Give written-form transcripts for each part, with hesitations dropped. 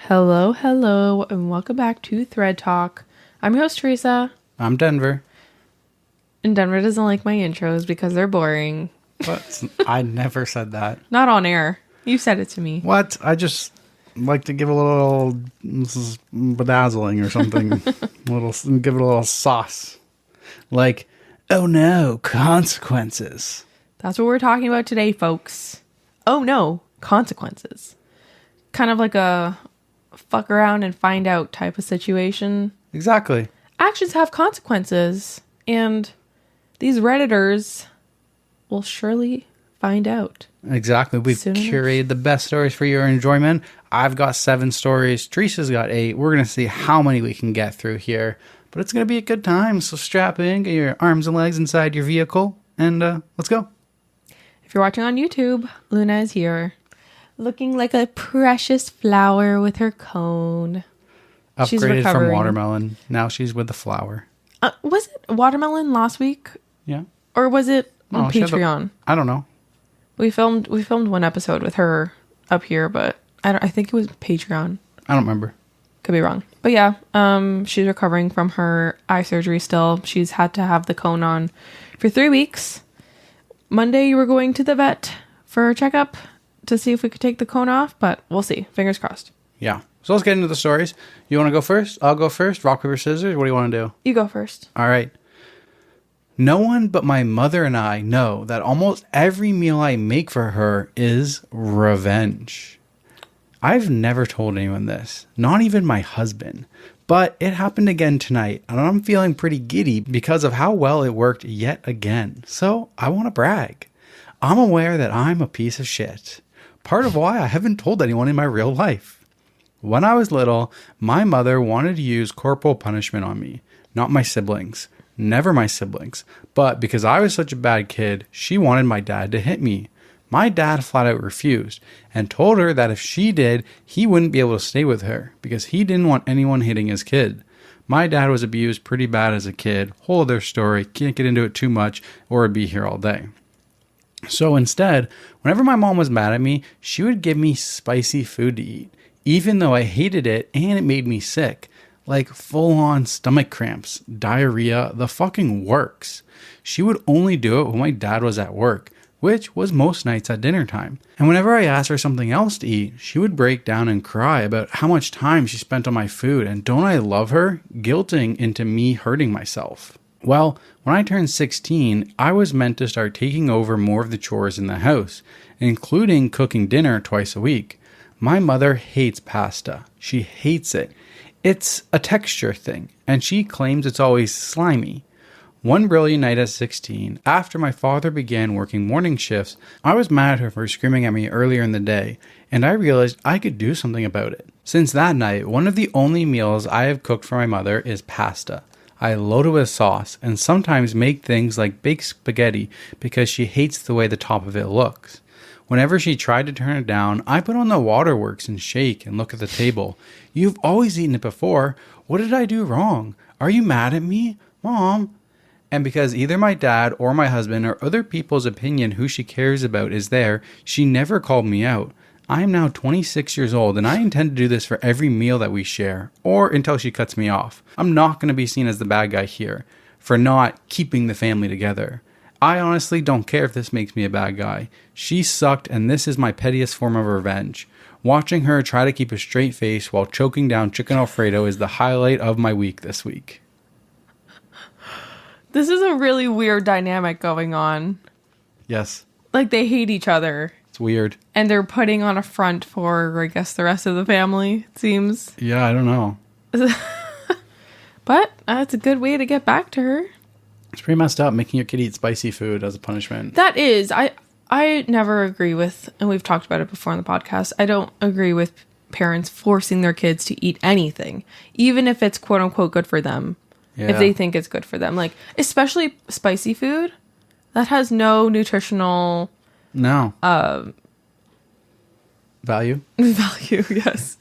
Hello, hello, and welcome back to ThreadTalk. I'm your host, Teresa. I'm Denver. And Denver doesn't like my intros because they're boring. What? I never said that. Not on air. You said it to me. What? I just like to give a little bedazzling or something. Give it a little sauce. Like, oh no, consequences. That's what we're talking about today, folks. Oh no, consequences. Kind of like a fuck around and find out type of situation. Exactly. Actions have consequences, and these Redditors will surely find out. Exactly. We've curated the best stories for your enjoyment. I've got 7 stories. Teresa's got 8. We're going to see how many we can get through here. But it's going to be a good time. So strap in, get your arms and legs inside your vehicle, and let's go. If you're watching on YouTube, Luna is here, looking like a precious flower with her cone. Upgraded from watermelon. Now she's with the flower. Was it watermelon last week? Yeah. Or was it on Patreon? I don't know. We filmed one episode with her up here, but I think it was Patreon. I don't remember. Could be wrong. But yeah, she's recovering from her eye surgery still. She's had to have the cone on for 3 weeks. Monday you were going to the vet for a checkup to see if we could take the cone off, but we'll see. Fingers crossed. Yeah. So let's get into the stories. You want to go first? I'll go first. Rock, paper, scissors. What do you want to do? You go first. All right. No one but my mother and I know that almost every meal I make for her is revenge. I've never told anyone this, not even my husband, but it happened again tonight, and I'm feeling pretty giddy because of how well it worked yet again. So I want to brag. I'm aware that I'm a piece of shit. Part of why I haven't told anyone in my real life. When I was little, my mother wanted to use corporal punishment on me, not my siblings. Never my siblings. But because I was such a bad kid, she wanted my dad to hit me. My dad flat out refused and told her that if she did, he wouldn't be able to stay with her because he didn't want anyone hitting his kid. My dad was abused pretty bad as a kid. Whole other story. Can't get into it too much or I'd be here all day. So instead, whenever my mom was mad at me, she would give me spicy food to eat, even though I hated it and it made me sick. Like full-on stomach cramps, diarrhea, the fucking works. She would only do it when my dad was at work, which was most nights at dinner time. And whenever I asked her something else to eat, she would break down and cry about how much time she spent on my food, and don't I love her? Guilting into me hurting myself. Well, when I turned 16, I was meant to start taking over more of the chores in the house, including cooking dinner twice a week. My mother hates pasta. She hates it. It's a texture thing, and she claims it's always slimy. One brilliant night at 16, after my father began working morning shifts, I was mad at her for screaming at me earlier in the day, and I realized I could do something about it. Since that night, one of the only meals I have cooked for my mother is pasta. I load it with sauce, and sometimes make things like baked spaghetti because she hates the way the top of it looks. Whenever she tried to turn it down, I put on the waterworks and shake and look at the table. You've always eaten it before. What did I do wrong? Are you mad at me? Mom? And because either my dad or my husband or other people's opinion who she cares about is there, she never called me out. I am now 26 years old and I intend to do this for every meal that we share, or until she cuts me off. I'm not going to be seen as the bad guy here for not keeping the family together. I honestly don't care if this makes me a bad guy. She sucked, and this is my pettiest form of revenge. Watching her try to keep a straight face while choking down chicken Alfredo is the highlight of my week this week. This is a really weird dynamic going on. Yes. Like, they hate each other. It's weird. And they're putting on a front for, I guess, the rest of the family, it seems. Yeah, I don't know. But it's a good way to get back to her. It's pretty messed up making your kid eat spicy food as a punishment. That is. I never agree with, and we've talked about it before on the podcast, I don't agree with parents forcing their kids to eat anything, even if it's quote unquote good for them. Yeah. If they think it's good for them. Like, especially spicy food, that has no nutritional... No. Value? Value, yes.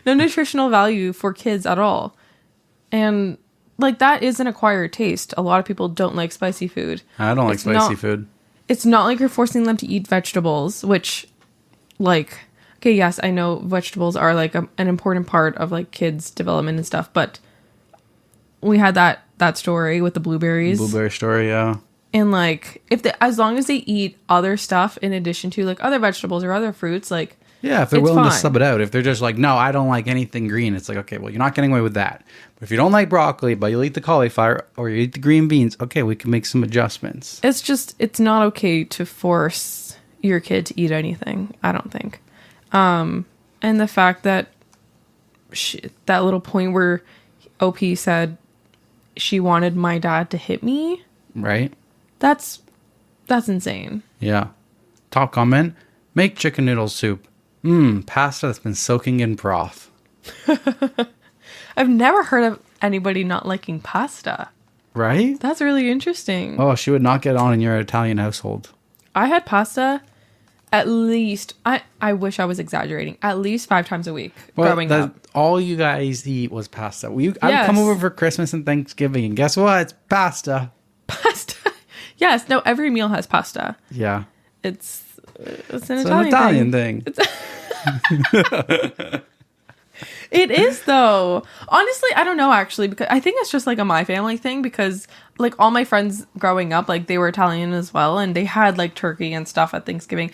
No nutritional value for kids at all. And... like, that is an acquired taste. A lot of people don't like spicy food. I don't like spicy food. It's not like you're forcing them to eat vegetables, which, like, okay, yes, I know vegetables are like an important part of like kids' development and stuff, but we had that story with the blueberries. Blueberry story, yeah. And like, as long as they eat other stuff in addition to like other vegetables or other fruits, like, yeah, if they're willing to sub it out. If they're just like, no, I don't like anything green, it's like, okay, well, you're not getting away with that. But if you don't like broccoli, but you'll eat the cauliflower or you eat the green beans, okay, we can make some adjustments. It's not okay to force your kid to eat anything, I don't think. And the fact that that little point where OP said she wanted my dad to hit me. Right. That's insane. Yeah. Top comment, make chicken noodle soup. Pasta that's been soaking in broth. I've never heard of anybody not liking pasta. Right? That's really interesting. Oh, she would not get on in your Italian household. I had pasta at least, I wish I was exaggerating, at least 5 times a week growing up. All you guys eat was pasta. I would come over for Christmas and Thanksgiving, and guess what? It's pasta. Pasta. Yes. No, every meal has pasta. Yeah. It's an Italian thing. It is, though. Honestly, I don't know, actually, because I think it's just like a my family thing, because like all my friends growing up, like they were Italian as well, and they had like turkey and stuff at Thanksgiving.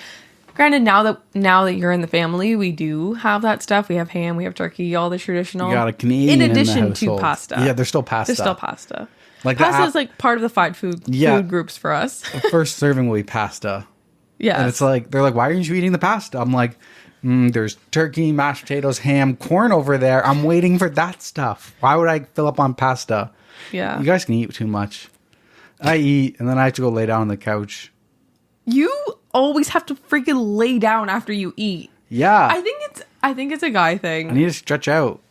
Granted, now that you're in the family, we do have that stuff. We have ham, we have turkey, all the traditional. You got a Canadian in addition in the to pasta. Yeah, there's still pasta. There's still pasta. Like pasta is like part of the fried food groups for us. The first serving will be pasta. Yeah. And it's like, they're like, why aren't you eating the pasta? I'm like, there's turkey, mashed potatoes, ham, corn over there. I'm waiting for that stuff. Why would I fill up on pasta? Yeah. You guys can eat too much. I eat, and then I have to go lay down on the couch. You always have to freaking lay down after you eat. Yeah. I think it's a guy thing. I need to stretch out.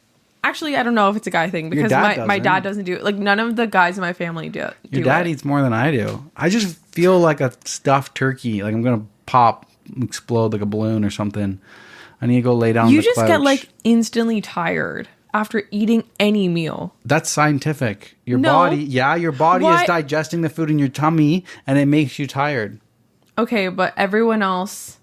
Actually, I don't know if it's a guy thing, because my dad doesn't do it. Like, none of the guys in my family do it. Your dad eats more than I do. I just feel like a stuffed turkey. Like I'm going to explode like a balloon or something. I need to go lay down on the couch. You just get like instantly tired after eating any meal. That's scientific. Your body is digesting the food in your tummy, and it makes you tired. Okay, but everyone else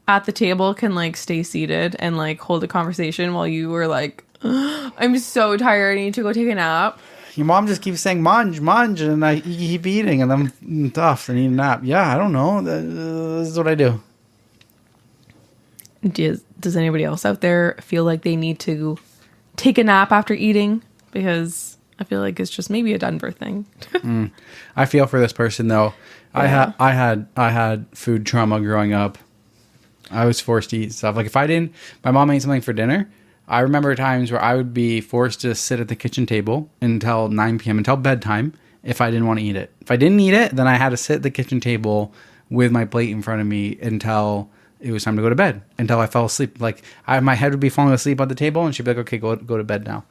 at the table can like stay seated and like hold a conversation while you were like, I'm so tired, I need to go take a nap. Your mom just keeps saying, munge, and I keep eating, and I'm tough, I need a nap. Yeah, I don't know. This is what I do. Does anybody else out there feel like they need to take a nap after eating? Because I feel like it's just maybe a Denver thing. I feel for this person, though. Yeah. I had food trauma growing up. I was forced to eat stuff. Like my mom made something for dinner. I remember times where I would be forced to sit at the kitchen table until 9 p.m., until bedtime, if I didn't want to eat it. If I didn't eat it, then I had to sit at the kitchen table with my plate in front of me until it was time to go to bed, until I fell asleep. Like my head would be falling asleep at the table, and she'd be like, okay, go to bed now.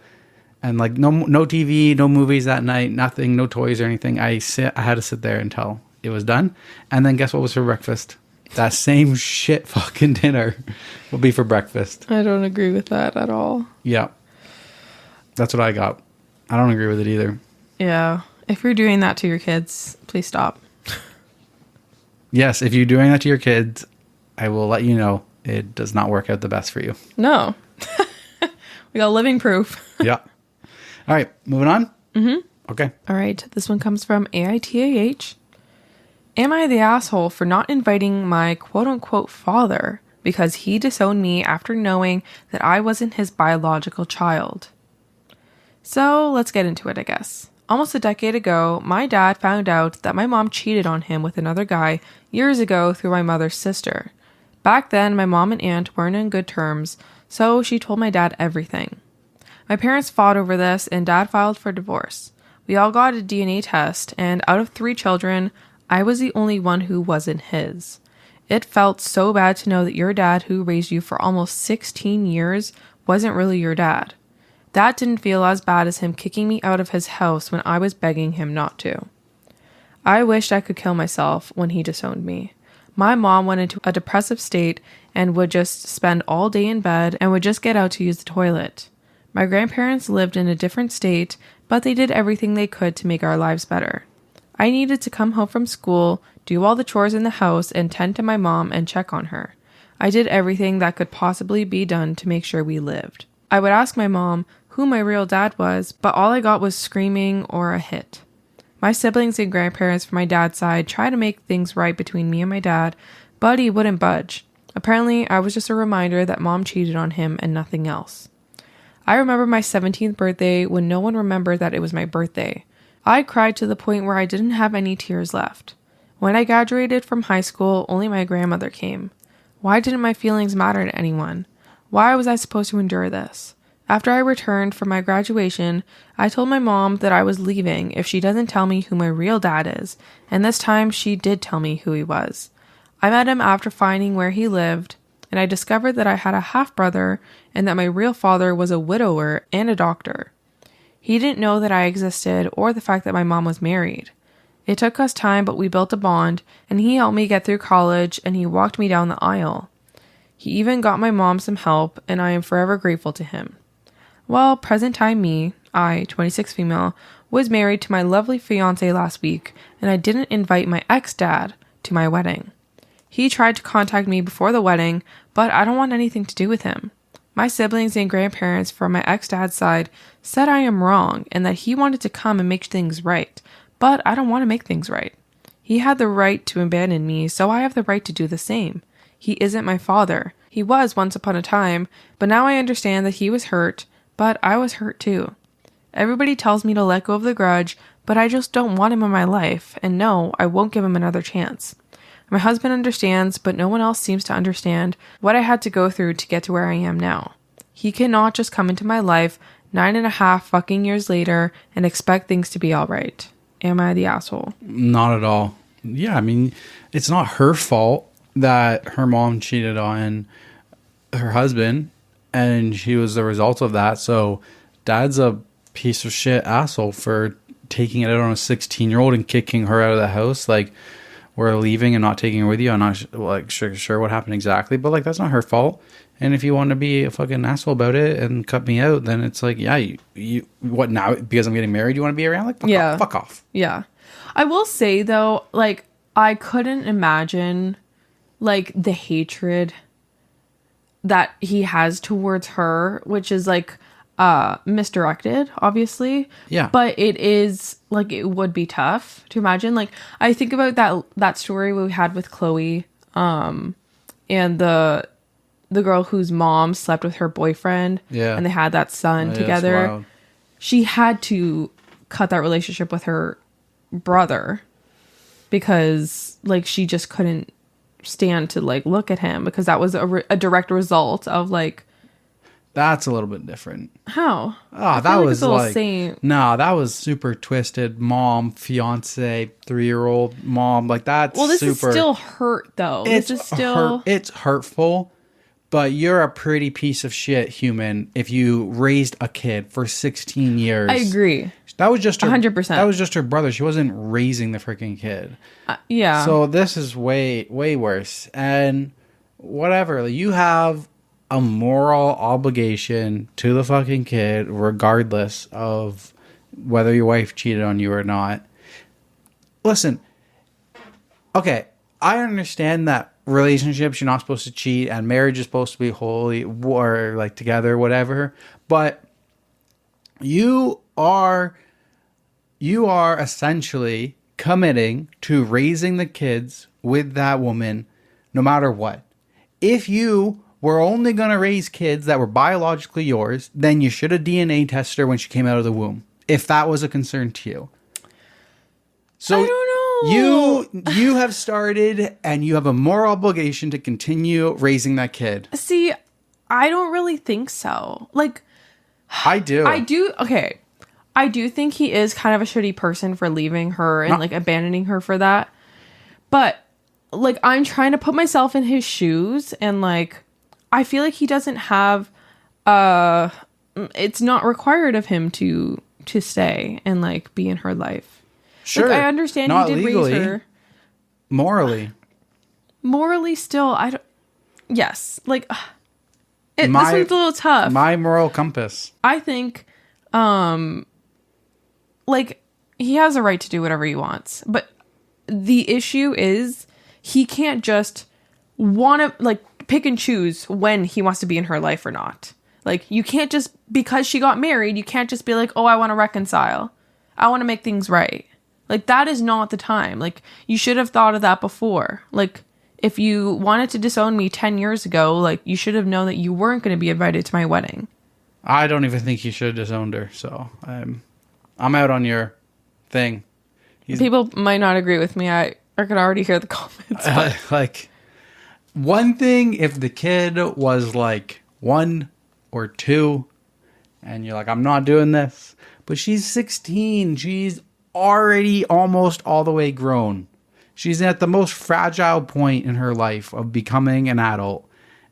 And like no TV, no movies that night, nothing, no toys or anything. I had to sit there until it was done. And then guess what was for breakfast? That same shit fucking dinner will be for breakfast. I don't agree with that at all. Yeah. That's what I got. I don't agree with it either. Yeah. If you're doing that to your kids, please stop. Yes, if you're doing that to your kids, I will let you know it does not work out the best for you. No. We got living proof. Yeah. All right. Moving on? Mm-hmm. Okay. All right. This one comes from AITAH. Am I the asshole for not inviting my quote-unquote father because he disowned me after knowing that I wasn't his biological child? So let's get into it, I guess. Almost a decade ago, my dad found out that my mom cheated on him with another guy years ago through my mother's sister. Back then, my mom and aunt weren't in good terms, so she told my dad everything. My parents fought over this, and Dad filed for divorce. We all got a DNA test, and out of 3 children, I was the only one who wasn't his. It felt so bad to know that your dad, who raised you for almost 16 years, wasn't really your dad. That didn't feel as bad as him kicking me out of his house when I was begging him not to. I wished I could kill myself when he disowned me. My mom went into a depressive state and would just spend all day in bed and would just get out to use the toilet. My grandparents lived in a different state, but they did everything they could to make our lives better. I needed to come home from school, do all the chores in the house, and tend to my mom and check on her. I did everything that could possibly be done to make sure we lived. I would ask my mom who my real dad was, but all I got was screaming or a hit. My siblings and grandparents from my dad's side tried to make things right between me and my dad, but he wouldn't budge. Apparently, I was just a reminder that mom cheated on him and nothing else. I remember my 17th birthday when no one remembered that it was my birthday. I cried to the point where I didn't have any tears left. When I graduated from high school, only my grandmother came. Why didn't my feelings matter to anyone? Why was I supposed to endure this? After I returned from my graduation, I told my mom that I was leaving if she doesn't tell me who my real dad is, and this time she did tell me who he was. I met him after finding where he lived, and I discovered that I had a half-brother and that my real father was a widower and a doctor. He didn't know that I existed or the fact that my mom was married. It took us time, but we built a bond, and he helped me get through college, and he walked me down the aisle. He even got my mom some help, and I am forever grateful to him. Well, present time me, I, 26 female, was married to my lovely fiancé last week, and I didn't invite my ex-dad to my wedding. He tried to contact me before the wedding, but I don't want anything to do with him. My siblings and grandparents from my ex-dad's side said I am wrong and that he wanted to come and make things right, but I don't want to make things right. He had the right to abandon me, so I have the right to do the same. He isn't my father. He was once upon a time, but now I understand that he was hurt, but I was hurt too. Everybody tells me to let go of the grudge, but I just don't want him in my life, and no, I won't give him another chance. My husband understands, but no one else seems to understand what I had to go through to get to where I am now. He cannot just come into my life 9.5 fucking years later and expect things to be all right. Am I the asshole? Not at all. Yeah, I mean, it's not her fault that her mom cheated on her husband, and she was the result of that. So dad's a piece of shit asshole for taking it out on a 16-year-old and kicking her out of the house. Like, we're leaving and not taking her with you. I'm not sure what happened exactly, but like, that's not her fault. And if you want to be a fucking asshole about it and cut me out, then it's like, yeah, you what now? Because I'm getting married, you want to be around? Like, fuck off. Yeah. I will say though, like, I couldn't imagine like the hatred that he has towards her, which is like misdirected, obviously. Yeah. But it is like, it would be tough to imagine. Like, I think about that story we had with Chloe, and the girl whose mom slept with her boyfriend. Yeah. And they had that son together. She had to cut that relationship with her brother because like she just couldn't stand to like look at him, because that was a direct result of like. That's a little bit different. How? Oh, that was like, no, that was super twisted. Mom, fiance, 3-year-old mom, like that's. Well, this super, is still hurt though. It's it's hurtful, but you're a pretty piece of shit human if you raised a kid for 16 years. I agree. That was just her, 100%. That was just her brother. She wasn't raising the freaking kid. Yeah. So this is way, way worse. And whatever, you have a moral obligation to the fucking kid, regardless of whether your wife cheated on you or not. Listen, okay, I understand that relationships, you're not supposed to cheat, and marriage is supposed to be holy or like together, whatever. But you are essentially committing to raising the kids with that woman no matter what. If you were only going to raise kids that were biologically yours, then you should have DNA tested her when she came out of the womb, if that was a concern to you. So I don't know. You have started, and you have a moral obligation to continue raising that kid. See, I don't really think so. Like, I do. Okay. I do think he is kind of a shitty person for leaving her and like abandoning her for that. But like, I'm trying to put myself in his shoes, and like, I feel like he doesn't have, it's not required of him to stay and like be in her life. Sure. Like, I understand he did legally, raise her. Morally still, yes. Like, this one's a little tough. My moral compass. I think, like, he has a right to do whatever he wants, but the issue is he can't just want to, like, pick and choose when he wants to be in her life or not. Like, you can't just, because she got married, you can't just be like, oh, I want to reconcile. I want to make things right. Like, that is not the time. Like, you should have thought of that before. Like, if you wanted to disown me 10 years ago, like, you should have known that you weren't going to be invited to my wedding. I don't even think you should have disowned her, so I'm out on your thing. People might not agree with me. I could already hear the comments. Like, one thing if the kid was like 1 or 2 and you're like, I'm not doing this, but she's 16. She's already almost all the way grown. She's at the most fragile point in her life of becoming an adult,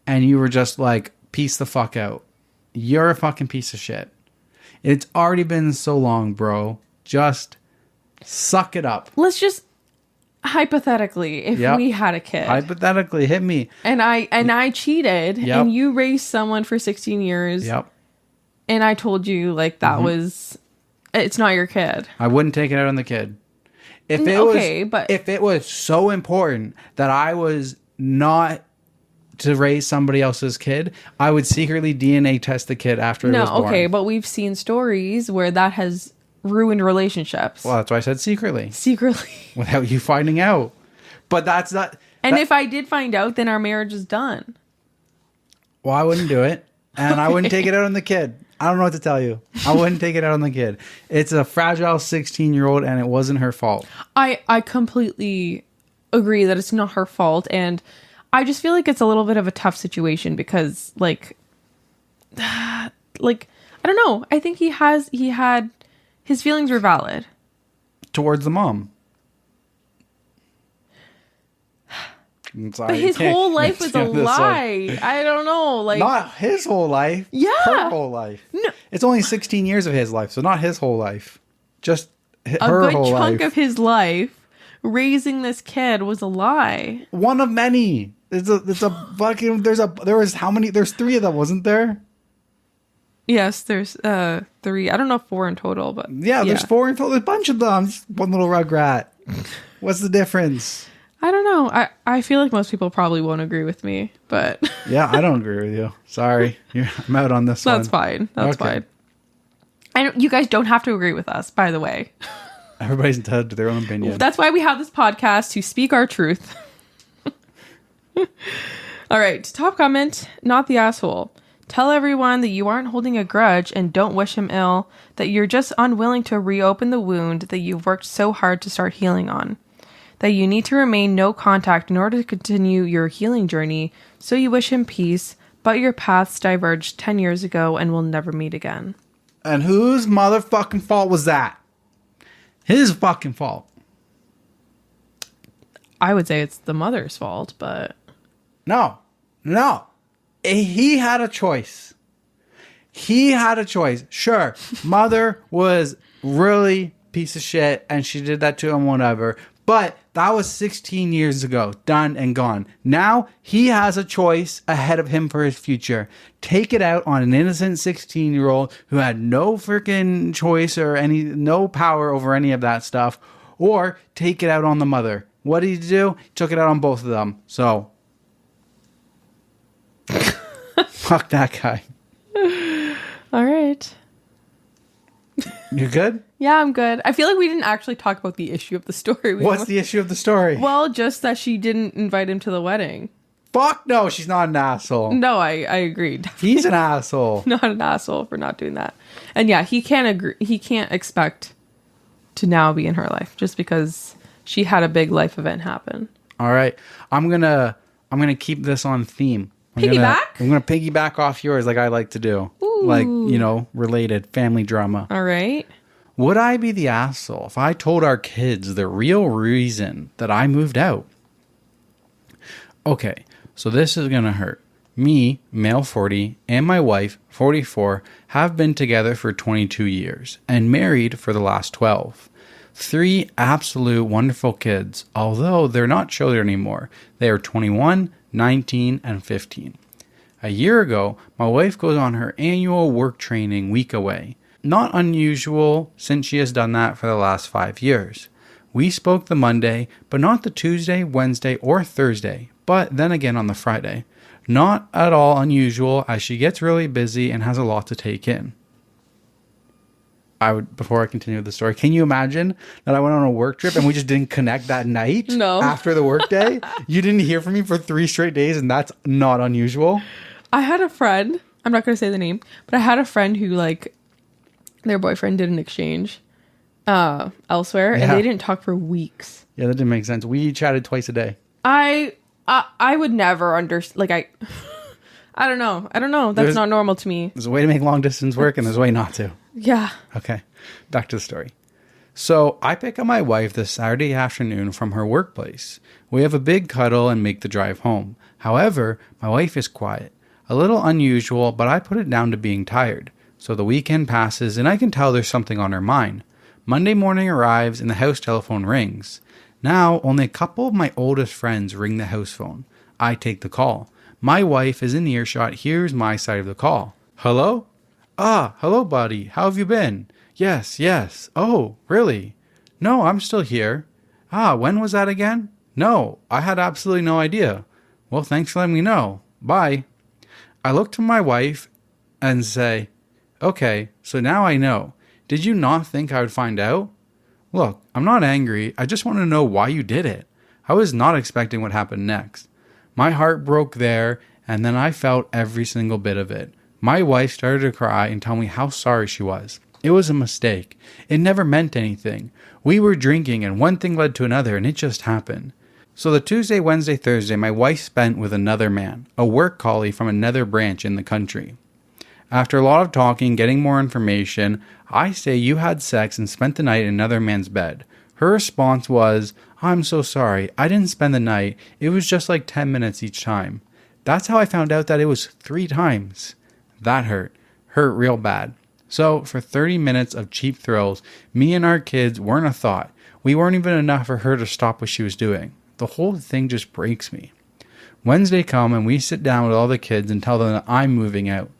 and you were just like, peace the fuck out. You're a fucking piece of shit. It's already been so long, bro. Just suck it up. Let's just hypothetically, if we had a kid, hypothetically, hit me, and I cheated, and you raised someone for 16 years, and I told you like that was, it's not your kid. I wouldn't take it out on the kid. If it was so important that I was not to raise somebody else's kid, I would secretly DNA test the kid after it was born. Okay, but we've seen stories where that has ruined relationships. Well, that's why I said secretly. Secretly. Without you finding out. But that's not... And if I did find out, then our marriage is done. Well, I wouldn't do it. And I wouldn't take it out on the kid. I don't know what to tell you. I wouldn't take it out on the kid. It's a fragile 16-year-old, and it wasn't her fault. I completely agree that it's not her fault, and I just feel like it's a little bit of a tough situation because, like, I don't know. I think his feelings were valid. Towards the mom. But his whole life was a lie. I don't know. Like, not his whole life. Yeah. Her whole life. No. It's only 16 years of his life, so not his whole life. Just her whole life. A good chunk of his life raising this kid was a lie. One of many. It's a fucking, there was how many? There's 3 of them, wasn't there? Yes, there's 3. I don't know if 4 in total, but yeah, there's 4 in total. There's a bunch of them. Just one little rugrat. What's the difference? I don't know. I feel like most people probably won't agree with me, but yeah, I don't agree with you. Sorry, I'm out on this one. That's fine. That's fine. You guys don't have to agree with us, by the way. Everybody's entitled to their own opinion. That's why we have this podcast, to speak our truth. All right, top comment, not the asshole. Tell everyone that you aren't holding a grudge and don't wish him ill, that you're just unwilling to reopen the wound that you've worked so hard to start healing on. That you need to remain no contact in order to continue your healing journey, so you wish him peace, but your paths diverged 10 years ago and will never meet again. And whose motherfucking fault was that? His fucking fault. I would say it's the mother's fault, but... No. He had a choice. Sure, mother was really piece of shit and she did that to him, whatever. But that was 16 years ago. Done and gone. Now he has a choice ahead of him for his future. Take it out on an innocent 16-year-old who had no freaking choice or no power over any of that stuff. Or take it out on the mother. What did he do? He took it out on both of them. So... fuck that guy. All right. You good? Yeah, I'm good. I feel like we didn't actually talk about the issue of the story. What's the issue of the story? Well, just that she didn't invite him to the wedding. Fuck no, she's not an asshole. No, I agreed. He's an asshole. Not an asshole for not doing that. And yeah, he can't expect to now be in her life just because she had a big life event happen. All right. I'm gonna keep this on theme. I'm gonna piggyback off yours like I like to do. Ooh. Like, related family drama. All right. Would I be the asshole if I told our kids the real reason that I moved out? Okay, so this is gonna hurt. Me, male 40, and my wife, 44, have been together for 22 years and married for the last 12. 3 absolute wonderful kids, although they're not children anymore. They are 21, 19, and 15. A year ago, my wife goes on her annual work training week away. Not unusual since she has done that for the last 5 years. We spoke the Monday, but not the Tuesday, Wednesday, or Thursday, but then again on the Friday. Not at all unusual, as she gets really busy and has a lot to take in. Before I continue the story, can you imagine that I went on a work trip and we just didn't connect that night? No. After the work day? You didn't hear from me for 3 straight days, and that's not unusual? I had a friend, I'm not going to say the name, but I had a friend who, like, their boyfriend did an exchange elsewhere, and they didn't talk for weeks. Yeah, that didn't make sense. We chatted twice a day. I would never understand, like, I don't know. That's not normal to me. There's a way to make long distance work, and there's a way not to. Yeah. Okay, back to the story. So I pick up my wife this Saturday afternoon from her workplace. We have a big cuddle and make the drive home. However, my wife is quiet. A little unusual, but I put it down to being tired. So the weekend passes, and I can tell there's something on her mind. Monday morning arrives, and the house telephone rings. Now, only a couple of my oldest friends ring the house phone. I take the call. My wife is in earshot, hears my side of the call. Hello? Ah, hello, buddy. How have you been? Yes. Oh, really? No, I'm still here. Ah, when was that again? No, I had absolutely no idea. Well, thanks for letting me know. Bye. I look to my wife and say, okay, so now I know. Did you not think I would find out? Look, I'm not angry. I just want to know why you did it. I was not expecting what happened next. My heart broke there, and then I felt every single bit of it. My wife started to cry and tell me how sorry she was. It was a mistake. It never meant anything. We were drinking, and one thing led to another, and it just happened. So the Tuesday, Wednesday, Thursday, my wife spent with another man, a work colleague from another branch in the country. After a lot of talking, getting more information, I say you had sex and spent the night in another man's bed. Her response was, I'm so sorry. I didn't spend the night. It was just like 10 minutes each time. That's how I found out that it was 3 times. That hurt real bad. So for 30 minutes of cheap thrills, me and our kids weren't a thought. We weren't even enough for her to stop what she was doing. The whole thing just breaks me. Wednesday come and we sit down with all the kids and tell them that I'm moving out.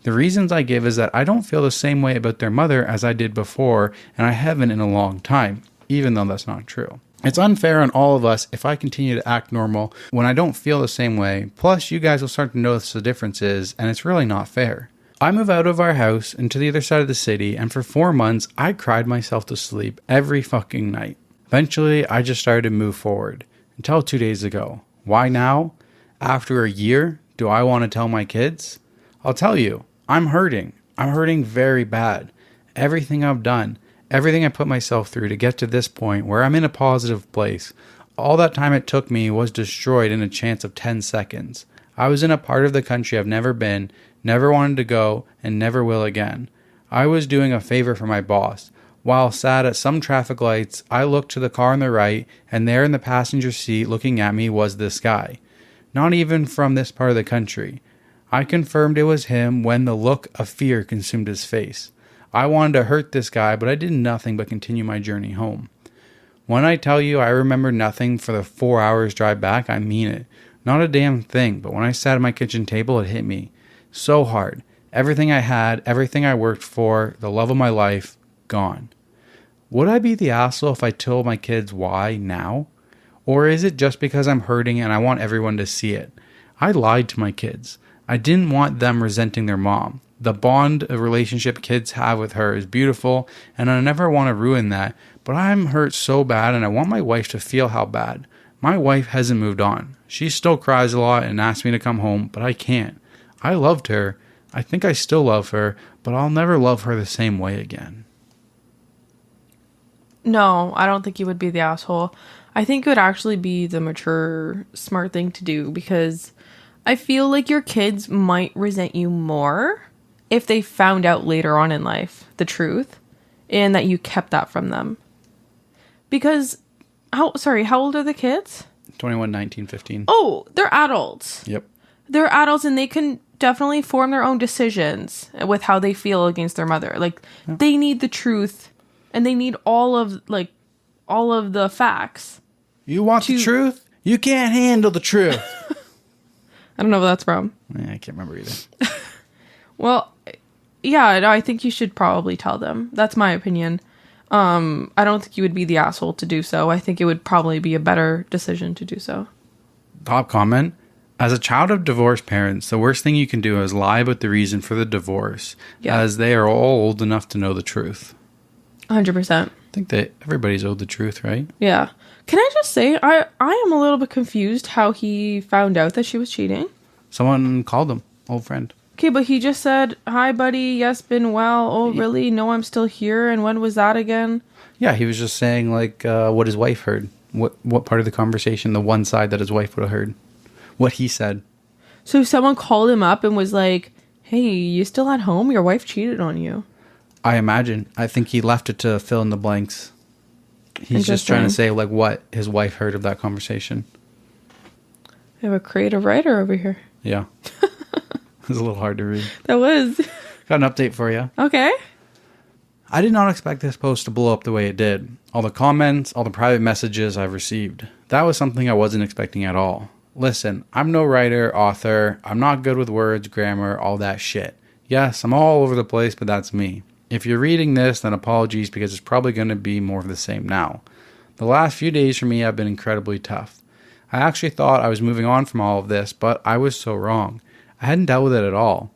The reasons I give is that I don't feel the same way about their mother as I did before, and I haven't in a long time, even though that's not true. It's unfair on all of us if I continue to act normal when I don't feel the same way. Plus, you guys will start to notice the differences, and it's really not fair. I move out of our house into the other side of the city, and for 4 months, I cried myself to sleep every fucking night. Eventually, I just started to move forward. Until 2 days ago. Why now? After a year, do I want to tell my kids? I'll tell you, I'm hurting. I'm hurting very bad. Everything I've done, everything I put myself through to get to this point where I'm in a positive place, all that time it took me was destroyed in a chance of 10 seconds. I was in a part of the country I've never been, never wanted to go, and never will again. I was doing a favor for my boss. While sat at some traffic lights, I looked to the car on the right, and there in the passenger seat looking at me was this guy. Not even from this part of the country. I confirmed it was him when the look of fear consumed his face. I wanted to hurt this guy, but I did nothing but continue my journey home. When I tell you I remember nothing for the 4 hours drive back, I mean it. Not a damn thing, but when I sat at my kitchen table, it hit me. So hard. Everything I had, everything I worked for, the love of my life, gone. Would I be the asshole if I told my kids why now? Or is it just because I'm hurting and I want everyone to see it? I lied to my kids. I didn't want them resenting their mom. The bond of relationship kids have with her is beautiful, and I never want to ruin that, but I'm hurt so bad and I want my wife to feel how bad. My wife hasn't moved on. She still cries a lot and asks me to come home, but I can't. I loved her. I think I still love her, but I'll never love her the same way again. No, I don't think you would be the asshole. I think it would actually be the mature, smart thing to do, because I feel like your kids might resent you more if they found out later on in life the truth and that you kept that from them. Because, how old are the kids? 21, 19, 15. Oh, they're adults. Yep. They're adults and they can definitely form their own decisions with how they feel against their mother. Like, They need the truth and they need all of the facts. You want the truth? You can't handle the truth. I don't know where that's from. Yeah, I can't remember either. Well, yeah, no, I think you should probably tell them. That's my opinion. I don't think you would be the asshole to do so. I think it would probably be a better decision to do so. Top comment. As a child of divorced parents, the worst thing you can do is lie about the reason for the divorce, as they are all old enough to know the truth. 100%. I think that everybody's owed the truth, right? Yeah. Can I just say, I am a little bit confused how he found out that she was cheating. Someone called him, old friend. Okay, but he just said, "Hi, buddy. Yes, been well. Oh, really? No, I'm still here." And when was that again? Yeah, he was just saying, like, what his wife heard. What part of the conversation, the one side that his wife would have heard. What he said. So someone called him up and was like, "Hey, you still at home? Your wife cheated on you." I imagine. I think he left it to fill in the blanks. He's just trying to say, like, what his wife heard of that conversation. We have a creative writer over here. Yeah. It was a little hard to read. That was. Got an update for you. Okay. I did not expect this post to blow up the way it did. All the comments, all the private messages I've received. That was something I wasn't expecting at all. Listen, I'm no writer, author. I'm not good with words, grammar, all that shit. Yes, I'm all over the place, but that's me. If you're reading this, then apologies, because it's probably going to be more of the same now. The last few days for me have been incredibly tough. I actually thought I was moving on from all of this, but I was so wrong. I hadn't dealt with it at all.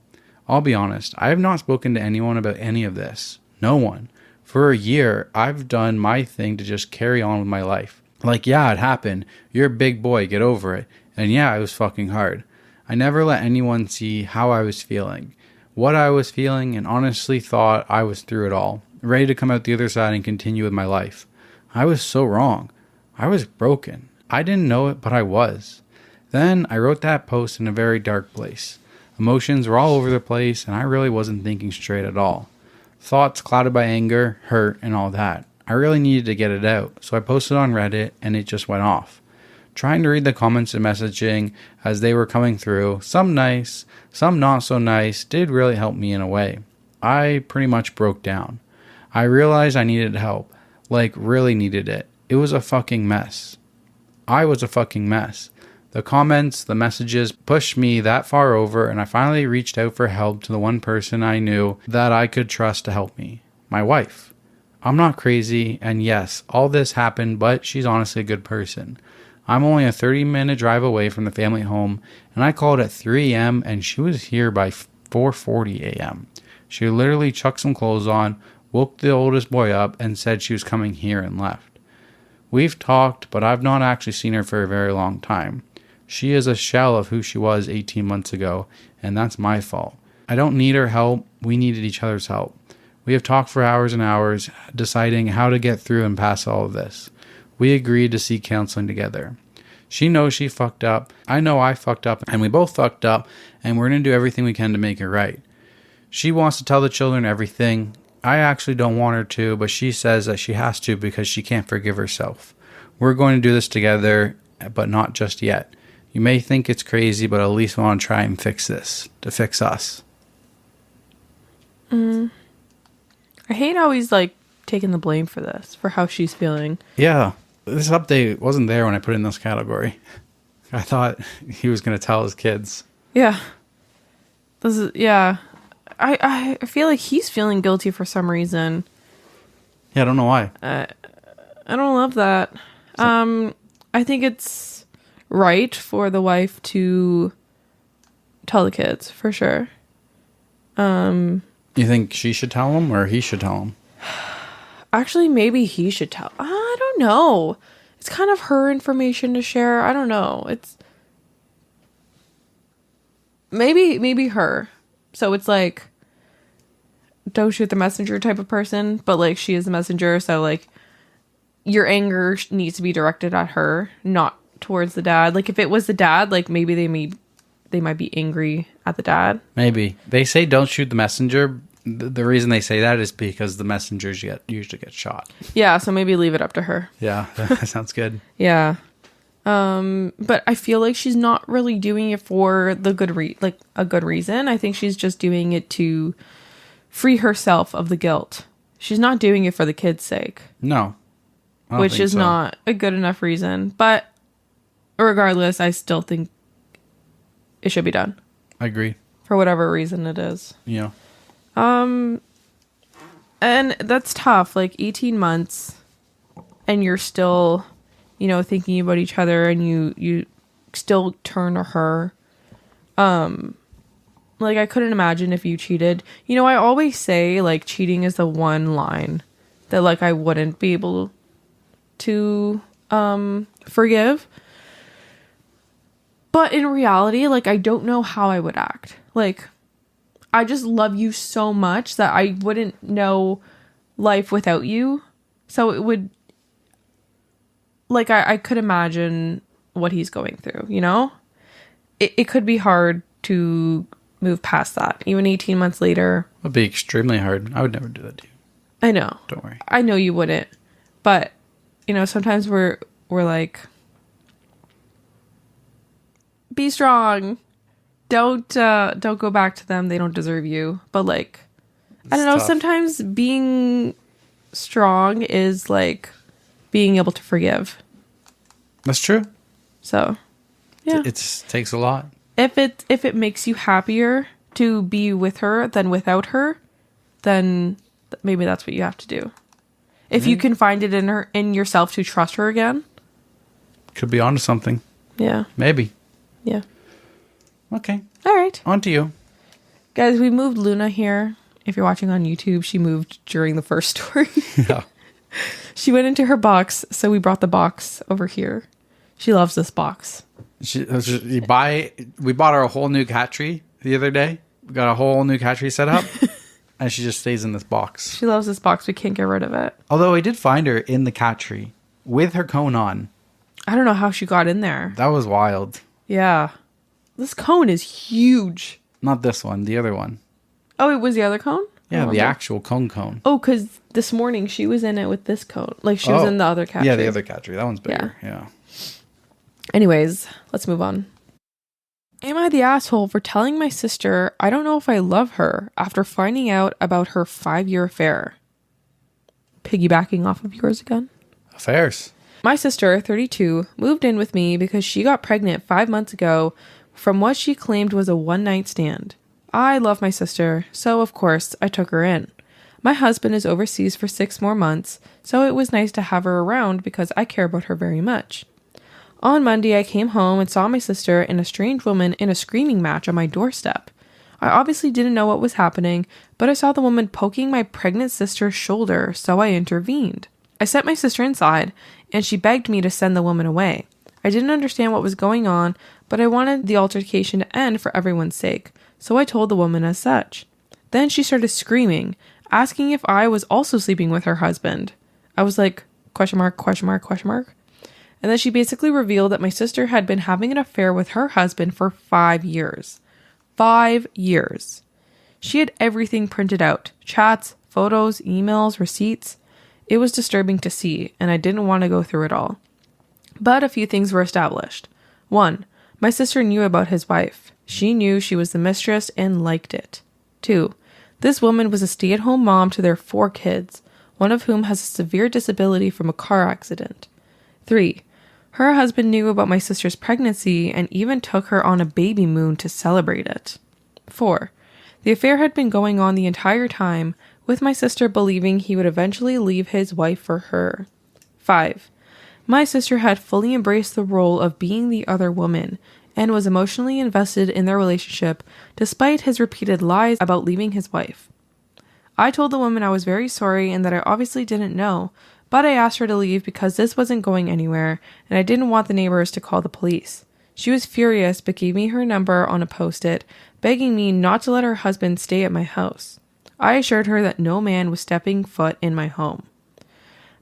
I'll be honest, I have not spoken to anyone about any of this. No one. For a year, I've done my thing to just carry on with my life. Like, yeah, it happened. You're a big boy, get over it. And yeah, it was fucking hard. I never let anyone see how I was feeling, what I was feeling, and honestly thought I was through it all, ready to come out the other side and continue with my life. I was so wrong. I was broken. I didn't know it, but I was. Then I wrote that post in a very dark place. Emotions were all over the place, and I really wasn't thinking straight at all. Thoughts clouded by anger, hurt, and all that. I really needed to get it out, so I posted on Reddit, and it just went off. Trying to read the comments and messaging as they were coming through, some nice, some not so nice, did really help me in a way. I pretty much broke down. I realized I needed help, like really needed it. It was a fucking mess. I was a fucking mess. The comments, the messages pushed me that far over, and I finally reached out for help to the one person I knew that I could trust to help me. My wife. I'm not crazy, and yes, all this happened, but she's honestly a good person. I'm only a 30-minute drive away from the family home, and I called at 3 a.m., and she was here by 4:40 a.m. She literally chucked some clothes on, woke the oldest boy up, and said she was coming here and left. We've talked, but I've not actually seen her for a very long time. She is a shell of who she was 18 months ago, and that's my fault. I don't need her help. We needed each other's help. We have talked for hours and hours, deciding how to get through and past all of this. We agreed to seek counseling together. She knows she fucked up. I know I fucked up, and we both fucked up, and we're going to do everything we can to make it right. She wants to tell the children everything. I actually don't want her to, but she says that she has to because she can't forgive herself. We're going to do this together, but not just yet. You may think it's crazy, but at least we want to try and fix this, to fix us. I hate how he's like taking the blame for this, for how she's feeling. Yeah, this update wasn't there when I put it in this category. I thought he was going to tell his kids. Yeah. This is, yeah. I feel like he's feeling guilty for some reason. Yeah, I don't know why. I don't love that. I think it's right for the wife to tell the kids, for sure. You think she should tell him or he should tell him? Actually, maybe he should tell. I don't know. It's kind of her information to share. I don't know. It's maybe her. So it's like, don't shoot the messenger type of person, but like she is the messenger. So like your anger needs to be directed at her, not towards the dad. Like if it was the dad, like maybe they might be angry at the dad. Maybe. They say don't shoot the messenger. The reason they say that is because the messengers usually get shot. Yeah, so maybe leave it up to her. Yeah, that sounds good. Yeah. But I feel like she's not really doing it for the a good reason. I think she's just doing it to free herself of the guilt. She's not doing it for the kids' sake. No. Which is not a good enough reason. But regardless, I still think it should be done. I agree. For whatever reason it is. Yeah. And that's tough. Like 18 months and you're still, thinking about each other and you still turn to her. Like, I couldn't imagine if you cheated. You know, I always say, like, cheating is the one line that, like, I wouldn't be able to forgive. But in reality, like, I don't know how I would act. Like, I just love you so much that I wouldn't know life without you. So it would, like, I could imagine what he's going through, you know? It could be hard to move past that. Even 18 months later. It would be extremely hard. I would never do that to you. I know. Don't worry. I know you wouldn't. But, you know, sometimes we're like, be strong. Don't go back to them. They don't deserve you. But, like, I don't know. Tough. Sometimes being strong is like being able to forgive. That's true. So, yeah. It takes a lot. If it makes you happier to be with her than without her, then maybe that's what you have to do. If you can find it in yourself to trust her again. Could be onto something. Yeah. Maybe. Yeah. Okay. All right. On to you. Guys, we moved Luna here. If you're watching on YouTube, she moved during the first story. Yeah. She went into her box, so we brought the box over here. She loves this box. We bought her a whole new cat tree the other day. We got a whole new cat tree set up. And she just stays in this box. She loves this box. We can't get rid of it. Although I did find her in the cat tree with her cone on. I don't know how she got in there. That was wild. Yeah. This cone is huge. Not this one, the other one. Oh, it was the other cone? Yeah, the actual cone. Oh, because this morning she was in it with this cone. Like, she was in the other cat tree. Yeah, the other cat tree. That one's bigger. Yeah. Anyways, let's move on. Am I the asshole for telling my sister I don't know if I love her after finding out about her 5-year affair? Piggybacking off of yours again. Affairs. My sister, 32, moved in with me because she got pregnant 5 months ago from what she claimed was a one-night stand. I love my sister, so of course I took her in. My husband is overseas for 6 more months, so it was nice to have her around because I care about her very much. On Monday, I came home and saw my sister and a strange woman in a screaming match on my doorstep. I obviously didn't know what was happening, but I saw the woman poking my pregnant sister's shoulder, so I intervened. I sent my sister inside, and she begged me to send the woman away. I didn't understand what was going on, but I wanted the altercation to end for everyone's sake, so I told the woman as such. Then she started screaming, asking if I was also sleeping with her husband. I was like, question mark, question mark, question mark. And then she basically revealed that my sister had been having an affair with her husband for 5 years. 5 years. She had everything printed out. Chats, photos, emails, receipts. It was disturbing to see, and I didn't want to go through it all. But a few things were established. 1. My sister knew about his wife. She knew she was the mistress and liked it. 2. This woman was a stay-at-home mom to their 4 kids, one of whom has a severe disability from a car accident. 3. Her husband knew about my sister's pregnancy and even took her on a baby moon to celebrate it. 4. The affair had been going on the entire time, with my sister believing he would eventually leave his wife for her. 5. My sister had fully embraced the role of being the other woman, and was emotionally invested in their relationship despite his repeated lies about leaving his wife. I told the woman I was very sorry and that I obviously didn't know, but I asked her to leave because this wasn't going anywhere, and I didn't want the neighbors to call the police. She was furious, but gave me her number on a post-it, begging me not to let her husband stay at my house. I assured her that no man was stepping foot in my home.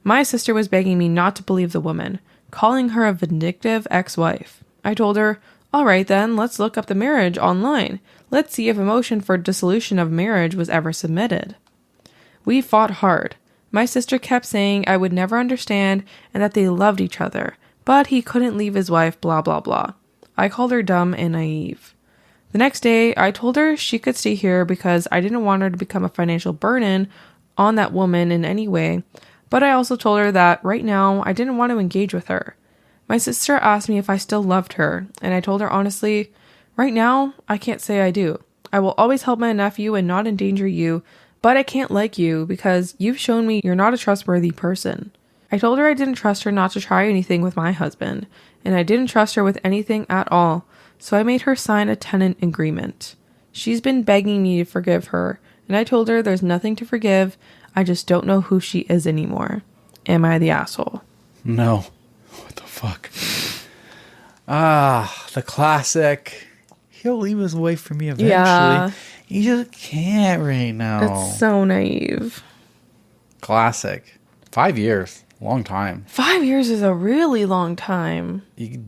My sister was begging me not to believe the woman, calling her a vindictive ex-wife. I told her, all right then, let's look up the marriage online. Let's see if a motion for dissolution of marriage was ever submitted. We fought hard. My sister kept saying I would never understand and that they loved each other, but he couldn't leave his wife, blah blah blah. I called her dumb and naive. The next day, I told her she could stay here because I didn't want her to become a financial burden on that woman in any way, but I also told her that right now I didn't want to engage with her. My sister asked me if I still loved her, and I told her honestly, right now, I can't say I do. I will always help my nephew and not endanger you, but I can't like you because you've shown me you're not a trustworthy person. I told her I didn't trust her not to try anything with my husband, and I didn't trust her with anything at all, so I made her sign a tenant agreement. She's been begging me to forgive her, and I told her there's nothing to forgive. I just don't know who she is anymore. Am I the asshole? No. What the fuck? The classic. He'll leave his wife for me eventually. Yeah. He just can't right now. That's so naive. Classic. 5 years. Long time. 5 years is a really long time. You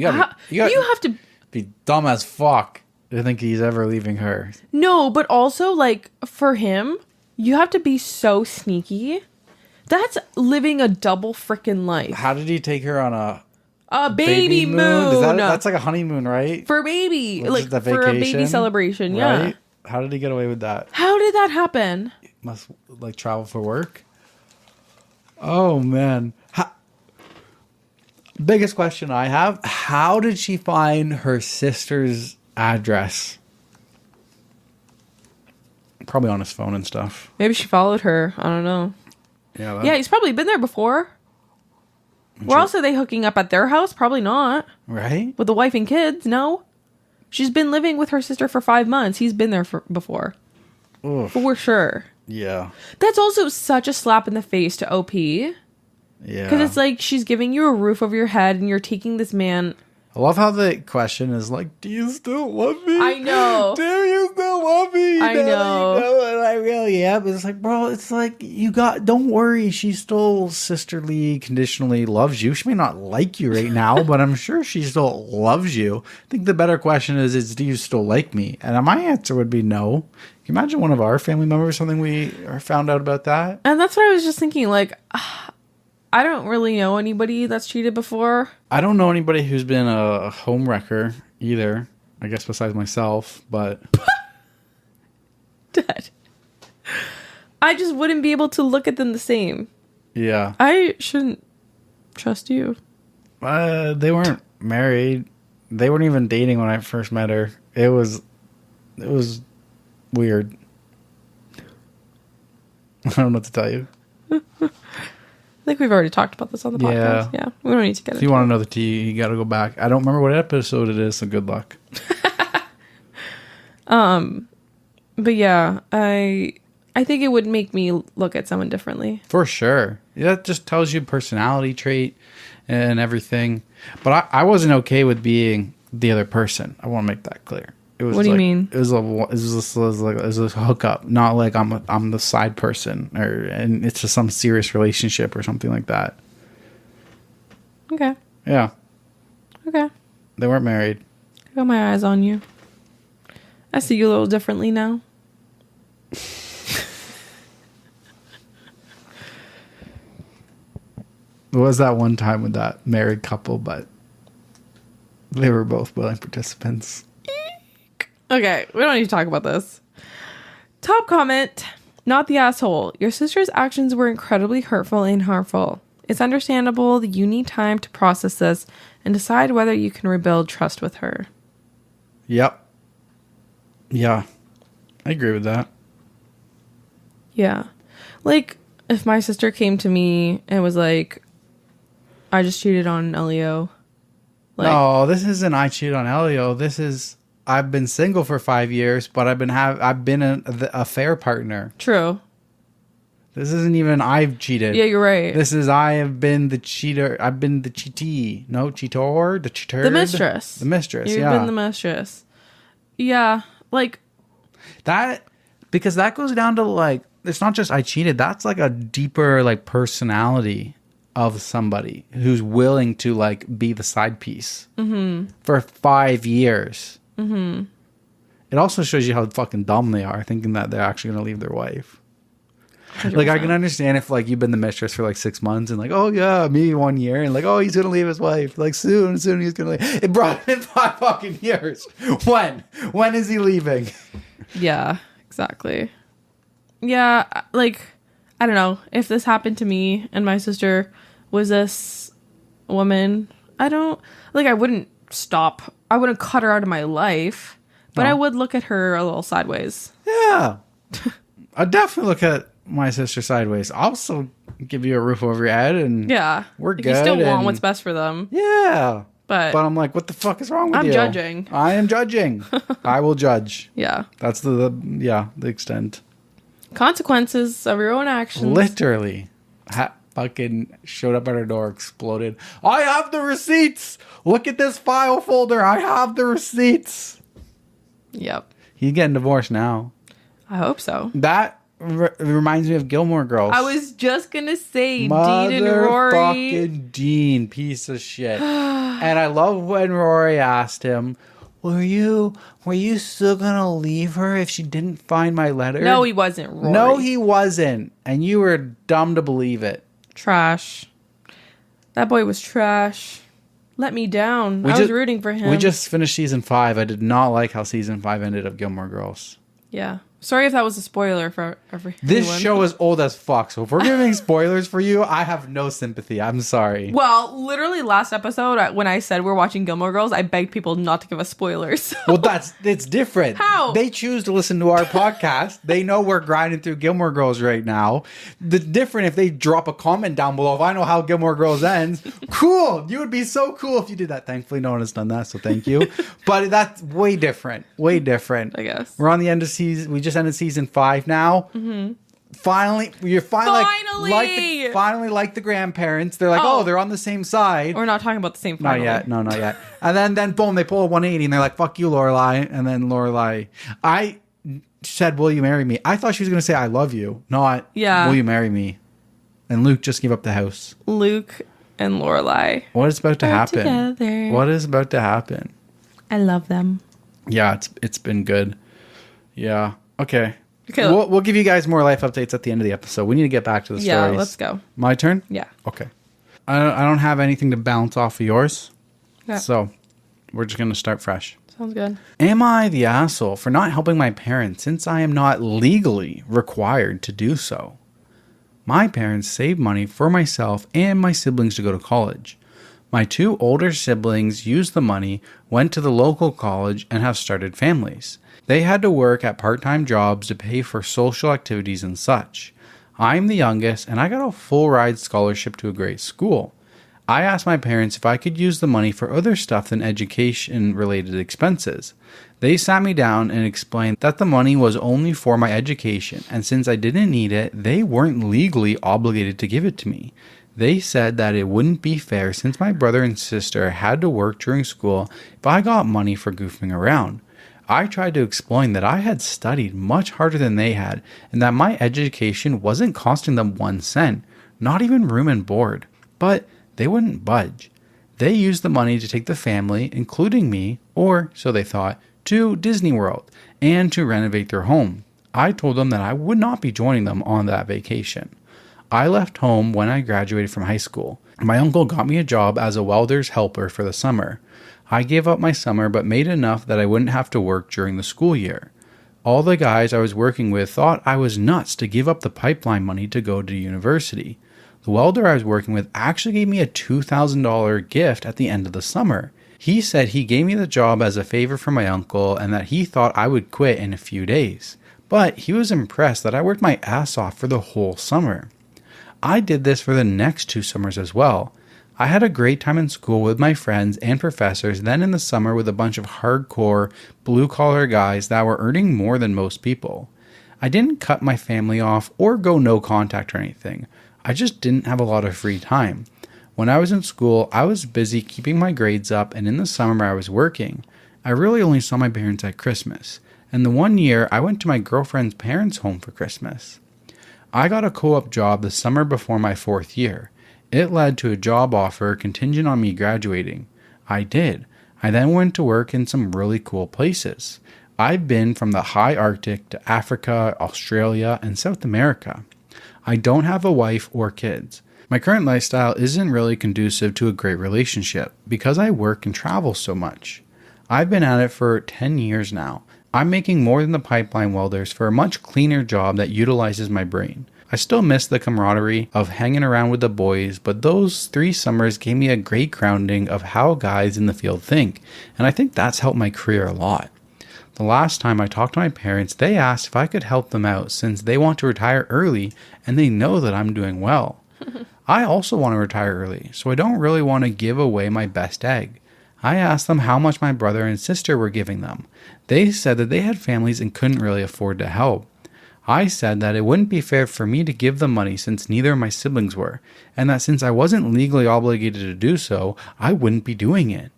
have to be dumb as fuck to think he's ever leaving her. No, but also, like, for him, you have to be so sneaky. That's living a double frickin' life. How did he take her on a baby moon? That's like a honeymoon, right? For a baby. Like, for a baby celebration, yeah. Right? How did he get away with that? How did that happen? He must, like, travel for work? Oh, man. Biggest question I have, how did she find her sister's address? Probably on his phone and stuff. Maybe she followed her. I don't know. Yeah, he's probably been there before. Where else are they hooking up at their house? Probably not. Right? With the wife and kids, no. She's been living with her sister for 5 months. He's been there before. Oof. For sure. Yeah. That's also such a slap in the face to OP. Yeah. Because it's like she's giving you a roof over your head and you're taking this man. I love how the question is like, do you still love me? I know. Do you still love me? I know. And I really am. But it's like, bro, it's like, don't worry. She still sisterly, conditionally loves you. She may not like you right now, but I'm sure she still loves you. I think the better question is do you still like me? And my answer would be no. Can you imagine one of our family members, something we found out about that? And that's what I was just thinking, like, I don't really know anybody that's cheated before. I don't know anybody who's been a home wrecker either, I guess besides myself, but... Dad. I just wouldn't be able to look at them the same. Yeah. I shouldn't trust you. They weren't married. They weren't even dating when I first met her. It was weird. I don't know what to tell you. I think we've already talked about this on the podcast. Yeah. We don't need to get into it. If you want to know the tea, you got to go back. I don't remember what episode it is, so good luck. But yeah, I think it would make me look at someone differently. For sure. That just tells you personality trait and everything. But I wasn't okay with being the other person. I want to make that clear. It was what do you mean? It was a hookup, not like I'm the side person and it's just some serious relationship or something like that. Okay. Yeah. Okay. They weren't married. I got my eyes on you. I see you a little differently now. There was that one time with that married couple, but they were both willing participants. Okay, we don't need to talk about this. Top comment. Not the asshole. Your sister's actions were incredibly hurtful and harmful. It's understandable that you need time to process this and decide whether you can rebuild trust with her. Yep. Yeah. I agree with that. Yeah. Like, if my sister came to me and was like, I just cheated on Elio. Like, no, this isn't I cheated on Elio. This is... I've been single for 5 years, but I've been a fair partner. True. This isn't even I've cheated. Yeah, you're right. This is I have been the cheater. I've been the cheatee. No, cheater? The cheater? The mistress. The mistress, You've been the mistress. Yeah, like... That... Because that goes down to, like... It's not just I cheated. That's, like, a deeper, like, personality of somebody who's willing to, like, be the side piece. Mm-hmm. For 5 years. Mm-hmm. It also shows you how fucking dumb they are, thinking that they're actually going to leave their wife. 100%. Like, I can understand if, like, you've been the mistress for, like, 6 months and, like, oh, yeah, maybe 1 year. And, like, oh, he's going to leave his wife. Like, soon he's going to leave. It brought in 5 fucking years. When? When is he leaving? Yeah, exactly. Yeah, like, I don't know. If this happened to me and my sister was this woman, I wouldn't stop. I wouldn't cut her out of my life, but I would look at her a little sideways. Yeah. I'd definitely look at my sister sideways. I'll still give you a roof over your head, and we're good. You still want what's best for them. Yeah. But I'm like, what the fuck is wrong with you? I'm judging. I am judging. I will judge. Yeah. That's the extent. Consequences of your own actions. Literally. Fucking showed up at our door, exploded. I have the receipts. Look at this file folder. I have the receipts. Yep. He's getting divorced now. I hope so. That reminds me of Gilmore Girls. I was just going to say Dean and Rory. Motherfucking Dean, piece of shit. And I love when Rory asked him, Were you still going to leave her if she didn't find my letter? No, he wasn't, Rory. No, he wasn't. And you were dumb to believe it. Trash. That boy was trash. Let me down. I was rooting for him. We just finished season 5. I did not like how season 5 ended of Gilmore Girls. Yeah. Sorry if that was a spoiler for everyone. This show is old as fuck, so if we're giving spoilers for you, I have no sympathy. I'm sorry. Well, literally last episode, when I said we're watching Gilmore Girls, I begged people not to give us spoilers. Well, it's different. How? They choose to listen to our podcast. They know we're grinding through Gilmore Girls right now. The different if they drop a comment down below. If I know how Gilmore Girls ends, cool. You would be so cool if you did that. Thankfully, no one has done that, so thank you. But that's way different. Way different. I guess. We're on the end of season. We just ended season 5 now. Mm-hmm. Finally, you're finally like the grandparents. They're like, oh, they're on the same side. We're not talking about the same finally. Not yet. No, not yet. And then boom, they pull a 180 and they're like, fuck you, Lorelai. And then Lorelai, I said, will you marry me? I thought she was going to say, I love you. Not, will you marry me? And Luke just gave up the house. Luke and Lorelai. What is about to happen? Together. What is about to happen? I love them. Yeah, it's been good. Yeah. Okay. We'll give you guys more life updates at the end of the episode. We need to get back to the stories. Yeah, let's go. My turn? Yeah. Okay. I don't have anything to bounce off of yours. Yeah. So we're just going to start fresh. Sounds good. Am I the asshole for not helping my parents since I am not legally required to do so? My parents saved money for myself and my siblings to go to college. My 2 older siblings used the money, went to the local college, and have started families. They had to work at part-time jobs to pay for social activities and such. I'm the youngest, and I got a full-ride scholarship to a great school. I asked my parents if I could use the money for other stuff than education-related expenses. They sat me down and explained that the money was only for my education, and since I didn't need it, they weren't legally obligated to give it to me. They said that it wouldn't be fair since my brother and sister had to work during school if I got money for goofing around. I tried to explain that I had studied much harder than they had and that my education wasn't costing them 1 cent, not even room and board. But they wouldn't budge. They used the money to take the family, including me, or so they thought, to Disney World and to renovate their home. I told them that I would not be joining them on that vacation. I left home when I graduated from high school. My uncle got me a job as a welder's helper for the summer. I gave up my summer but made enough that I wouldn't have to work during the school year. All the guys I was working with thought I was nuts to give up the pipeline money to go to university. The welder I was working with actually gave me a $2,000 gift at the end of the summer. He said he gave me the job as a favor from my uncle and that he thought I would quit in a few days. But he was impressed that I worked my ass off for the whole summer. I did this for the next 2 summers as well. I had a great time in school with my friends and professors, then in the summer with a bunch of hardcore, blue-collar guys that were earning more than most people. I didn't cut my family off or go no contact or anything. I just didn't have a lot of free time. When I was in school, I was busy keeping my grades up, and in the summer I was working. I really only saw my parents at Christmas, and the 1 year I went to my girlfriend's parents' home for Christmas. I got a co-op job the summer before my 4th year. It led to a job offer contingent on me graduating. I did. I then went to work in some really cool places. I've been from the high Arctic to Africa, Australia, and South America. I don't have a wife or kids. My current lifestyle isn't really conducive to a great relationship because I work and travel so much. I've been at it for 10 years now. I'm making more than the pipeline welders for a much cleaner job that utilizes my brain. I still miss the camaraderie of hanging around with the boys, but those 3 summers gave me a great grounding of how guys in the field think, and I think that's helped my career a lot. The last time I talked to my parents, they asked if I could help them out since they want to retire early and they know that I'm doing well. I also want to retire early, so I don't really want to give away my best egg. I asked them how much my brother and sister were giving them. They said that they had families and couldn't really afford to help. I said that it wouldn't be fair for me to give them money since neither of my siblings were, and that since I wasn't legally obligated to do so, I wouldn't be doing it.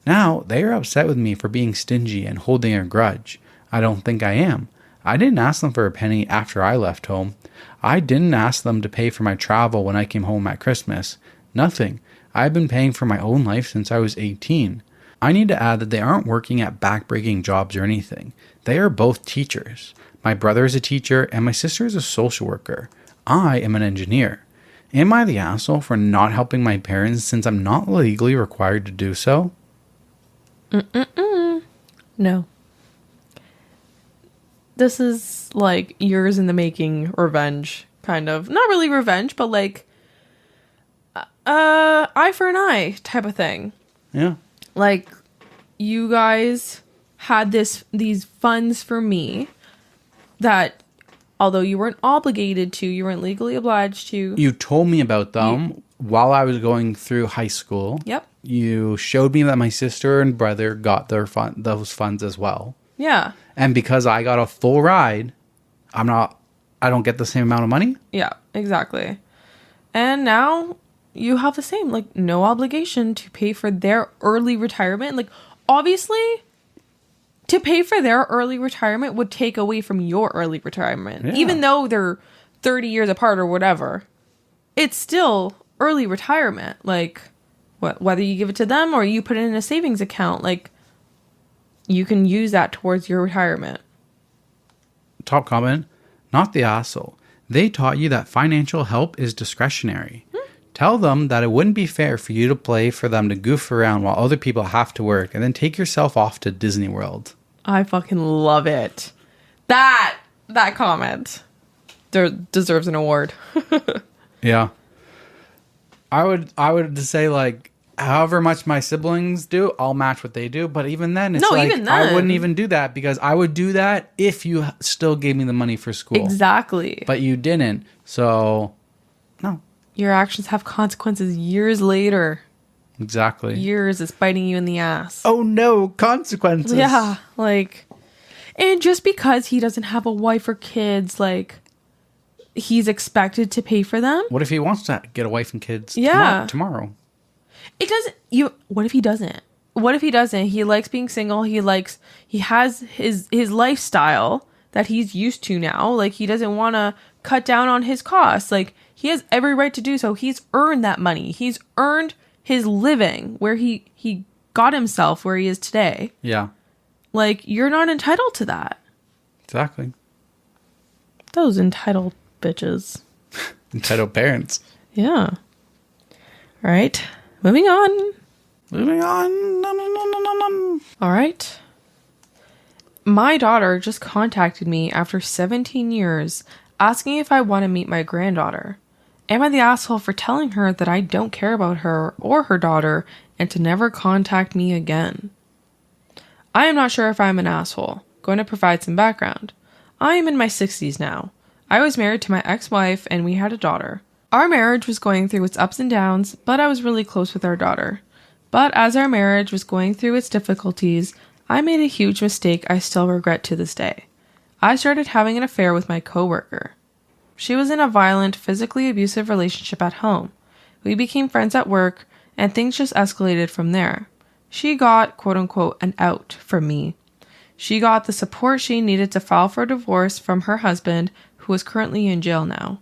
Now, they are upset with me for being stingy and holding a grudge. I don't think I am. I didn't ask them for a penny after I left home. I didn't ask them to pay for my travel when I came home at Christmas. Nothing. I've been paying for my own life since I was 18. I need to add that they aren't working at backbreaking jobs or anything. They are both teachers. My brother is a teacher and my sister is a social worker. I am an engineer. Am I the asshole for not helping my parents since I'm not legally required to do so? No. This is like years in the making revenge, kind of. Not really revenge, but like eye for an eye type of thing. Yeah. Like, you guys had these funds for me that, although you weren't obligated to, you weren't legally obliged to. You told me about them while I was going through high school. Yep. You showed me that my sister and brother got those funds as well. Yeah. And because I got a full ride, I don't get the same amount of money? Yeah, exactly. And now you have the same, like, no obligation to pay for their early retirement. Like, obviously, to pay for their early retirement would take away from your early retirement. Yeah. Even though they're 30 years apart or whatever, it's still early retirement. Like, whether you give it to them or you put it in a savings account, like, you can use that towards your retirement. Top comment, not the asshole. They taught you that financial help is discretionary. Tell them that it wouldn't be fair for you to play for them to goof around while other people have to work and then take yourself off to Disney World. I fucking love it. That comment deserves an award. Yeah. I would say, like, however much my siblings do, I'll match what they do. But even then, I wouldn't even do that because I would do that if you still gave me the money for school. Exactly. But you didn't. So, no. Your actions have consequences years later. Exactly. Years is biting you in the ass. Oh no, consequences. Yeah, like, and just because he doesn't have a wife or kids, like, he's expected to pay for them. What if he wants to get a wife and kids tomorrow? It doesn't. What if he doesn't? What if he doesn't? He likes being single. He has his lifestyle that he's used to now. Like, he doesn't want to cut down on his costs. Like, he has every right to do so. He's earned that money. He's earned his living where he got himself where he is today. Yeah. Like, you're not entitled to that. Exactly. Those entitled bitches. Entitled parents. Yeah. All right. Moving on. All right. My daughter just contacted me after 17 years asking if I want to meet my granddaughter. Am I the asshole for telling her that I don't care about her or her daughter and to never contact me again? I am not sure if I'm an asshole. Going to provide some background. I am in my 60s now. I was married to my ex-wife and we had a daughter. Our marriage was going through its ups and downs, but I was really close with our daughter. But as our marriage was going through its difficulties, I made a huge mistake I still regret to this day. I started having an affair with my coworker. She was in a violent, physically abusive relationship at home. We became friends at work, and things just escalated from there. She got, quote-unquote, an out from me. She got the support she needed to file for divorce from her husband, who is currently in jail now.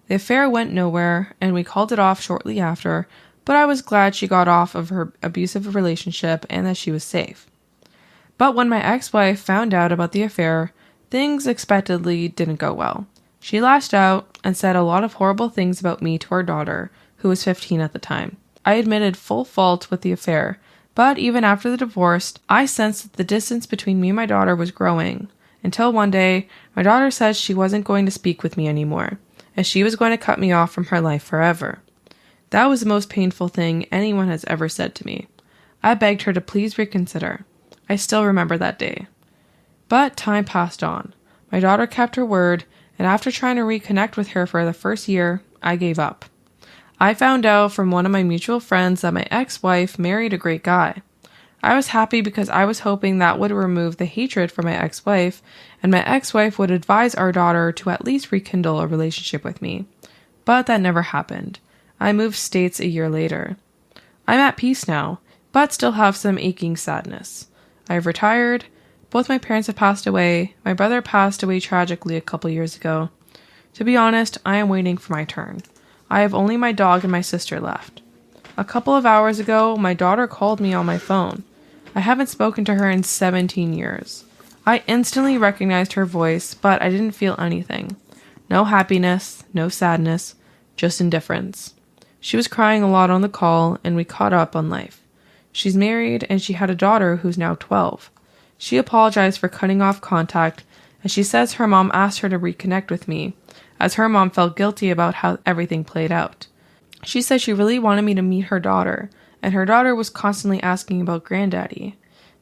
The affair went nowhere, and we called it off shortly after, but I was glad she got off of her abusive relationship and that she was safe. But when my ex-wife found out about the affair, things expectedly didn't go well. She lashed out and said a lot of horrible things about me to our daughter, who was 15 at the time. I admitted full fault with the affair, but even after the divorce, I sensed that the distance between me and my daughter was growing, until one day, my daughter said she wasn't going to speak with me anymore, as she was going to cut me off from her life forever. That was the most painful thing anyone has ever said to me. I begged her to please reconsider. I still remember that day. But time passed on. My daughter kept her word, and after trying to reconnect with her for the first year, I gave up. I found out from one of my mutual friends that my ex-wife married a great guy. I was happy because I was hoping that would remove the hatred for my ex-wife, and my ex-wife would advise our daughter to at least rekindle a relationship with me. But that never happened. I moved states a year later. I'm at peace now, but still have some aching sadness. I have retired. Both my parents have passed away. My brother passed away tragically a couple years ago. To be honest, I am waiting for my turn. I have only my dog and my sister left. A couple of hours ago, my daughter called me on my phone. I haven't spoken to her in 17 years. I instantly recognized her voice, but I didn't feel anything. No happiness, no sadness, just indifference. She was crying a lot on the call, and we caught up on life. She's married, and she had a daughter who's now 12. She apologized for cutting off contact, and she says her mom asked her to reconnect with me, as her mom felt guilty about how everything played out. She said she really wanted me to meet her daughter, and her daughter was constantly asking about granddaddy.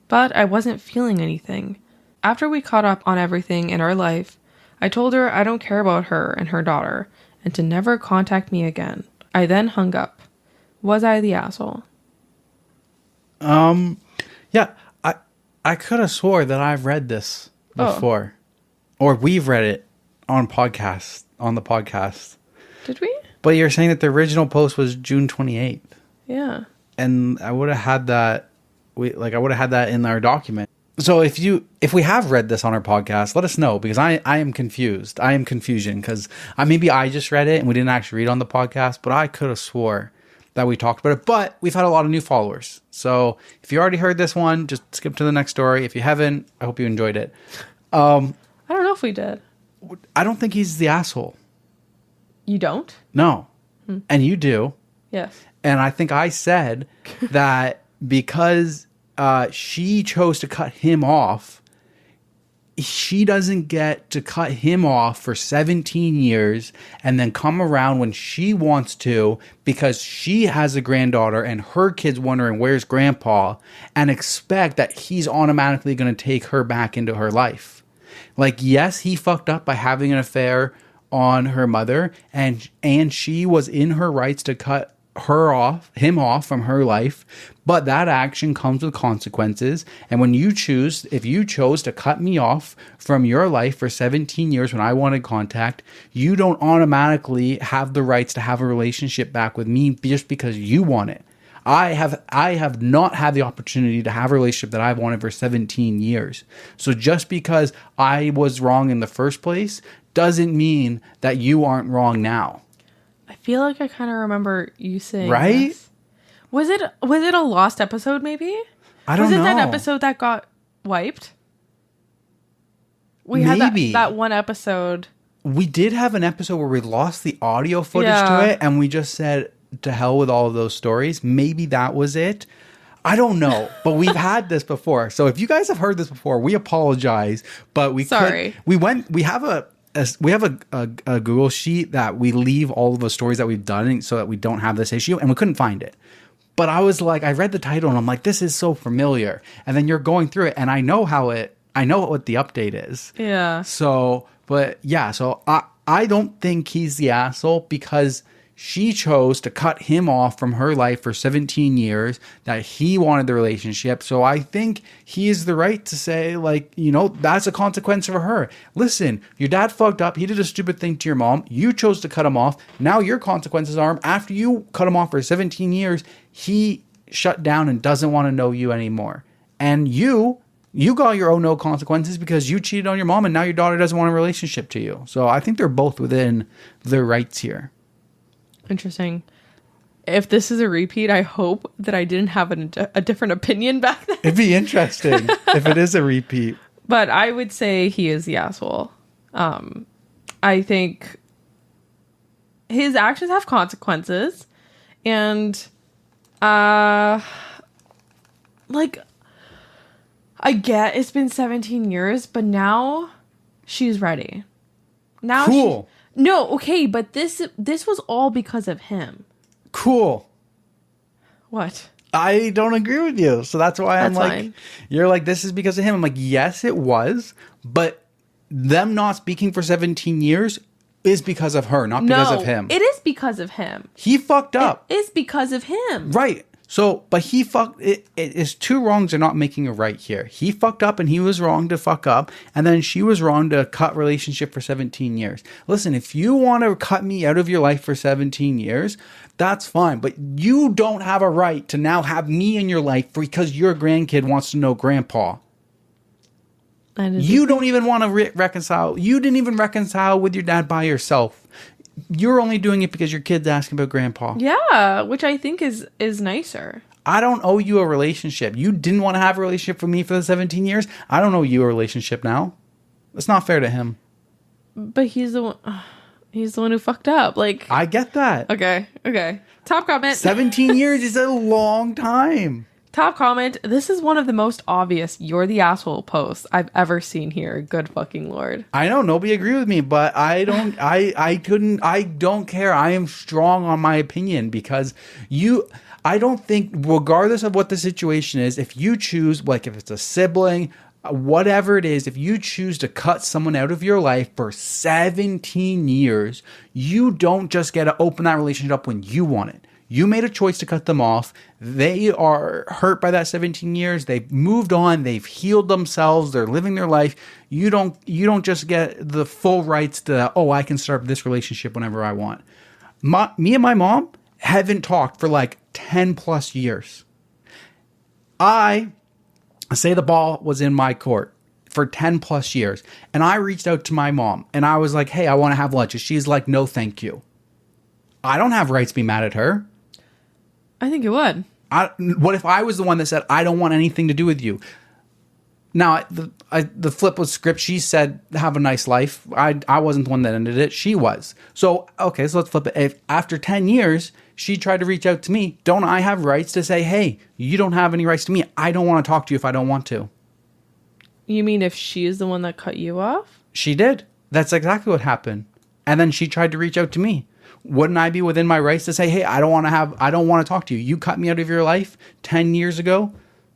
But I wasn't feeling anything. After we caught up on everything in our life, I told her I don't care about her and her daughter, and to never contact me again. I then hung up. Was I the asshole? Yeah, I could have swore that I've read this before. Or we've read it on the podcast. Did we? But you're saying that the original post was June 28th. Yeah. And I would have had that I would have had that in our document. So if we have read this on our podcast, let us know, because I am confused. I am confusion because maybe I just read it and we didn't actually read on the podcast, but I could have swore that we talked about it. But we've had a lot of new followers. So if you already heard this one, just skip to the next story. If you haven't, I hope you enjoyed it. I don't know if we did. I don't think he's the asshole. You don't? No. And you do. Yes. And I think I said that because she chose to cut him off, she doesn't get to cut him off for 17 years and then come around when she wants to, because she has a granddaughter and her kid's wondering where's grandpa, and expect that he's automatically going to take her back into her life. Like, yes, he fucked up by having an affair on her mother, and she was in her rights to cut him off from her life, but that action comes with consequences. And if you chose to cut me off from your life for 17 years when I wanted contact, you don't automatically have the rights to have a relationship back with me just because you want it. I have not had the opportunity to have a relationship that I've wanted for 17 years. So just because I was wrong in the first place doesn't mean that you aren't wrong now. I feel like I kind of remember you saying right? This. Was it a lost episode maybe? I don't know. Was it that episode that got wiped? We maybe. had that one episode. We did have an episode where we lost the audio footage to it, and we just said, to hell with all of those stories. Maybe that was it. I don't know, but we've had this before. So if you guys have heard this before, we apologize, but we have a Google sheet that we leave all of the stories that we've done so that we don't have this issue, and we couldn't find it. But I was like, I read the title and I'm like, this is so familiar. And then you're going through it and I know what the update is. Yeah. So I don't think he's the asshole because she chose to cut him off from her life for 17 years, that he wanted the relationship. So I think he has the right to say, like, that's a consequence for her. Listen, your dad fucked up. He did a stupid thing to your mom. You chose to cut him off. Now your consequences are, after you cut him off for 17 years, he shut down and doesn't want to know you anymore. And you got your own no consequences because you cheated on your mom and now your daughter doesn't want a relationship to you. So I think they're both within their rights here. Interesting. If this is a repeat, I hope that I didn't have a different opinion back then. It'd be interesting if it is a repeat. But I would say he is the asshole. I think his actions have consequences. And, I get it's been 17 years, but now she's ready. Now cool. No, okay, but this was all because of him. Cool. What? I don't agree with you. So that's why I'm That's like, fine. you're like, this is because of him. I'm like, yes, it was. But them not speaking for 17 years is because of her, not because of him. It is because of him. He fucked up. It is because of him. Right. So, but he fucked. It is two wrongs are not making a right here. He fucked up and he was wrong to fuck up. And then she was wrong to cut relationship for 17 years. Listen, if you want to cut me out of your life for 17 years, that's fine. But you don't have a right to now have me in your life because your grandkid wants to know grandpa. You don't even want to reconcile. You didn't even reconcile with your dad by yourself. You're only doing it because your kid's asking about grandpa. Yeah, which I think is nicer. I don't owe you a relationship. You didn't want to have a relationship with me for the 17 years. I don't owe you a relationship now. It's not fair to him. But he's the one. He's the one who fucked up. Like, I get that. Okay. Top comment. 17 years is a long time. Top comment. This is one of the most obvious "you're the asshole" posts I've ever seen here. Good fucking lord. I know nobody agree with me, but I don't. I don't care. I am strong on my opinion because I don't think, regardless of what the situation is, if you choose, like if it's a sibling, whatever it is, if you choose to cut someone out of your life for 17 years, you don't just get to open that relationship up when you want it. You made a choice to cut them off. They are hurt by that 17 years. They've moved on. They've healed themselves. They're living their life. You don't just get the full rights to, oh, I can start this relationship whenever I want. Me and my mom haven't talked for like 10 plus years. I say the ball was in my court for 10 plus years. And I reached out to my mom and I was like, hey, I want to have lunch. And she's like, no, thank you. I don't have rights to be mad at her. I think it would. What if I was the one that said, I don't want anything to do with you? Now, the flip was script. She said, have a nice life. I wasn't the one that ended it. She was. So, okay, so let's flip it. If after 10 years, she tried to reach out to me, don't I have rights to say, hey, you don't have any rights to me. I don't want to talk to you if I don't want to. You mean if she is the one that cut you off? She did. That's exactly what happened. And then she tried to reach out to me. Wouldn't I be within my rights to say, hey, I don't want to talk to you. You cut me out of your life 10 years ago.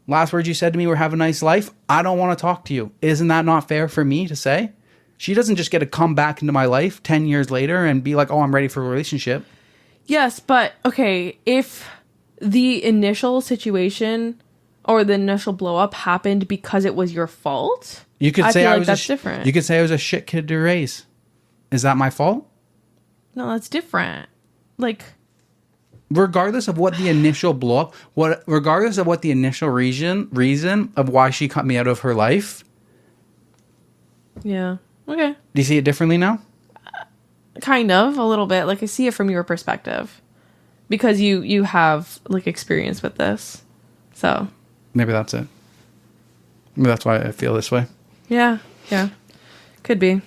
Last words you said to me were have a nice life. I don't want to talk to you. Isn't that not fair for me to say? She doesn't just get to come back into my life 10 years later and be like, oh, I'm ready for a relationship. Yes, but okay, if the initial situation or the initial blow up happened because it was your fault, you could say that's different. You could say I was a shit kid to raise. Is that my fault? No, that's different. Like, regardless of what the initial blow up, regardless of what the initial reason of why she cut me out of her life. Yeah. Okay. Do you see it differently now? Kind of, a little bit. Like, I see it from your perspective because you have like experience with this. So maybe that's it. Maybe that's why I feel this way. Yeah. Could be.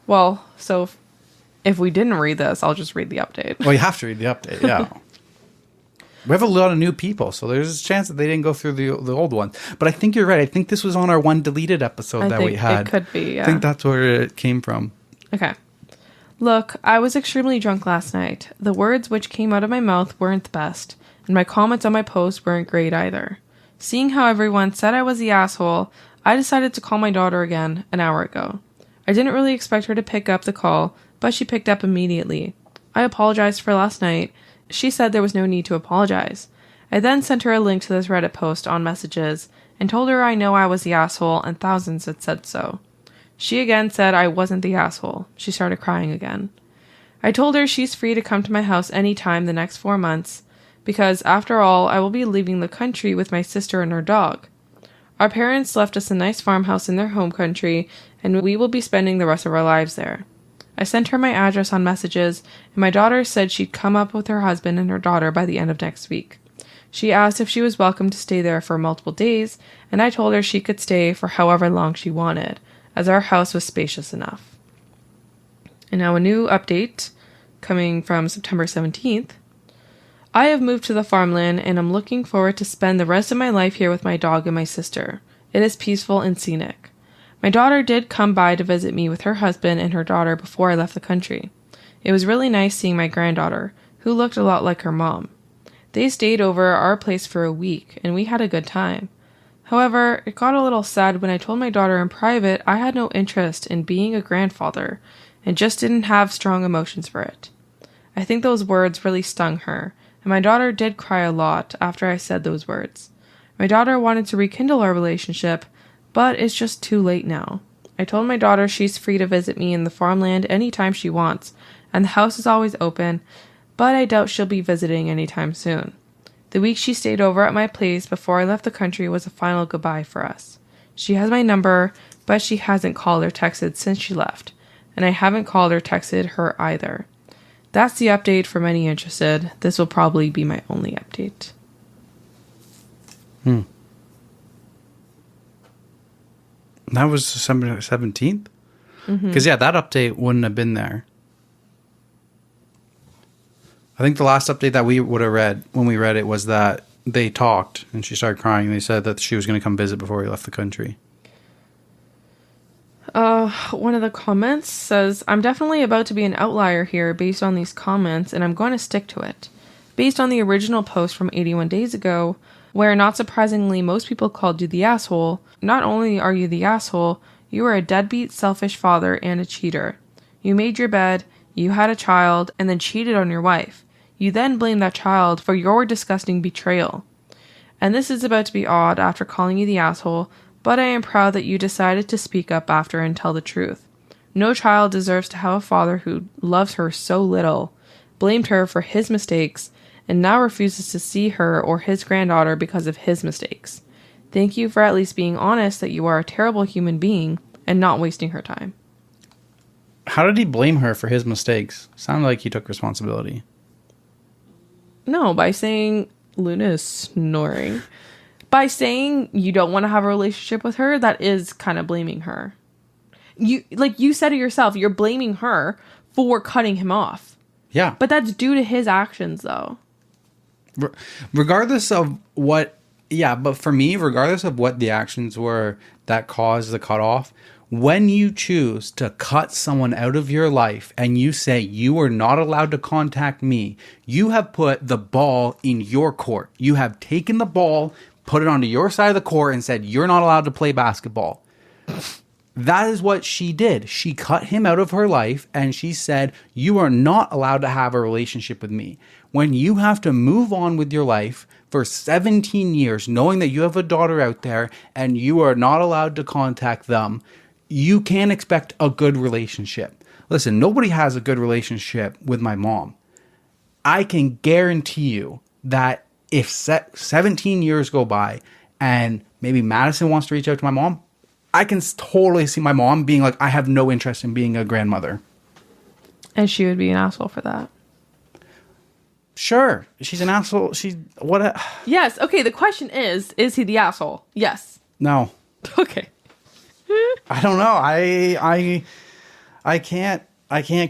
Well, so if we didn't read this, I'll just read the update. Well, you have to read the update, yeah. We have a lot of new people, so there's a chance that they didn't go through the old ones. But I think you're right. I think this was on our one deleted episode that we had. It could be, yeah. I think that's where it came from. Okay. Look, I was extremely drunk last night. The words which came out of my mouth weren't the best, and my comments on my post weren't great either. Seeing how everyone said I was the asshole, I decided to call my daughter again an hour ago. I didn't really expect her to pick up the call, but she picked up immediately. I apologized for last night. She said there was no need to apologize. I then sent her a link to this Reddit post on messages and told her I know I was the asshole and thousands had said so. She again said I wasn't the asshole. She started crying again. I told her she's free to come to my house anytime the next 4 months because, after all, I will be leaving the country with my sister and her dog. Our parents left us a nice farmhouse in their home country and we will be spending the rest of our lives there. I sent her my address on messages, and my daughter said she'd come up with her husband and her daughter by the end of next week. She asked if she was welcome to stay there for multiple days, and I told her she could stay for however long she wanted, as our house was spacious enough. And now a new update, coming from September 17th. I have moved to the farmland, and I'm looking forward to spend the rest of my life here with my dog and my sister. It is peaceful and scenic. My daughter did come by to visit me with her husband and her daughter before I left the country. It was really nice seeing my granddaughter, who looked a lot like her mom. They stayed over at our place for a week, and we had a good time. However, it got a little sad when I told my daughter in private I had no interest in being a grandfather and just didn't have strong emotions for it. I think those words really stung her, and my daughter did cry a lot after I said those words. My daughter wanted to rekindle our relationship, but it's just too late now. I told my daughter she's free to visit me in the farmland anytime she wants, and the house is always open, but I doubt she'll be visiting anytime soon. The week she stayed over at my place before I left the country was a final goodbye for us. She has my number, but she hasn't called or texted since she left, and I haven't called or texted her either. That's the update for any interested. This will probably be my only update. That was December 17th? Because, yeah, that update wouldn't have been there. I think the last update that we would have read when we read it was that they talked and she started crying. They said that she was going to come visit before we left the country. One of the comments says, I'm definitely about to be an outlier here based on these comments, and I'm going to stick to it. Based on the original post from 81 days ago, where not surprisingly most people called you the asshole, not only are you the asshole, you are a deadbeat, selfish father and a cheater. You made your bed, you had a child, and then cheated on your wife. You then blame that child for your disgusting betrayal. And this is about to be odd after calling you the asshole, but I am proud that you decided to speak up after and tell the truth. No child deserves to have a father who loves her so little, blamed her for his mistakes, and now refuses to see her or his granddaughter because of his mistakes. Thank you for at least being honest that you are a terrible human being and not wasting her time. How did he blame her for his mistakes? Sounded like he took responsibility. No, by saying Luna is snoring. By saying you don't want to have a relationship with her, that is kind of blaming her. You said it yourself, you're blaming her for cutting him off. Yeah. But that's due to his actions, though. Regardless of what... Yeah, but for me, regardless of what the actions were that caused the cutoff, when you choose to cut someone out of your life and you say you are not allowed to contact me, you have put the ball in your court. You have taken the ball, put it onto your side of the court and said, you're not allowed to play basketball. That is what she did. She cut him out of her life and she said, you are not allowed to have a relationship with me. When you have to move on with your life for 17 years, knowing that you have a daughter out there and you are not allowed to contact them, you can't expect a good relationship. Listen, nobody has a good relationship with my mom. I can guarantee you that if 17 years go by and maybe Madison wants to reach out to my mom, I can totally see my mom being like, I have no interest in being a grandmother. And she would be an asshole for that. Sure. She's an asshole. Yes. Okay. The question is he the asshole? Yes. No. Okay. I don't know. I can't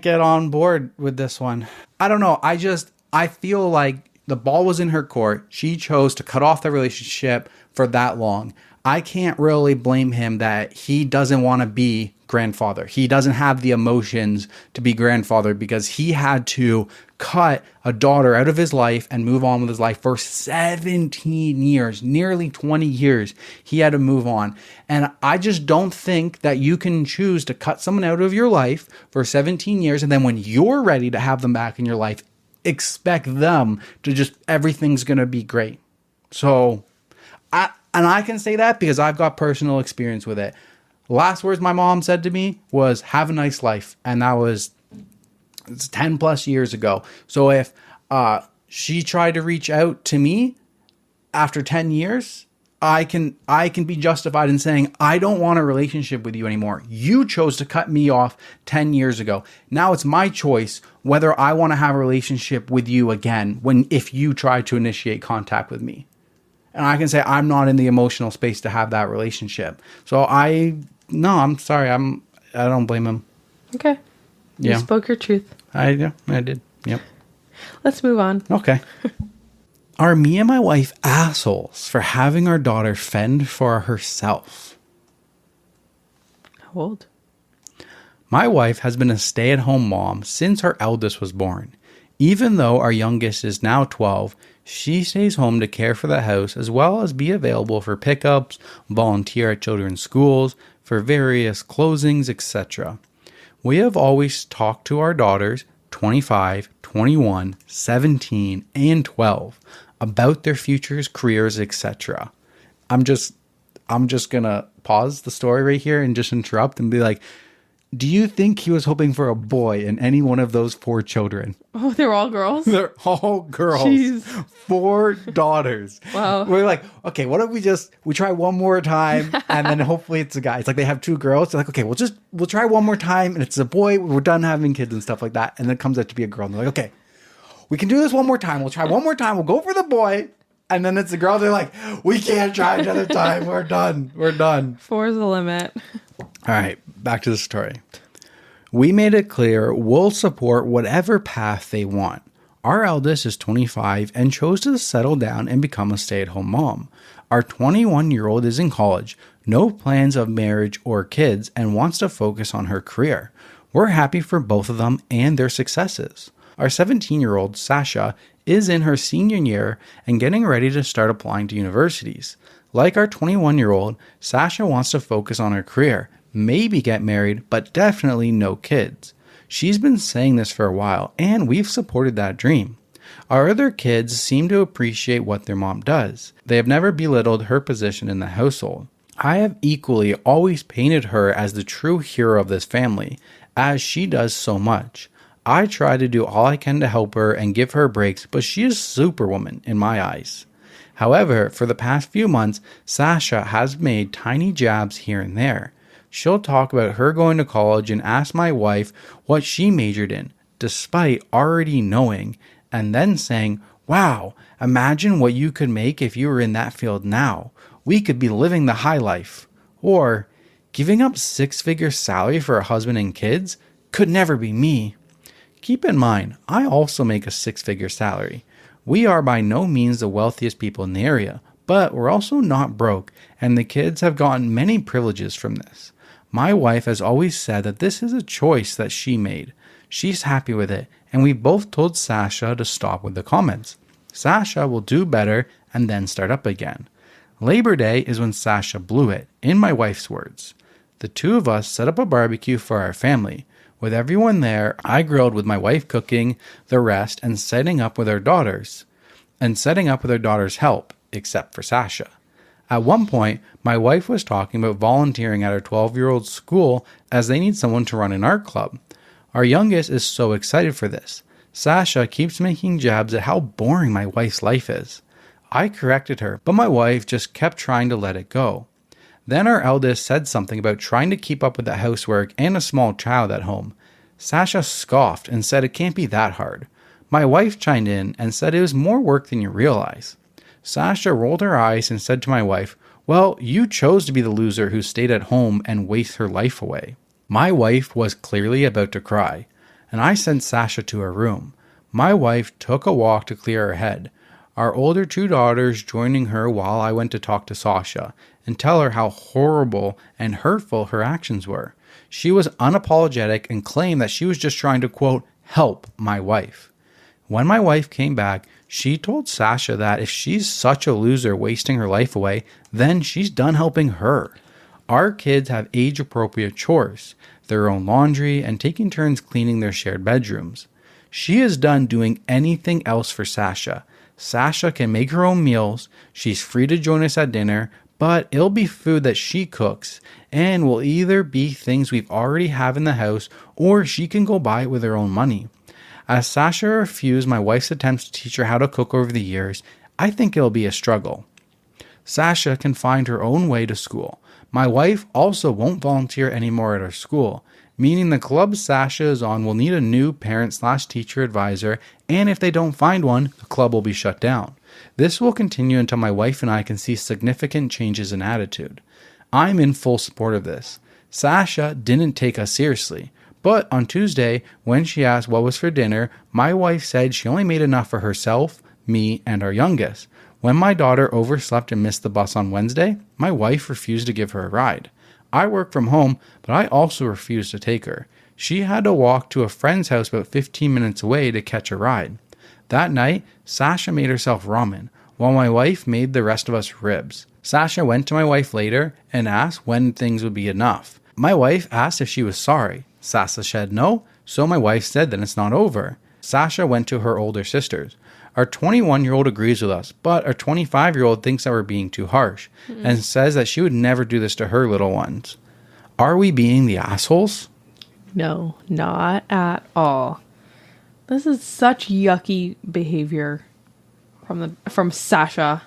get on board with this one. I don't know. I feel like the ball was in her court. She chose to cut off the relationship for that long. I can't really blame him that he doesn't want to be grandfather. He doesn't have the emotions to be grandfather because he had to cut a daughter out of his life and move on with his life for 17 years, nearly 20 years. He had to move on. And I just don't think that you can choose to cut someone out of your life for 17 years. And then when you're ready to have them back in your life, expect them to just, everything's going to be great. So I can say that because I've got personal experience with it. Last words my mom said to me was, have a nice life. And that was 10 plus years ago. So if she tried to reach out to me after 10 years, I can be justified in saying, I don't want a relationship with you anymore. You chose to cut me off 10 years ago. Now it's my choice whether I want to have a relationship with you again if you try to initiate contact with me. And I can say I'm not in the emotional space to have that relationship. So I'm sorry. I don't blame him. Okay. You spoke your truth. I did. Yep. Let's move on. Okay. Are me and my wife assholes for having our daughter fend for herself? How old? My wife has been a stay-at-home mom since her eldest was born. Even though our youngest is now 12, she stays home to care for the house as well as be available for pickups, volunteer at children's schools, for various closings, etc. We have always talked to our daughters, 25, 21, 17, and 12, about their futures, careers, etc. I'm just gonna pause the story right here and just interrupt and be like, do you think he was hoping for a boy in any one of those 4 children? Oh, they're all girls? They're all girls. Jeez. 4 daughters. Wow. We're like, okay, what if we try one more time and then hopefully it's a guy. It's like they have 2 girls. They're like, okay, we'll try one more time and it's a boy. We're done having kids and stuff like that. And then it comes out to be a girl. And they're like, okay, we can do this one more time. We'll try one more time. We'll go for the boy. And then it's a girl. They're like, we can't try another time. We're done. 4 is the limit. All right, back to the story. We made it clear we'll support whatever path they want. Our eldest is 25 and chose to settle down and become a stay-at-home mom. Our 21-year-old is in college, no plans of marriage or kids, and wants to focus on her career. We're happy for both of them and their successes. Our 17-year-old, Sasha, is in her senior year and getting ready to start applying to universities. Like our 21-year-old, Sasha wants to focus on her career, maybe get married, but definitely no kids. She's been saying this for a while, and we've supported that dream. Our other kids seem to appreciate what their mom does. They have never belittled her position in the household. I have equally always painted her as the true hero of this family, as she does so much. I try to do all I can to help her and give her breaks, but she is superwoman in my eyes. However, for the past few months, Sasha has made tiny jabs here and there. She'll talk about her going to college and ask my wife what she majored in, despite already knowing, and then saying, wow, imagine what you could make if you were in that field now. We could be living the high life. Or, giving up 6-figure salary for a husband and kids could never be me. Keep in mind, I also make a 6-figure salary. We are by no means the wealthiest people in the area, but we're also not broke, and the kids have gotten many privileges from this. My wife has always said that this is a choice that she made. She's happy with it, and we both told Sasha to stop with the comments. Sasha will do better and then start up again. Labor Day is when Sasha blew it, in my wife's words. The 2 of us set up a barbecue for our family. With everyone there, I grilled with my wife cooking the rest and setting up with our daughters. Help, except for Sasha. At one point, my wife was talking about volunteering at her 12-year-old school as they need someone to run an art club. Our youngest is so excited for this. Sasha keeps making jabs at how boring my wife's life is. I corrected her, but my wife just kept trying to let it go. Then our eldest said something about trying to keep up with the housework and a small child at home. Sasha scoffed and said it can't be that hard. My wife chimed in and said it was more work than you realize. Sasha rolled her eyes and said to my wife, well, you chose to be the loser who stayed at home and waste her life away. My wife was clearly about to cry, and I sent Sasha to her room. My wife took a walk to clear her head, our older 2 daughters joining her while I went to talk to Sasha and tell her how horrible and hurtful her actions were. She was unapologetic and claimed that she was just trying to, quote, help my wife. When my wife came back, she told Sasha that if she's such a loser wasting her life away, then she's done helping her. Our kids have age-appropriate chores, their own laundry, and taking turns cleaning their shared bedrooms. She is done doing anything else for Sasha. Sasha can make her own meals, she's free to join us at dinner, but it'll be food that she cooks, and will either be things we've already have in the house, or she can go buy it with her own money. As Sasha refused my wife's attempts to teach her how to cook over the years, I think it'll be a struggle. Sasha can find her own way to school. My wife also won't volunteer anymore at our school, meaning the club Sasha is on will need a new parent/teacher advisor, and if they don't find one, the club will be shut down. This will continue until my wife and I can see significant changes in attitude. I'm in full support of this. Sasha didn't take us seriously. But on Tuesday, when she asked what was for dinner, my wife said she only made enough for herself, me, and our youngest. When my daughter overslept and missed the bus on Wednesday, my wife refused to give her a ride. I work from home, but I also refused to take her. She had to walk to a friend's house about 15 minutes away to catch a ride. That night, Sasha made herself ramen, while my wife made the rest of us ribs. Sasha went to my wife later and asked when things would be enough. My wife asked if she was sorry. Sasha said no, so my wife said that it's not over. Sasha went to her older sisters. Our 21-year-old agrees with us, but our 25-year-old thinks that we're being too harsh and says that she would never do this to her little ones. Are we being the assholes? No, not at all. This is such yucky behavior from Sasha.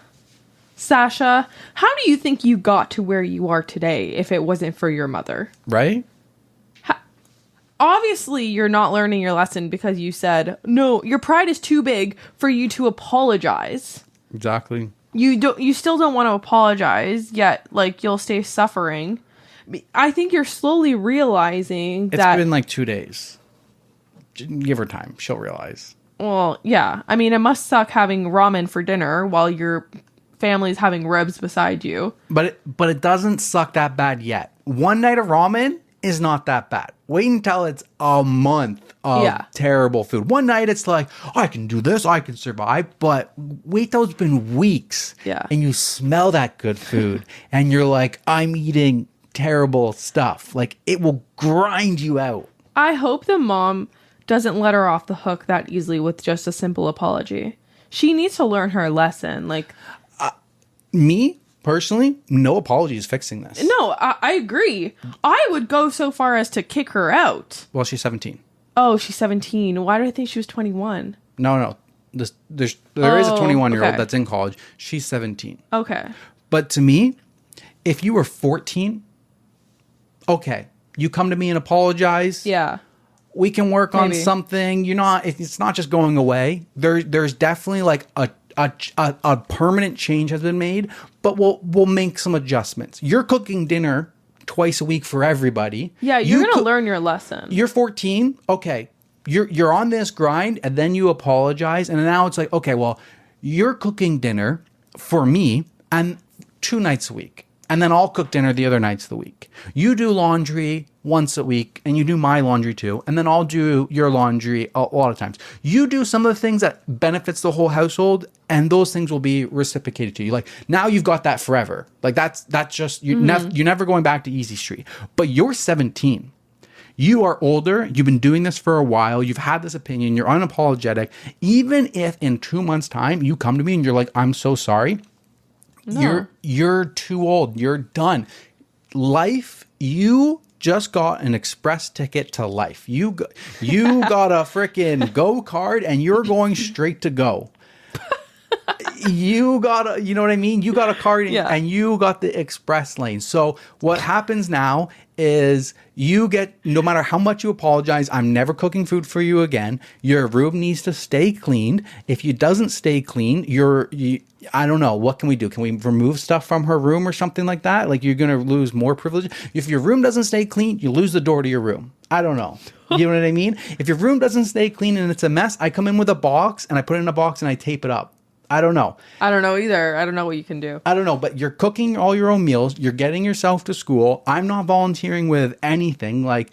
Sasha, how do you think you got to where you are today if it wasn't for your mother? Right? Obviously, you're not learning your lesson because you said, no, your pride is too big for you to apologize. Exactly. You still don't want to apologize, yet, like, you'll stay suffering. I think you're slowly realizing that... It's been like 2 days. Give her time. She'll realize. Well, yeah. I mean, it must suck having ramen for dinner while your family's having ribs beside you. But it doesn't suck that bad yet. One night of ramen is not that bad. Wait until it's a month of terrible food. One night it's like, oh, I can do this, I can survive. But wait till it's been weeks. Yeah. And you smell that good food. And you're like, I'm eating terrible stuff. Like, it will grind you out. I hope the mom doesn't let her off the hook that easily with just a simple apology. She needs to learn her lesson. Like, me personally, no apology is fixing this. No, I agree. I would go so far as to kick her out. Well, she's 17. Oh, she's 17. Why did I think she was 21? No. There is a 21-year-old that's in college. She's 17. Okay. But to me, if you were 14, okay, you come to me and apologize. Yeah. We can work on something. It's not just going away. There's definitely like a permanent change has been made, but we'll make some adjustments. You're cooking dinner twice a week for everybody. Yeah, you're going to learn your lesson. You're 14. Okay. You're on this grind, and then you apologize, and now it's like, okay, well, you're cooking dinner for me and 2 nights a week. And then I'll cook dinner the other nights of the week. You do laundry once a week, and you do my laundry too. And then I'll do your laundry a lot of times. You do some of the things that benefits the whole household, and those things will be reciprocated to you. Like, now you've got that forever. Like, that's just, you're never going back to Easy Street. But you're 17. You are older. You've been doing this for a while. You've had this opinion. You're unapologetic. Even if in 2 months' time you come to me and you're like, I'm so sorry. No. You're too old. You're done. Life, you just got an express ticket to life. You got a freaking go card and you're going straight to go. You know what I mean? You got a card and you got the express lane. So what happens now is you get, no matter how much you apologize, I'm never cooking food for you again. Your room needs to stay cleaned. If it doesn't stay clean, I don't know. What can we do? Can we remove stuff from her room or something like that? Like, you're going to lose more privilege. If your room doesn't stay clean, you lose the door to your room. I don't know. You know what I mean? If your room doesn't stay clean and it's a mess, I come in with a box and I put it in a box and I tape it up. I don't know. I don't know either. I don't know what you can do. I don't know, but you're cooking all your own meals. You're getting yourself to school. I'm not volunteering with anything. Like,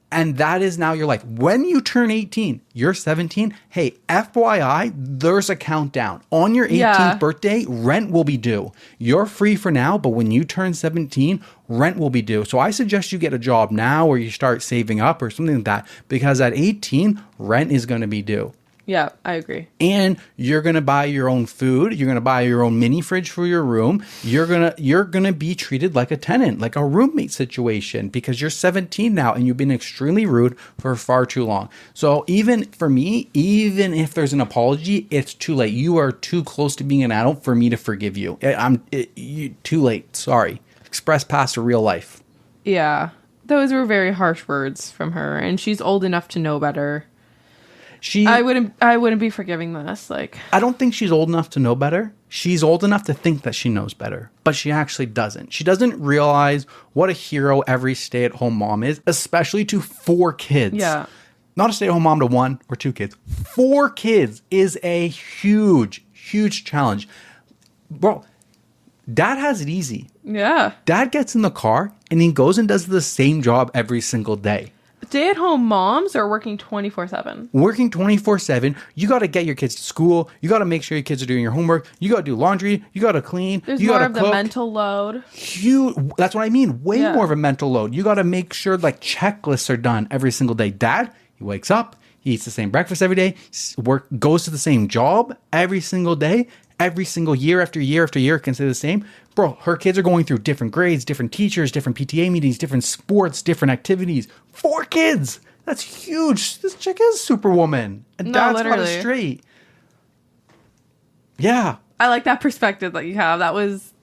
and that is now, you're like, when you turn 18, you're 17. Hey, FYI, there's a countdown. On your 18th birthday, rent will be due. You're free for now, but when you turn 17, rent will be due. So I suggest you get a job now or you start saving up or something like that, because at 18, rent is going to be due. Yeah, I agree. And you're going to buy your own food. You're going to buy your own mini fridge for your room. You're going to be treated like a tenant, like a roommate situation, because you're 17 now and you've been extremely rude for far too long. So even for me, even if there's an apology, it's too late. You are too close to being an adult for me to forgive you. Too late. Sorry. Express past to real life. Yeah. Those were very harsh words from her, and she's old enough to know better. I wouldn't be forgiving this. Like, I don't think she's old enough to know better. She's old enough to think that she knows better, but she actually doesn't. She doesn't realize what a hero every stay-at-home mom is, especially to 4 kids. Yeah. Not a stay-at-home mom to 1 or 2 kids. 4 kids is a huge, huge challenge. Bro, Dad has it easy. Yeah. Dad gets in the car and he goes and does the same job every single day. stay-at-home moms are working 24/7. Working 24/7. You got to get your kids to school. You got to make sure your kids are doing your homework. You got to do laundry. You got to clean. There's you more gotta of cook. the mental load. That's what I mean. Way more of a mental load. You got to make sure like checklists are done every single day. Dad, he wakes up. He eats the same breakfast every day. Goes to the same job every single day. Every single year after year after year can say the same. Bro, her kids are going through different grades, different teachers, different PTA meetings, different sports, different activities. 4 kids. That's huge. This chick is Superwoman. And Dad's got it straight. Yeah. I like that perspective that you have. That was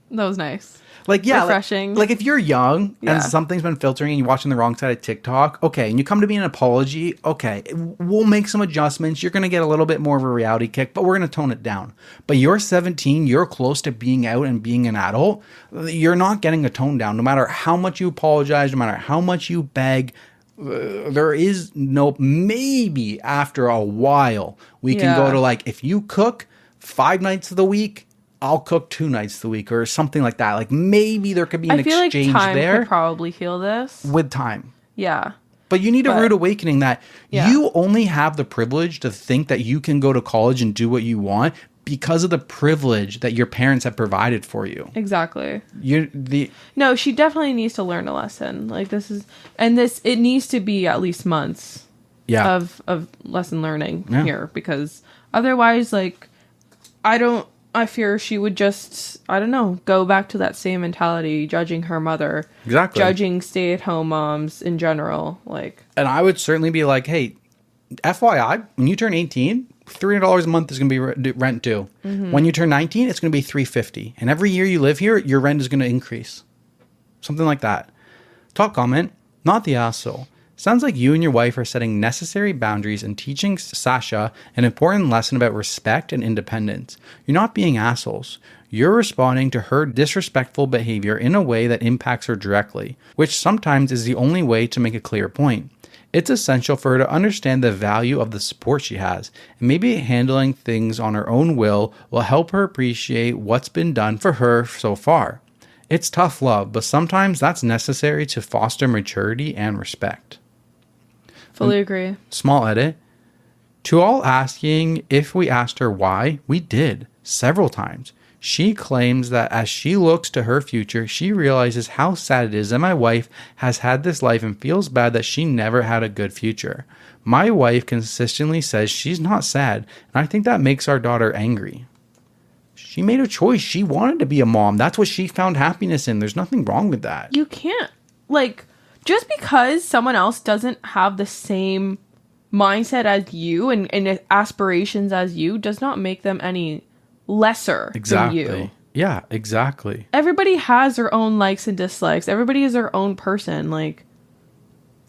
nice. Like, yeah, refreshing. Like if you're young and something's been filtering and you're watching the wrong side of TikTok, okay, and you come to me an apology, okay, we'll make some adjustments. You're going to get a little bit more of a reality kick, but we're going to tone it down. But you're 17, you're close to being out and being an adult. You're not getting a tone down. No matter how much you apologize, no matter how much you beg, there is no, maybe after a while, we can go to like, if you cook 5 nights of the week, I'll cook 2 nights of the week or something like that. Like maybe there could be an exchange there. I feel like time could probably heal this. With time. Yeah. But you need a rude awakening that you only have the privilege to think that you can go to college and do what you want because of the privilege that your parents have provided for you. Exactly. No, she definitely needs to learn a lesson. Like it needs to be at least months of lesson learning here, because otherwise, like, I fear she would just, I don't know, go back to that same mentality, judging her mother. Exactly. Judging stay-at-home moms in general. Like, and I would certainly be like, hey, FYI, when you turn 18, $300 a month is going to be rent due. Mm-hmm. When you turn 19, it's going to be $350. And every year you live here, your rent is going to increase. Something like that. Top comment, not the asshole. Sounds like you and your wife are setting necessary boundaries and teaching Sasha an important lesson about respect and independence. You're not being assholes. You're responding to her disrespectful behavior in a way that impacts her directly, which sometimes is the only way to make a clear point. It's essential for her to understand the value of the support she has, and maybe handling things on her own will help her appreciate what's been done for her so far. It's tough love, but sometimes that's necessary to foster maturity and respect. Fully agree. Small edit. To all asking if we asked her why, we did, several times. She claims that as she looks to her future, she realizes how sad it is that my wife has had this life and feels bad that she never had a good future. My wife consistently says she's not sad, and I think that makes our daughter angry. She made a choice. She wanted to be a mom. That's what she found happiness in. There's nothing wrong with that. You can't, like, just because someone else doesn't have the same mindset as you and aspirations as you does not make them any lesser than you. Yeah, exactly. Everybody has their own likes and dislikes. Everybody is their own person. Like,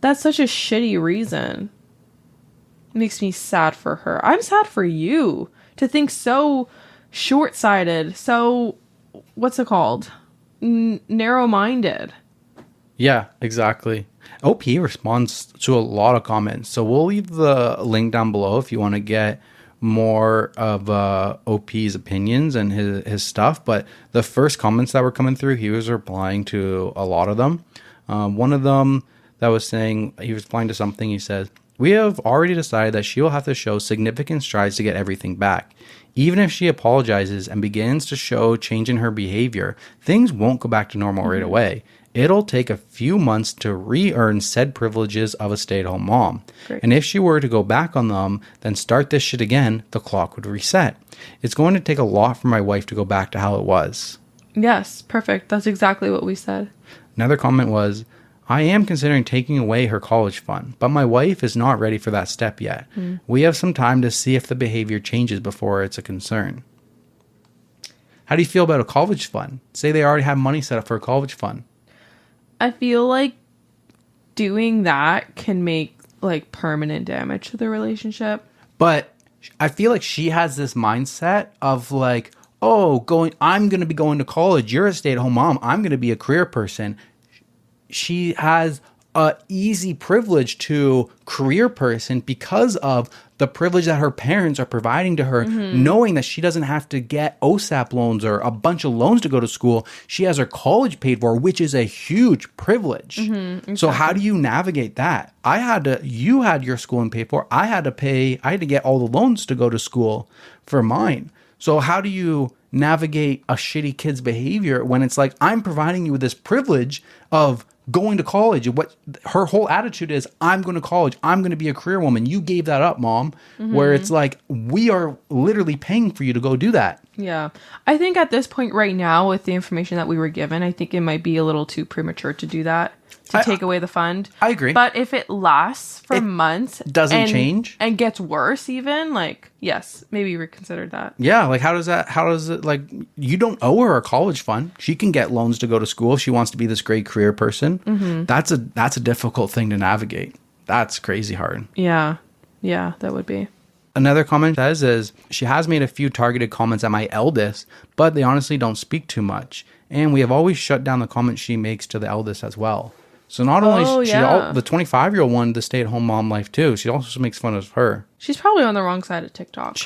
that's such a shitty reason. It makes me sad for her. I'm sad for you to think so short-sighted, so, what's it called? Narrow-minded. Yeah, exactly. OP responds to a lot of comments. So we'll leave the link down below if you want to get more of OP's opinions and his stuff. But the first comments that were coming through, he was replying to a lot of them. One of them that was saying, he was replying to something, he says, "We have already decided that she will have to show significant strides to get everything back. Even if she apologizes and begins to show change in her behavior, things won't go back to normal right away. It'll take a few months to re-earn said privileges of a stay-at-home mom. Great. And if she were to go back on them, then start this shit again, the clock would reset. It's going to take a lot for my wife to go back to how it was." Yes, perfect. That's exactly what we said. Another comment was, "I am considering taking away her college fund, but my wife is not ready for that step yet. We have some time to see if the behavior changes before it's a concern." How do you feel about a college fund? Say they already have money set up for a college fund. I feel like doing that can make like permanent damage to the relationship. But I feel like she has this mindset of like, oh, I'm going to be going to college. You're a stay-at-home mom. I'm going to be a career person. She has a easy privilege to career person because of the privilege that her parents are providing to her, knowing that she doesn't have to get OSAP loans or a bunch of loans to go to school. She has her college paid for, which is a huge privilege. Exactly. So how do you navigate that? You had your schooling paid for. I had to get all the loans to go to school for mine. So how do you navigate a shitty kid's behavior when it's like, I'm providing you with this privilege of going to college? What her whole attitude is, I'm going to college. I'm going to be a career woman. You gave that up, mom. Where it's like, we are literally paying for you to go do that. Yeah. I think at this point right now, with the information that we were given, I think it might be a little too premature to do that. To take away the fund. I agree. But if it lasts for months. Doesn't change. And gets worse even, like, yes, maybe reconsider that. Yeah, like how does it, like, you don't owe her a college fund. She can get loans to go to school if she wants to be this great career person. That's a difficult thing to navigate. That's crazy hard. Yeah. Yeah, that would be. Another comment says is, she has made a few targeted comments at my eldest, but they honestly don't speak too much. And we have always shut down the comments she makes to the eldest as well. So not only the 25-year-old wanted the stay-at-home mom life too, she also makes fun of her. She's probably on the wrong side of TikTok.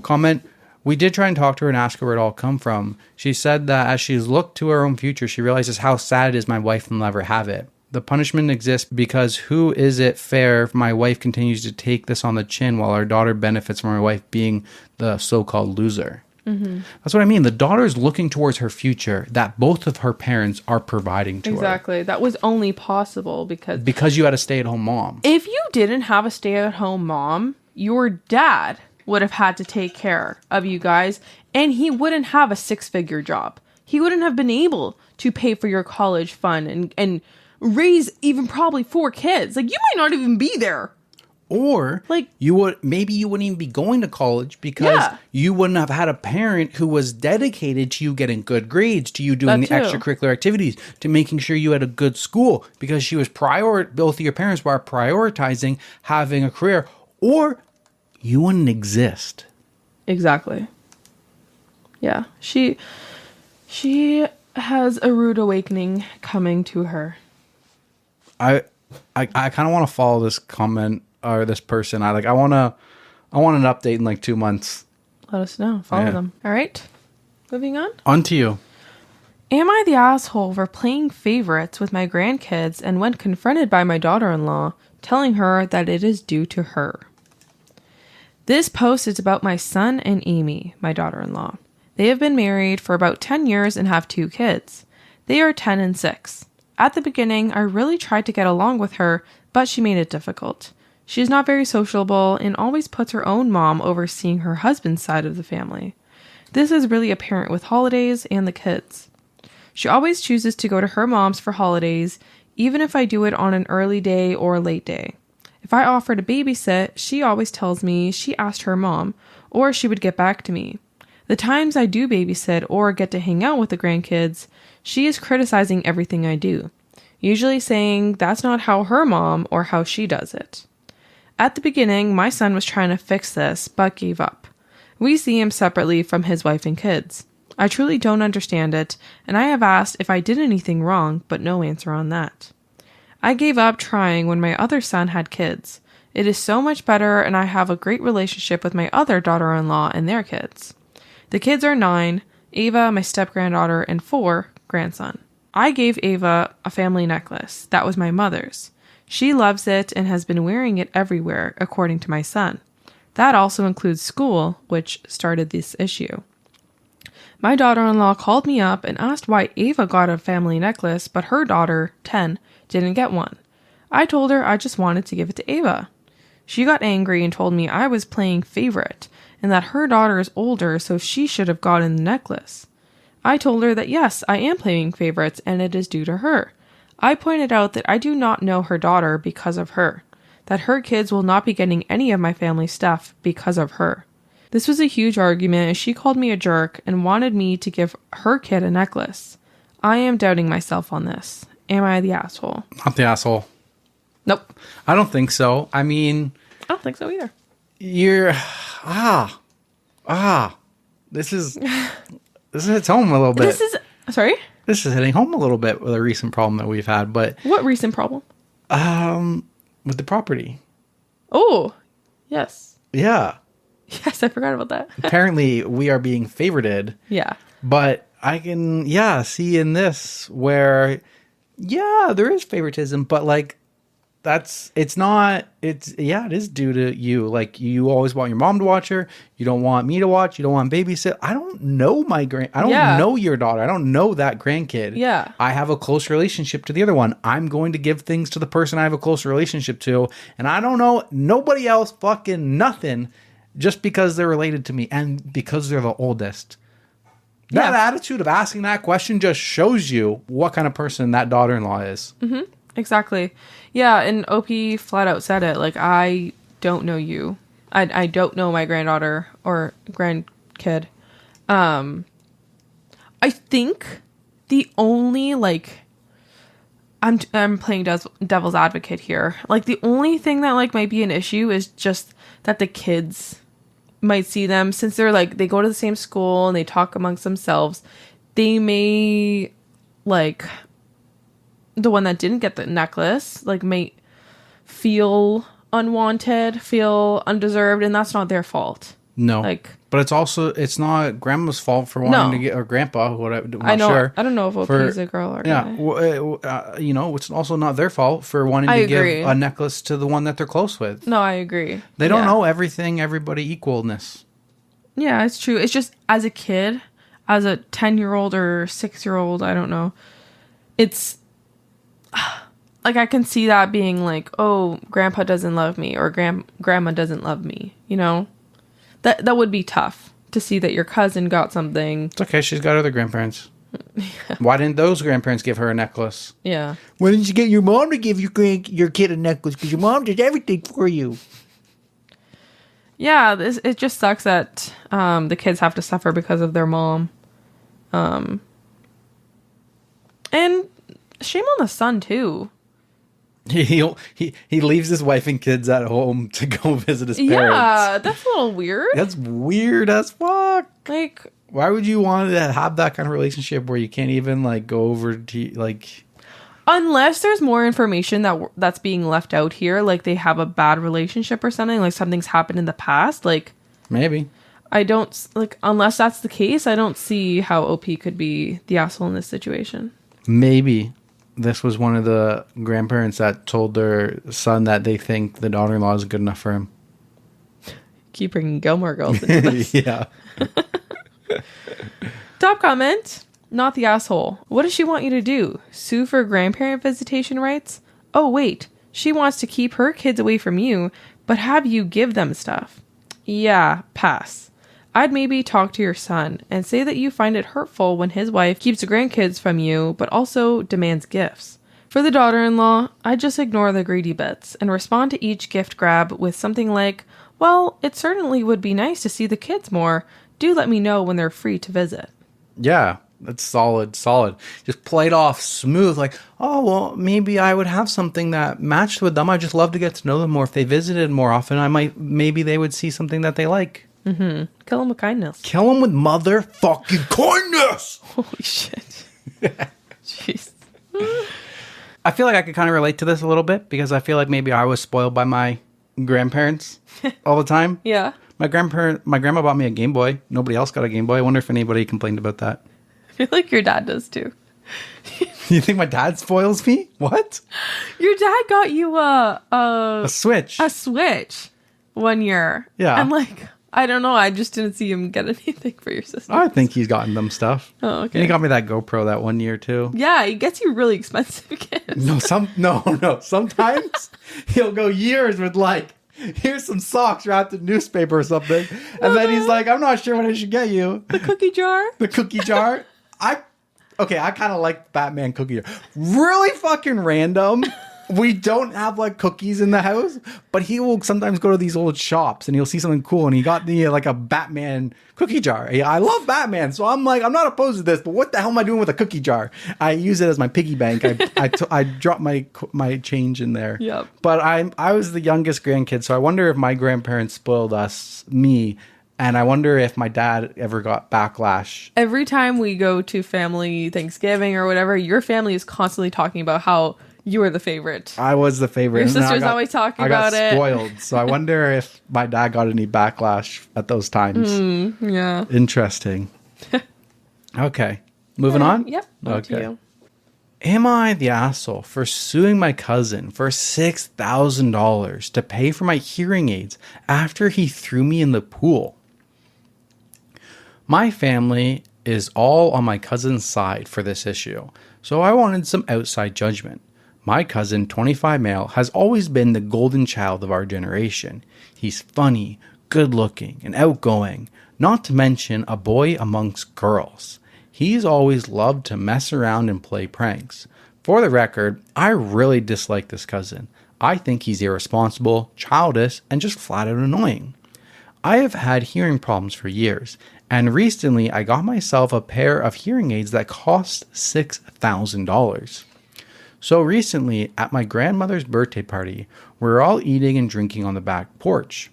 Comment, we did try and talk to her and ask her where it all come from. She said that as she's looked to her own future, she realizes how sad it is my wife will never have it. The punishment exists because who is it fair if my wife continues to take this on the chin while our daughter benefits from her wife being the so-called loser? That's what I mean. The daughter is looking towards her future that both of her parents are providing to her. Exactly. That was only possible because you had a stay-at-home mom. If you didn't have a stay-at-home mom, your dad would have had to take care of you guys, and he wouldn't have a 6-figure job. He wouldn't have been able to pay for your college fund and raise even probably 4 kids. Like, you might not even be there. Or like you wouldn't even be going to college because you wouldn't have had a parent who was dedicated to you getting good grades, to you doing the extracurricular activities, to making sure you had a good school, because she was both of your parents were prioritizing having a career, or you wouldn't exist. Exactly. Yeah. She has a rude awakening coming to her. I kind of want to follow this comment. Or this person, I want an update in like 2 months. Let us know. Follow them. All right. Moving on. On to you. Am I the asshole for playing favorites with my grandkids and when confronted by my daughter-in-law, telling her that it is due to her? This post is about my son and Amy, my daughter-in-law. They have been married for about 10 years and have 2 kids. They are 10 and 6. At the beginning, I really tried to get along with her, but she made it difficult. She is not very sociable and always puts her own mom overseeing her husband's side of the family. This is really apparent with holidays and the kids. She always chooses to go to her mom's for holidays, even if I do it on an early day or a late day. If I offer to babysit, she always tells me she asked her mom, or she would get back to me. The times I do babysit or get to hang out with the grandkids, she is criticizing everything I do, usually saying that's not how her mom or how she does it. At the beginning, my son was trying to fix this, but gave up. We see him separately from his wife and kids. I truly don't understand it, and I have asked if I did anything wrong, but no answer on that. I gave up trying when my other son had kids. It is so much better, and I have a great relationship with my other daughter-in-law and their kids. The kids are 9, Ava, my step-granddaughter, and 4, grandson. I gave Ava a family necklace. That was my mother's. She loves it and has been wearing it everywhere, according to my son. That also includes school, which started this issue. My daughter-in-law called me up and asked why Ava got a family necklace, but her daughter, 10, didn't get one. I told her I just wanted to give it to Ava. She got angry and told me I was playing favorite, and that her daughter is older, so she should have gotten the necklace. I told her that yes, I am playing favorites, and it is due to her. I pointed out that I do not know her daughter because of her, that her kids will not be getting any of my family stuff because of her. This was a huge argument, and she called me a jerk and wanted me to give her kid a necklace. I am doubting myself on this. Am I the asshole? Not the asshole. Nope. I don't think so. I mean... I don't think so either. You're... This is hits home a little bit. Sorry? This is hitting home a little bit with a recent problem that we've had, but... What recent problem? With the property. Oh, yes. Yeah. Yes, I forgot about that. Apparently, we are being favorited. Yeah. But I can, see in this where, there is favoritism, but like, it is due to you. Like, you always want your mom to watch her. You don't want me to watch. You don't want babysit. I don't know I don't know your daughter. I don't know that grandkid. Yeah. I have a close relationship to the other one. I'm going to give things to the person I have a close relationship to. And I don't know nobody else fucking nothing just because they're related to me and because they're the oldest. That attitude of asking that question just shows you what kind of person that daughter-in-law is. Mm-hmm. Exactly. Yeah, and OP flat out said it. Like, I don't know you. I don't know my granddaughter or grandkid. I think the only, like, I'm playing devil's advocate here. Like, the only thing that, like, might be an issue is just that the kids might see them, since they're, like, they go to the same school and they talk amongst themselves. They may, like... the one that didn't get the necklace, like, may feel unwanted, feel undeserved, and that's not their fault. No. Like, but it's not grandma's fault for wanting to get, or grandpa, whatever. I know. Sure. I don't know if OP is a girl or guy. It's also not their fault for wanting to give a necklace to the one that they're close with. No, I agree. They don't know everybody equalness. Yeah, it's true. It's just, as a kid, as a 10-year-old or 6-year-old, I don't know, it's... like, I can see that being like, oh, grandpa doesn't love me, or grandma doesn't love me, you know? That would be tough to see that your cousin got something. It's okay, she's got other grandparents. Yeah. Why didn't those grandparents give her a necklace? Yeah. Why didn't you get your mom to give your kid a necklace? Because your mom did everything for you. Yeah, it just sucks that the kids have to suffer because of their mom. And shame on the son, too. He leaves his wife and kids at home to go visit his parents. Yeah, that's a little weird. That's weird as fuck. Like, why would you want to have that kind of relationship where you can't even, like, go over to, like... Unless there's more information that's being left out here, like they have a bad relationship or something, like something's happened in the past, like... Maybe. I don't... Like, unless that's the case, I don't see how OP could be the asshole in this situation. Maybe this was one of the grandparents that told their son that they think the daughter-in-law is good enough for him. Keep bringing Gilmore Girls into this. Yeah. Top comment. Not the asshole. What does she want you to do? Sue for grandparent visitation rights? Oh, wait. She wants to keep her kids away from you, but have you give them stuff. Yeah, pass. I'd maybe talk to your son and say that you find it hurtful when his wife keeps the grandkids from you, but also demands gifts. For the daughter-in-law, I'd just ignore the greedy bits and respond to each gift grab with something like, well, it certainly would be nice to see the kids more. Do let me know when they're free to visit. Yeah, that's solid. Just play it off smooth, like, oh, well, maybe I would have something that matched with them. I'd just love to get to know them more. If they visited more often, maybe they would see something that they like. Mm-hmm. Kill them with kindness. Kill them with motherfucking kindness! Holy shit. Jeez. I feel like I could kind of relate to this a little bit because I feel like maybe I was spoiled by my grandparents all the time. Yeah. My grandma bought me a Game Boy. Nobody else got a Game Boy. I wonder if anybody complained about that. I feel like your dad does too. You think my dad spoils me? What? Your dad got you a Switch. A Switch one year. Yeah. I'm like, I don't know. I just didn't see him get anything for your sister. I think he's gotten them stuff. Oh, okay. And he got me that GoPro that one year too. Yeah, he gets you really expensive gifts. No. Sometimes he'll go years with like, here's some socks wrapped in newspaper or something. And then he's like, I'm not sure what I should get you. The cookie jar? The cookie jar? I kind of like Batman cookie jar. Really fucking random. We don't have like cookies in the house, but he will sometimes go to these old shops and he'll see something cool and he got me like a Batman cookie jar. I love Batman, so I'm like, I'm not opposed to this, but what the hell am I doing with a cookie jar? I use it as my piggy bank. I drop my change in there. Yep. But I was the youngest grandkid, so I wonder if my grandparents spoiled me. And I wonder if my dad ever got backlash. Every time we go to family Thanksgiving or whatever, your family is constantly talking about how You were the favorite. I was the favorite. Your sister's always talking about it. I got spoiled. So I wonder if my dad got any backlash at those times. Yeah. Interesting. Okay. Moving on? Yep. Okay. To you. Am I the asshole for suing my cousin for $6,000 to pay for my hearing aids after he threw me in the pool? My family is all on my cousin's side for this issue, so I wanted some outside judgment. My cousin, 25 male, has always been the golden child of our generation. He's funny, good-looking, and outgoing, not to mention a boy amongst girls. He's always loved to mess around and play pranks. For the record, I really dislike this cousin. I think he's irresponsible, childish, and just flat out annoying. I have had hearing problems for years, and recently I got myself a pair of hearing aids that cost $6,000. So recently, at my grandmother's birthday party, we were all eating and drinking on the back porch.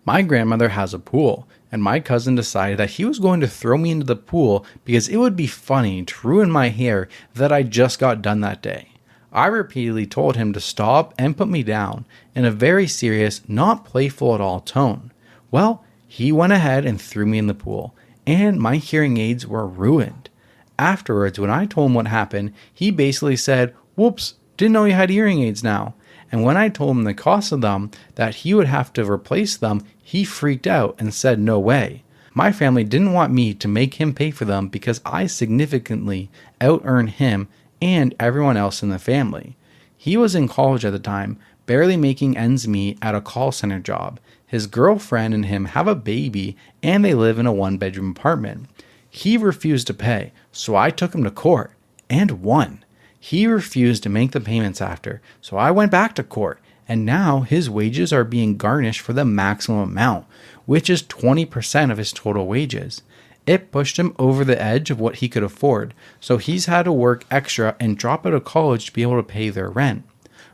My grandmother has a pool, and my cousin decided that he was going to throw me into the pool because it would be funny to ruin my hair that I just got done that day. I repeatedly told him to stop and put me down in a very serious, not playful at all tone. Well, he went ahead and threw me in the pool, and my hearing aids were ruined. Afterwards, when I told him what happened, he basically said, "Whoops, didn't know you had hearing aids now." And when I told him the cost of them, that he would have to replace them, he freaked out and said no way. My family didn't want me to make him pay for them because I significantly out-earned him and everyone else in the family. He was in college at the time, barely making ends meet at a call center job. His girlfriend and him have a baby, and they live in a one-bedroom apartment. He refused to pay, so I took him to court, and won. He refused to make the payments after, so I went back to court, and now his wages are being garnished for the maximum amount, which is 20% of his total wages. It pushed him over the edge of what he could afford, so he's had to work extra and drop out of college to be able to pay their rent.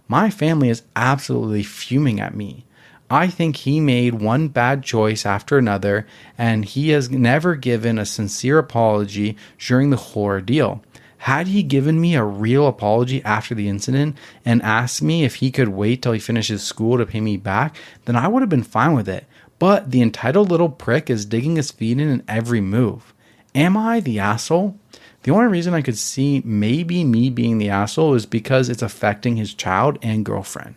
My family is absolutely fuming at me. I think he made one bad choice after another, and he has never given a sincere apology during the whole ordeal. Had he given me a real apology after the incident and asked me if he could wait till he finishes school to pay me back, then I would have been fine with it. But the entitled little prick is digging his feet in every move. Am I the asshole? The only reason I could see maybe me being the asshole is because it's affecting his child and girlfriend.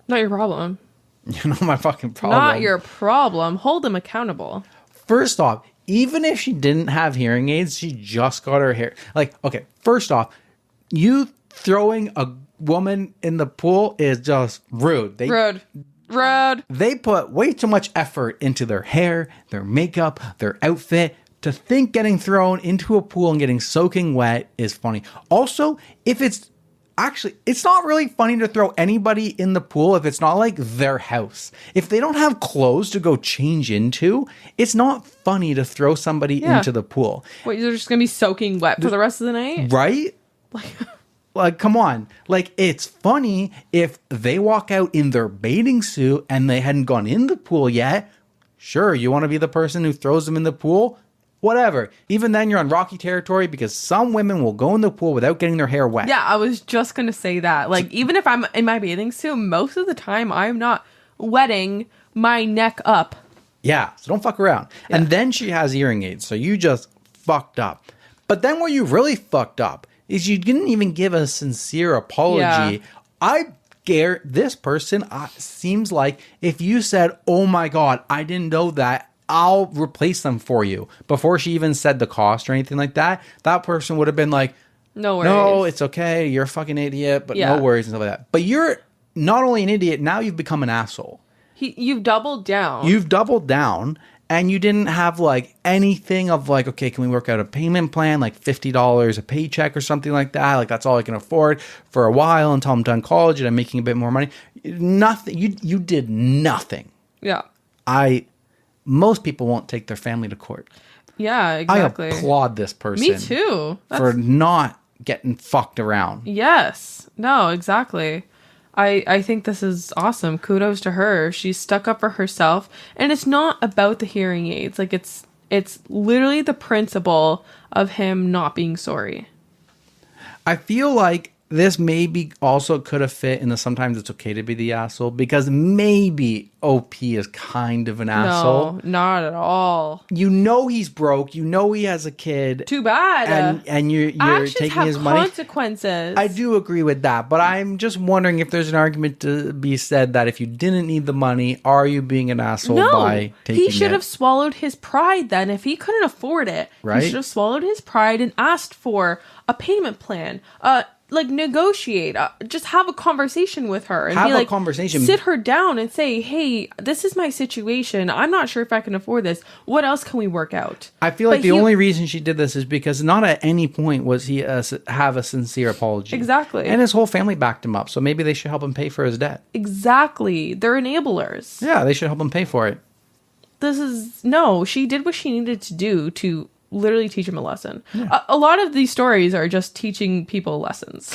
Not your problem. You're not my fucking problem. Not your problem. Hold him accountable. First off, even if she didn't have hearing aids, she just got her hair. Like, okay, first off, you throwing a woman in the pool is just rude. Rude. They put way too much effort into their hair, their makeup, their outfit. To think getting thrown into a pool and getting soaking wet is funny. Also, it's not really funny to throw anybody in the pool if it's not like their house. If they don't have clothes to go change into, it's not funny to throw somebody into the pool. Wait, they're just going to be soaking wet for the rest of the night? Right? Like, come on. Like, it's funny if they walk out in their bathing suit and they hadn't gone in the pool yet. Sure, you want to be the person who throws them in the pool? Whatever. Even then, you're on rocky territory because some women will go in the pool without getting their hair wet. Yeah, I was just going to say that. Like, even if I'm in my bathing suit, most of the time I'm not wetting my neck up. Yeah, so don't fuck around. Yeah. And then she has hearing aids, so you just fucked up. But then where you really fucked up is you didn't even give a sincere apology. Yeah. This person seems like if you said, "Oh my God, I didn't know that, I'll replace them for you," before she even said the cost or anything like that, that person would have been like, "No worries. No, it's okay. You're a fucking idiot, but no worries," and stuff like that. But you're not only an idiot, now you've become an asshole. You've doubled down. You've doubled down, and you didn't have like anything of like, okay, can we work out a payment plan, like $50 a paycheck or something like that? Like that's all I can afford for a while until I'm done college and I'm making a bit more money. Nothing. You did nothing. Yeah. Most people won't take their family to court. Yeah, exactly. I applaud this person. Me too. For not getting fucked around. Yes. No, exactly. I think this is awesome. Kudos to her. She's stuck up for herself. And it's not about the hearing aids. Like, it's literally the principle of him not being sorry. I feel like this maybe also could have fit in the sometimes it's okay to be the asshole, because maybe OP is kind of an asshole. No, not at all. You know he's broke. You know he has a kid. Too bad. And you're taking his money. Consequences. I do agree with that, but I'm just wondering if there's an argument to be said that if you didn't need the money, are you being an asshole by taking it? He should have swallowed his pride then. If he couldn't afford it, right? He should have swallowed his pride and asked for a payment plan. Like negotiate, just have a conversation with her and be like, sit her down and say, hey, this is my situation. I'm not sure if I can afford this. What else can we work out? I feel like the only reason she did this is because not at any point was he have a sincere apology. Exactly. And his whole family backed him up. So maybe they should help him pay for his debt. Exactly. They're enablers. Yeah, they should help him pay for it. She did what she needed to do to literally teach him a lesson. Yeah. A lot of these stories are just teaching people lessons.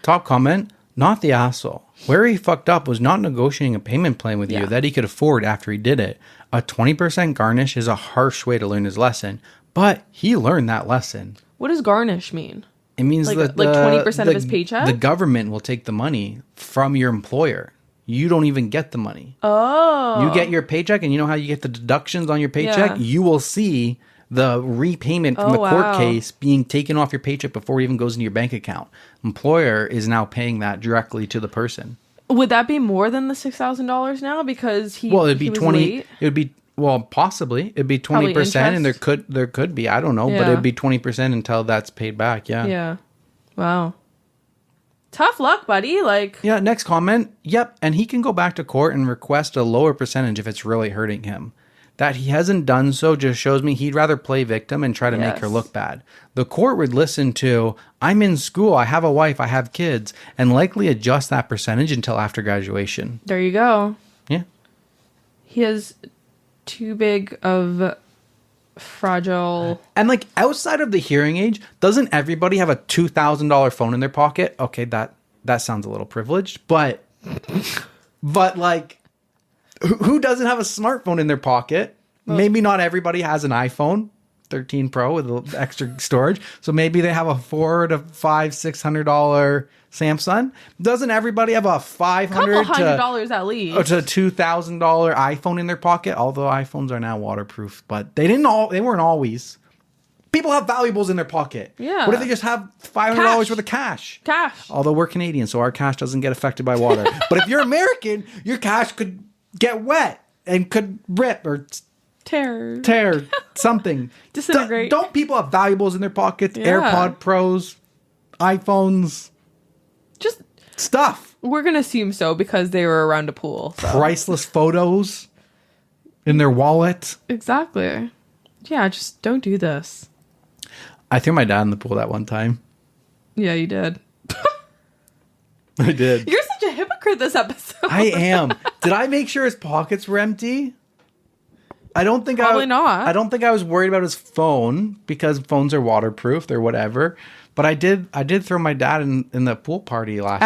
Top comment, not the asshole. Where he fucked up was not negotiating a payment plan with you that he could afford after he did it. A 20% garnish is a harsh way to learn his lesson, but he learned that lesson. What does garnish mean? It means like 20% of his paycheck? The government will take the money from your employer. You don't even get the money. Oh. You get your paycheck, and you know how you get the deductions on your paycheck? Yeah. You will see the repayment from the court case being taken off your paycheck before it even goes into your bank account. Employer is now paying that directly to the person. Would that be more than the $6,000 now because it'd be 20. Late? It would be possibly it'd be 20%, and there could be, I don't know, but it'd be 20% until that's paid back. Yeah. Yeah. Wow. Tough luck, buddy. Next comment. Yep, and he can go back to court and request a lower percentage if it's really hurting him. That he hasn't done so just shows me he'd rather play victim and try to make her look bad. The court would listen to, I'm in school, I have a wife, I have kids, and likely adjust that percentage until after graduation. There you go. Yeah. He has too big of fragile... And outside of the hearing age, doesn't everybody have a $2,000 phone in their pocket? Okay, that sounds a little privileged, but who doesn't have a smartphone in their pocket? Maybe not everybody has an iPhone 13 Pro with extra storage. So maybe they have a $400 to $600 Samsung. Doesn't everybody have a $100 at least to $2,000 iPhone in their pocket? Although iPhones are now waterproof, but they weren't always. People have valuables in their pocket. Yeah. What if they just have $500 worth of cash? Although we're Canadian, so our cash doesn't get affected by water. But if you're American, your cash could get wet and could rip or tear something. Disintegrate. Don't people have valuables in their pockets? Yeah. AirPod Pros, iPhones, just stuff. We're gonna assume so because they were around a pool. So. Priceless photos in their wallet. Exactly. Yeah, just don't do this. I threw my dad in the pool that one time. Yeah, you did. I did. You're such a hypocrite this episode. I am. Did I make sure his pockets were empty? Probably not. I don't think I was worried about his phone because phones are waterproof or whatever. But I did throw my dad in the pool party last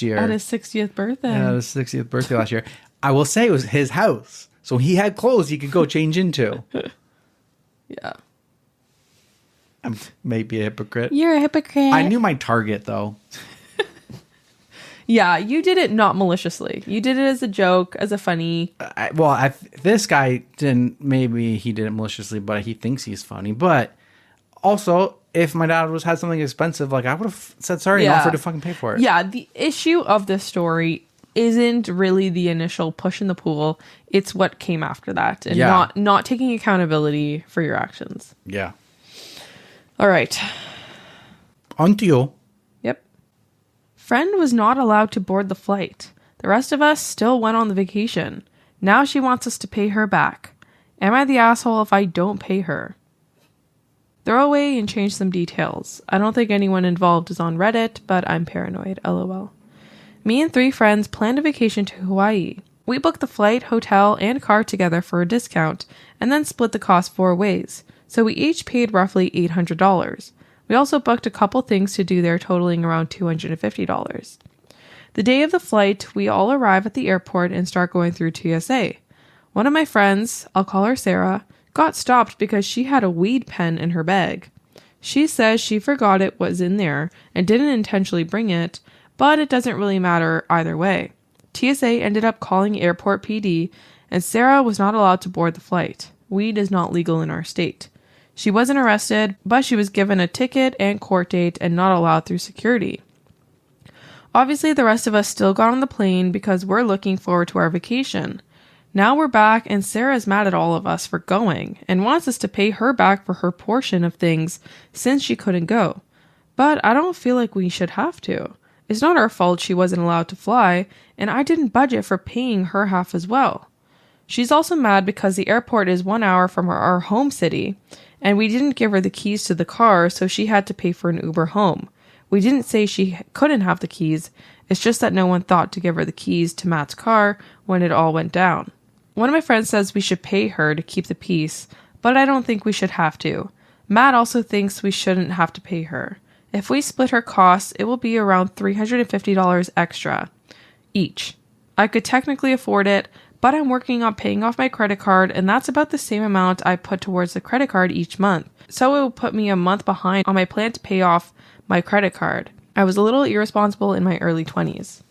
year. At his 60th birthday. Yeah, his 60th birthday last year. I will say it was his house. So he had clothes he could go change into. Yeah. I'm maybe a hypocrite. You're a hypocrite. I knew my target though. Yeah, you did it not maliciously. You did it as a joke, as a funny. This guy didn't. Maybe he did it maliciously, but he thinks he's funny. But also, if my dad had something expensive, I would have said sorry and offered to fucking pay for it. Yeah, the issue of this story isn't really the initial push in the pool. It's what came after that, and not taking accountability for your actions. Yeah. All right. On to you. Friend was not allowed to board the flight. The rest of us still went on the vacation. Now she wants us to pay her back. Am I the asshole if I don't pay her? Throw away and change some details. I don't think anyone involved is on Reddit, but I'm paranoid, lol. Me and 3 friends planned a vacation to Hawaii. We booked the flight, hotel, and car together for a discount, and then split the cost 4 ways. So we each paid roughly $800. We also booked a couple things to do there, totaling around $250. The day of the flight, we all arrive at the airport and start going through TSA. One of my friends, I'll call her Sarah, got stopped because she had a weed pen in her bag. She says she forgot it was in there and didn't intentionally bring it, but it doesn't really matter either way. TSA ended up calling airport PD, and Sarah was not allowed to board the flight. Weed is not legal in our state. She wasn't arrested, but she was given a ticket and court date and not allowed through security. Obviously, the rest of us still got on the plane because we're looking forward to our vacation. Now we're back, and Sarah's mad at all of us for going and wants us to pay her back for her portion of things since she couldn't go. But I don't feel like we should have to. It's not our fault she wasn't allowed to fly, and I didn't budget for paying her half as well. She's also mad because the airport is 1 hour from our home city, and we didn't give her the keys to the car, so she had to pay for an Uber home. We didn't say she couldn't have the keys, it's just that no one thought to give her the keys to Matt's car when it all went down. One of my friends says we should pay her to keep the peace, but I don't think we should have to. Matt also thinks we shouldn't have to pay her. If we split her costs, it will be around $350 extra each. I could technically afford it, but I'm working on paying off my credit card, and that's about the same amount I put towards the credit card each month. So it will put me a month behind on my plan to pay off my credit card. I was a little irresponsible in my early 20s.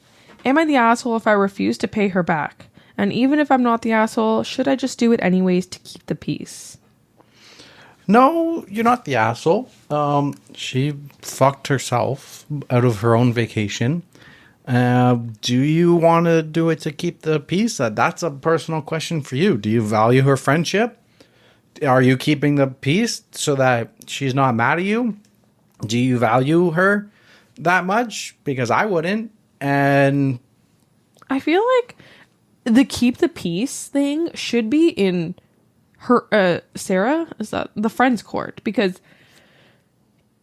Am I the asshole if I refuse to pay her back? And even if I'm not the asshole, should I just do it anyways to keep the peace? No, you're not the asshole. She fucked herself out of her own vacation. Do you want to do it to keep the peace? That's a personal question for you. Do you value her friendship? Are you keeping the peace so that she's not mad at you? Do you value her that much? Because I wouldn't. And I feel like the keep the peace thing should be in her, Sarah, is that the friend's court? Because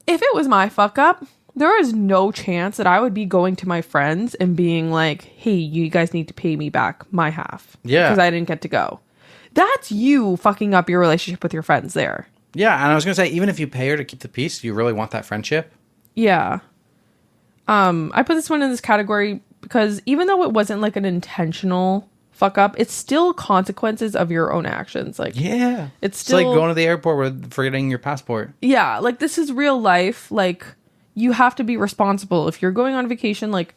if it was my fuck up, there is no chance that I would be going to my friends and being like, hey, you guys need to pay me back my half. Yeah. Because I didn't get to go. That's you fucking up your relationship with your friends there. Yeah, and I was going to say, even if you pay her to keep the peace, do you really want that friendship? Yeah. I put this one in this category because even though it wasn't like an intentional fuck up, it's still consequences of your own actions. Like, yeah. It's still like going to the airport with forgetting your passport. Yeah, like this is real life. Like, you have to be responsible. If you're going on vacation, like,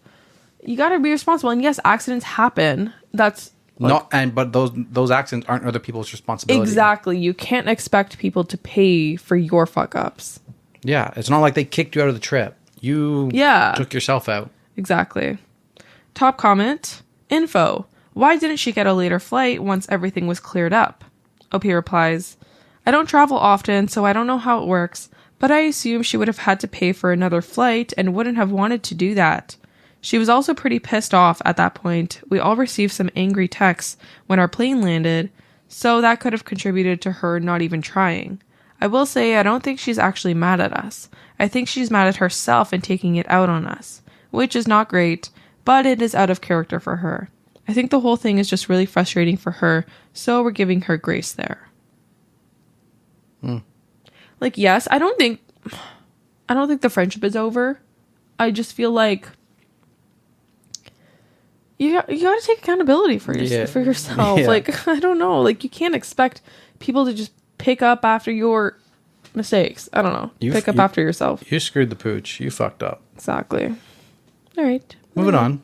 you got to be responsible. And yes, accidents happen. That's like, but those accidents aren't other people's responsibility. Exactly. You can't expect people to pay for your fuck ups. Yeah, it's not like they kicked you out of the trip. You took yourself out. Exactly. Top comment, info. Why didn't she get a later flight once everything was cleared up? OP replies, I don't travel often, so I don't know how it works, but I assume she would have had to pay for another flight and wouldn't have wanted to do that. She was also pretty pissed off at that point. We all received some angry texts when our plane landed, so that could have contributed to her not even trying. I will say I don't think she's actually mad at us. I think she's mad at herself and taking it out on us, which is not great, but it is out of character for her. I think the whole thing is just really frustrating for her, so we're giving her grace there. Like, yes, I don't think the friendship is over. I just feel like you got to take accountability for yourself. Yeah. Like, I don't know. Like, you can't expect people to just pick up after your mistakes. I don't know. Pick up after yourself. You screwed the pooch. You fucked up. Exactly. All right. Moving on.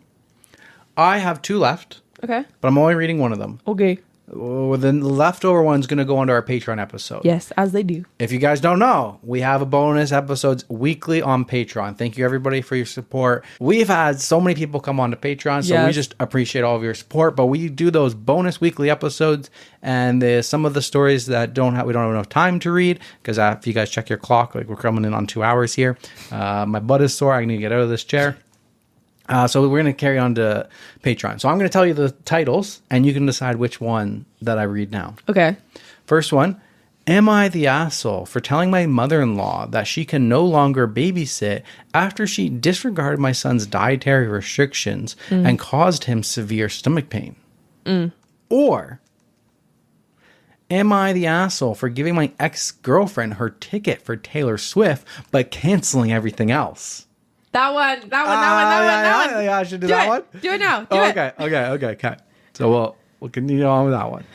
I have 2 left. Okay. But I'm only reading one of them. Okay. Well, the leftover one's going to go into our Patreon episode. Yes, as they do. If you guys don't know, we have a bonus episodes weekly on Patreon. Thank you, everybody, for your support. We've had so many people come on to Patreon, so we just appreciate all of your support. But we do those bonus weekly episodes, and some of the stories that we don't have enough time to read, because if you guys check your clock, like we're coming in on 2 hours here. My butt is sore. I need to get out of this chair. So we're going to carry on to Patreon. So I'm going to tell you the titles, and you can decide which one that I read now. Okay. First one, am I the asshole for telling my mother-in-law that she can no longer babysit after she disregarded my son's dietary restrictions and caused him severe stomach pain? Or, am I the asshole for giving my ex-girlfriend her ticket for Taylor Swift but canceling everything else? That one. Yeah, I should do that one. Do it now. Okay. So we'll continue on with that one.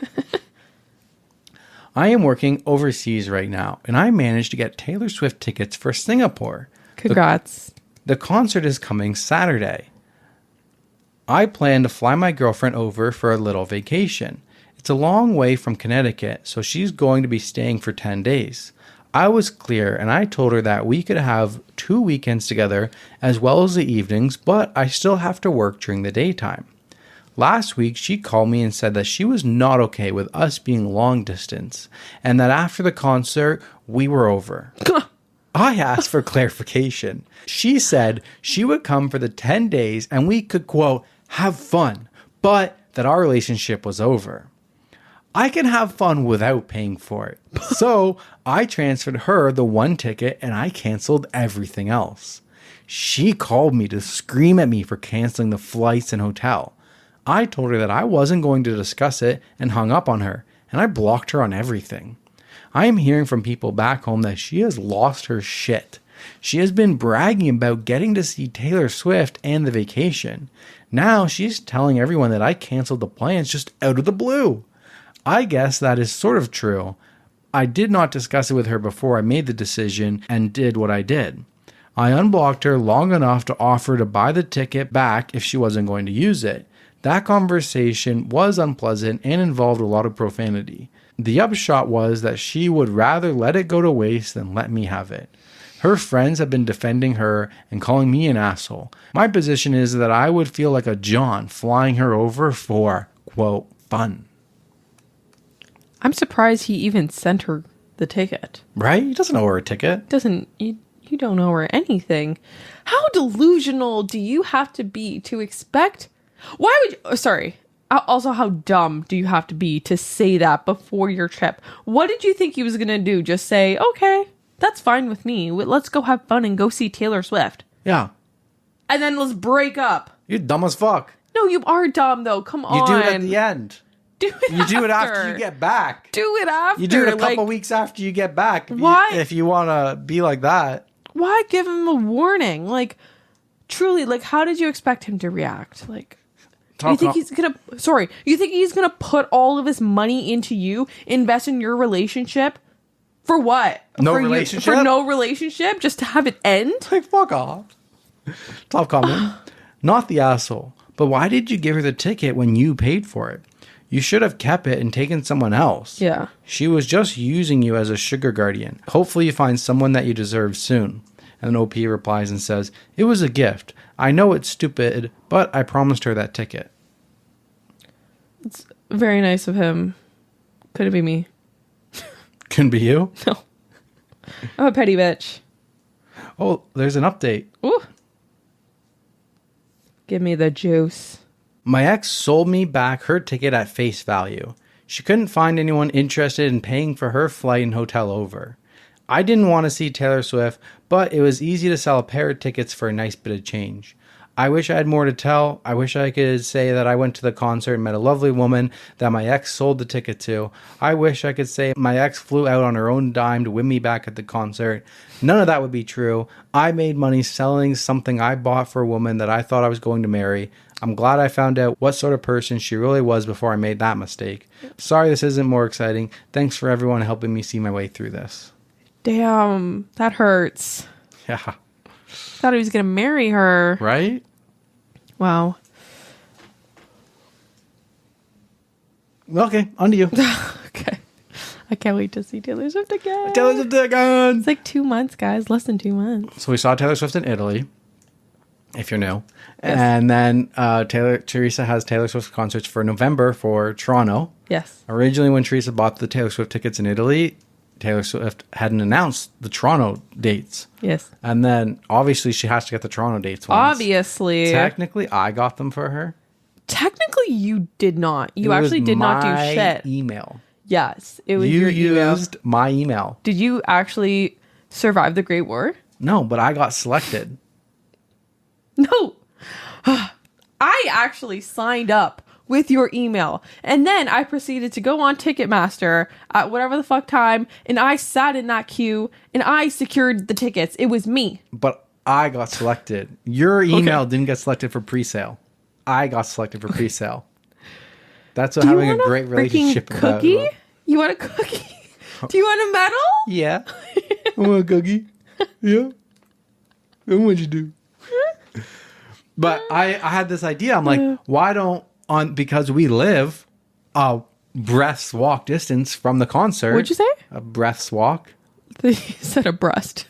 I am working overseas right now, and I managed to get Taylor Swift tickets for Singapore. Congrats. The concert is coming Saturday. I plan to fly my girlfriend over for a little vacation. It's a long way from Connecticut, so she's going to be staying for 10 days. I was clear, and I told her that we could have 2 weekends together as well as the evenings, but I still have to work during the daytime. Last week, she called me and said that she was not okay with us being long distance, and that after the concert, we were over. I asked for clarification. She said she would come for the 10 days and we could, quote, have fun, but that our relationship was over. I can have fun without paying for it. So I transferred her the 1 ticket and I canceled everything else. She called me to scream at me for canceling the flights and hotel. I told her that I wasn't going to discuss it and hung up on her, and I blocked her on everything. I am hearing from people back home that she has lost her shit. She has been bragging about getting to see Taylor Swift and the vacation. Now she's telling everyone that I canceled the plans just out of the blue. I guess that is sort of true. I did not discuss it with her before I made the decision and did what I did. I unblocked her long enough to offer to buy the ticket back if she wasn't going to use it. That conversation was unpleasant and involved a lot of profanity. The upshot was that she would rather let it go to waste than let me have it. Her friends have been defending her and calling me an asshole. My position is that I would feel like a John flying her over for, quote, fun. I'm surprised he even sent her the ticket. Right? He doesn't owe her a ticket. You don't owe her anything. How delusional do you have to be to expect... Also, how dumb do you have to be to say that before your trip? What did you think he was going to do? Just say, okay, that's fine with me. Let's go have fun and go see Taylor Swift. Yeah. And then let's break up. You're dumb as fuck. No, you are dumb, though. Come on. You do it at the end. Do it after you get back. Do it after. You do it a couple weeks after you get back. Why? If you want to be like that. Why give him a warning? Like, truly, like, how did you expect him to react? Like... You think he's gonna put all of his money into you, invest in your relationship? For what? No relationship? For no relationship? Just to have it end? Like, fuck off. Top comment. Not the asshole. But why did you give her the ticket when you paid for it? You should have kept it and taken someone else. Yeah. She was just using you as a sugar guardian. Hopefully you find someone that you deserve soon. And then OP replies and says, it was a gift. I know it's stupid, but I promised her that ticket. It's very nice of him. Couldn't be me. Couldn't be you? No. I'm a petty bitch. Oh, there's an update. Ooh. Give me the juice. My ex sold me back her ticket at face value. She couldn't find anyone interested in paying for her flight and hotel over. I didn't want to see Taylor Swift, but it was easy to sell a pair of tickets for a nice bit of change. I wish I had more to tell. I wish I could say that I went to the concert and met a lovely woman that my ex sold the ticket to. I wish I could say my ex flew out on her own dime to win me back at the concert. None of that would be true. I made money selling something I bought for a woman that I thought I was going to marry. I'm glad I found out what sort of person she really was before I made that mistake. Sorry this isn't more exciting. Thanks for everyone helping me see my way through this. Damn, that hurts. Yeah. Thought he was going to marry her. Right? Wow. Okay, on to you. Okay. I can't wait to see Taylor Swift again. Taylor Swift again! It's like 2 months, guys. Less than 2 months. So we saw Taylor Swift in Italy, if you're new. Yes. And then Teresa has Taylor Swift concerts for November for Toronto. Yes. Originally, when Teresa bought the Taylor Swift tickets in Italy, Taylor Swift hadn't announced the Toronto dates. Yes. And then, obviously, she has to get the Toronto dates once. Obviously. Technically, I got them for her. Technically, you did not. You actually did not do shit. Email. Yes. It was your email. You used my email. Did you actually survive the Great War? No, but I got selected. No. I actually signed up with your email. And then I proceeded to go on Ticketmaster at whatever the fuck time, and I sat in that queue, and I secured the tickets. It was me. But I got selected. Your email didn't get selected for pre-sale. I got selected for pre-sale. That's what having a great relationship cookie? You want a cookie? Do you want a medal? Yeah. I want a cookie. Yeah. And what'd you do? But I had this idea. I'm like, why don't, because we live a breath's walk distance from the concert. What'd you say? A breath's walk. You said a breast.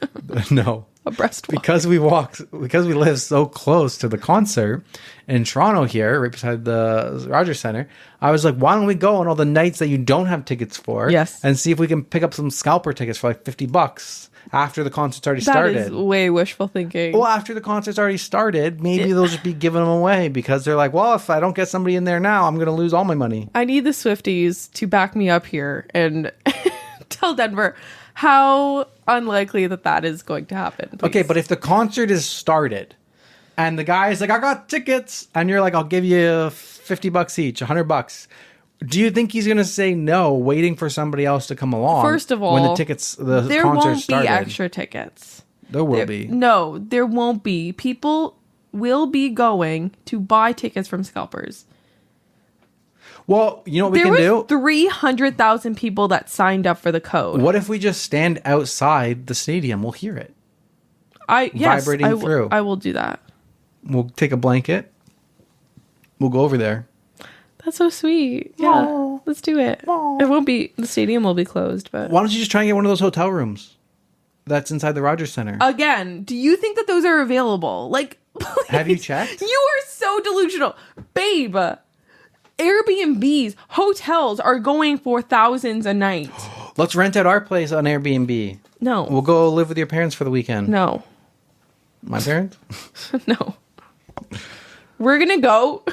No. A breast walk. Because we live so close to the concert in Toronto here, right beside the Rogers Centre, I was like, why don't we go on all the nights that you don't have tickets for? Yes. And see if we can pick up some scalper tickets for like $50 after the concert's already started. That is way wishful thinking. Well, after the concert's already started, maybe they'll just be giving them away because they're like, well, if I don't get somebody in there now, I'm going to lose all my money. I need the Swifties to back me up here and tell Denver how unlikely that is going to happen. Please. Okay, but if the concert is started and the guy is like, I got tickets, and you're like, I'll give you $50 each, $100. Do you think he's going to say no, waiting for somebody else to come along? First of all, when the concert started? There won't be extra tickets. There will be. No, there won't be. People will be going to buy tickets from scalpers. Well, you know what we can do? There was 300,000 people that signed up for the code. What if we just stand outside the stadium? We'll hear it. Vibrating through. I will do that. We'll take a blanket. We'll go over there. That's so sweet. Yeah, let's do it. It won't be, the stadium will be closed, but. Why don't you just try and get one of those hotel rooms that's inside the Rogers Centre? Again, do you think that those are available? Like, please. Have you checked? You are so delusional. Babe, Airbnbs, hotels are going for thousands a night. Let's rent out our place on Airbnb. No. We'll go live with your parents for the weekend. No. My parents? No. We're going to go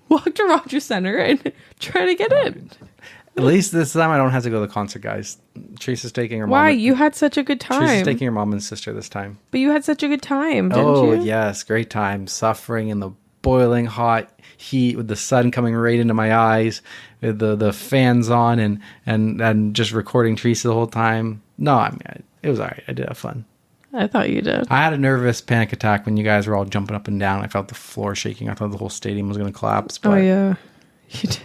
walk to Rogers Centre and try to get in. At least this time I don't have to go to the concert, guys. Teresa's taking her mom. Why? You had such a good time. Teresa's taking her mom and sister this time. But you had such a good time, didn't you? Oh, yes. Great time. Suffering in the boiling hot heat with the sun coming right into my eyes, with the fans on and just recording Teresa the whole time. No, I mean, it was all right. I did have fun. I thought you did. I had a nervous panic attack when you guys were all jumping up and down. I felt the floor shaking. I thought the whole stadium was going to collapse. But, oh, yeah. You did.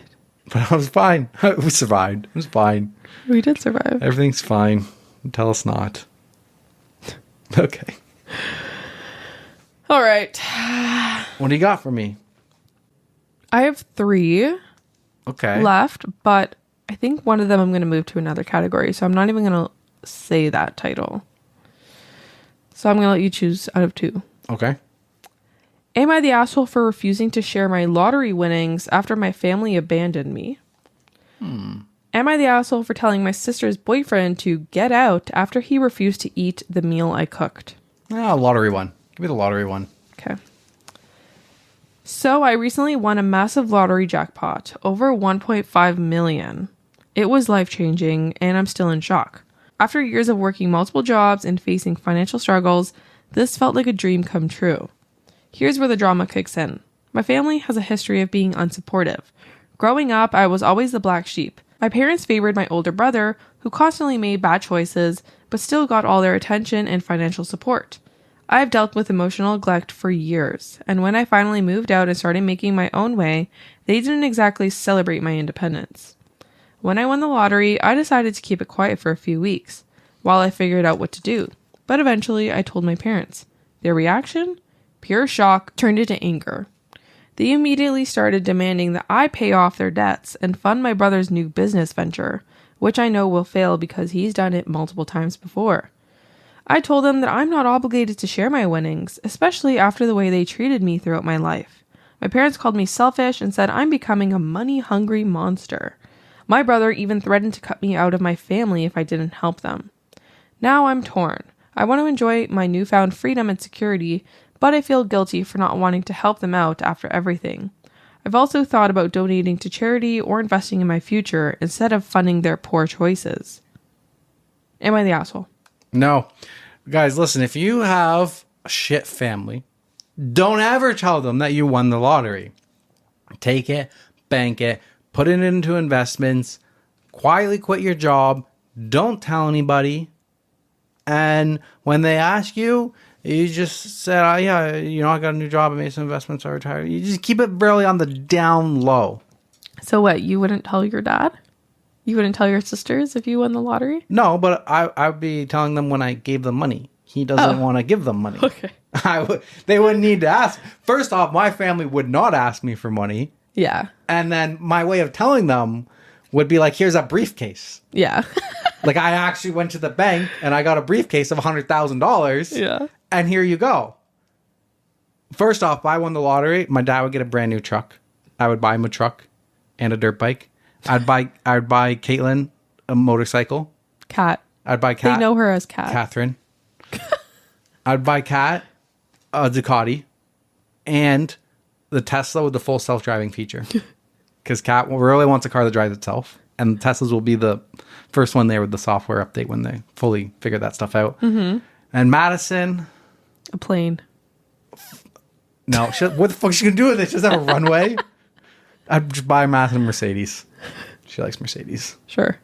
But I was fine. We survived. It was fine. We did survive. Everything's fine. Tell us not. Okay. All right. What do you got for me? I have 3 left, but I think one of them I'm going to move to another category, so I'm not even going to say that title. So I'm going to let you choose out of 2. Okay. Am I the asshole for refusing to share my lottery winnings after my family abandoned me? Am I the asshole for telling my sister's boyfriend to get out after he refused to eat the meal I cooked? Lottery one. Give me the lottery one. Okay. So I recently won a massive lottery jackpot, over 1.5 million. It was life-changing, and I'm still in shock. After years of working multiple jobs and facing financial struggles, this felt like a dream come true. Here's where the drama kicks in. My family has a history of being unsupportive. Growing up, I was always the black sheep. My parents favored my older brother, who constantly made bad choices, but still got all their attention and financial support. I have dealt with emotional neglect for years, and when I finally moved out and started making my own way, they didn't exactly celebrate my independence. When I won the lottery, I decided to keep it quiet for a few weeks, while I figured out what to do. But eventually, I told my parents. Their reaction? Pure shock turned into anger. They immediately started demanding that I pay off their debts and fund my brother's new business venture, which I know will fail because he's done it multiple times before. I told them that I'm not obligated to share my winnings, especially after the way they treated me throughout my life. My parents called me selfish and said I'm becoming a money-hungry monster. My brother even threatened to cut me out of my family if I didn't help them. Now I'm torn. I want to enjoy my newfound freedom and security, but I feel guilty for not wanting to help them out after everything. I've also thought about donating to charity or investing in my future instead of funding their poor choices. Am I the asshole? No. Guys, listen, if you have a shit family, don't ever tell them that you won the lottery. Take it, bank it, put it into investments, quietly quit your job, don't tell anybody. And when they ask you, you just say, oh, yeah, I got a new job, I made some investments, I retired. You just keep it really on the down low. So what, you wouldn't tell your dad? You wouldn't tell your sisters if you won the lottery? No, but I'd be telling them when I gave them money. He doesn't want to give them money. Okay. They wouldn't need to ask. First off, my family would not ask me for money. Yeah. And then my way of telling them would be like, here's a briefcase. Yeah. Like, I actually went to the bank and I got a briefcase of $100,000. Yeah. And here you go. First off, if I won the lottery, my dad would get a brand new truck. I would buy him a truck and a dirt bike. I'd buy Caitlin a motorcycle. Kat. I'd buy Kat. They know her as Kat. Catherine. I'd buy Kat a Ducati and the Tesla with the full self-driving feature. Because Kat really wants a car that drives itself. And Teslas will be the first one there with the software update when they fully figure that stuff out. Mm-hmm. And Madison... a plane. No, what the fuck is she going to do with it? She doesn't have a runway. I'd just buy Madison a Mercedes. She likes Mercedes. Sure.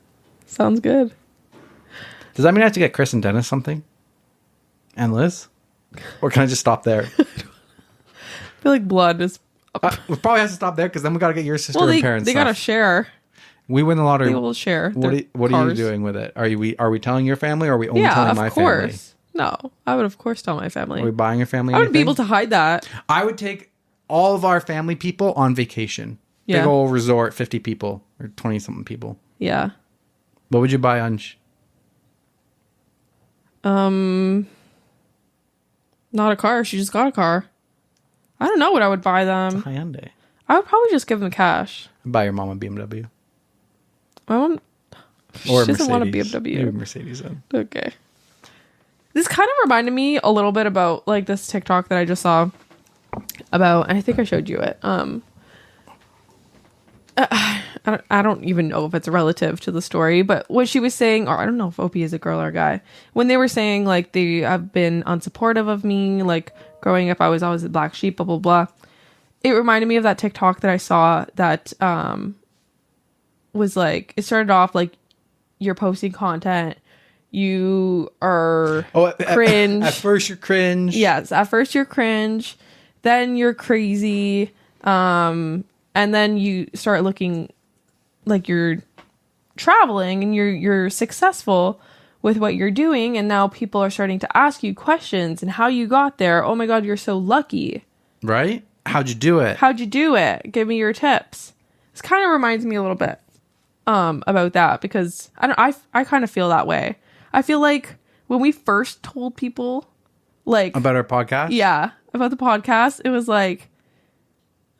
Sounds good. Does that mean I have to get Chris and Dennis something? And Liz? Or can I just stop there? I feel like blood is... we probably have to stop there because then we got to get your sister and parents. They got to share. We win the lottery. They will share. What are you doing with it? Are we telling your family or are we only telling my family? Yeah, of course. No, I would of course tell my family. Are we buying your family I wouldn't be able to hide that. I would take all of our family people on vacation. Yeah. Big old resort, 50 people or 20-something people. Yeah. What would you buy, Anj? Not a car. She just got a car. I don't know what I would buy them. It's a Hyundai. I would probably just give them cash. I'd buy your mom a BMW. My mom... Or she doesn't want a BMW. Maybe Mercedes then. Okay. This kind of reminded me a little bit about like this TikTok that I just saw about, and I think I showed you it. I don't even know if it's relative to the story, but what she was saying, or I don't know if Opie is a girl or a guy, when they were saying like they have been unsupportive of me, like growing up I was always the black sheep, blah blah blah. It reminded me of that TikTok that I saw that was like, it started off like you're posting content. You are cringe. At first you're cringe. Yes, at first you're cringe. Then you're crazy. And then you start looking like you're traveling and you're successful with what you're doing. And now people are starting to ask you questions and how you got there. Oh my God, you're so lucky. Right? How'd you do it? How'd you do it? Give me your tips. This kind of reminds me a little bit about that because I kind of feel that way. I feel like when we first told people like about our podcast, about the podcast, it was like,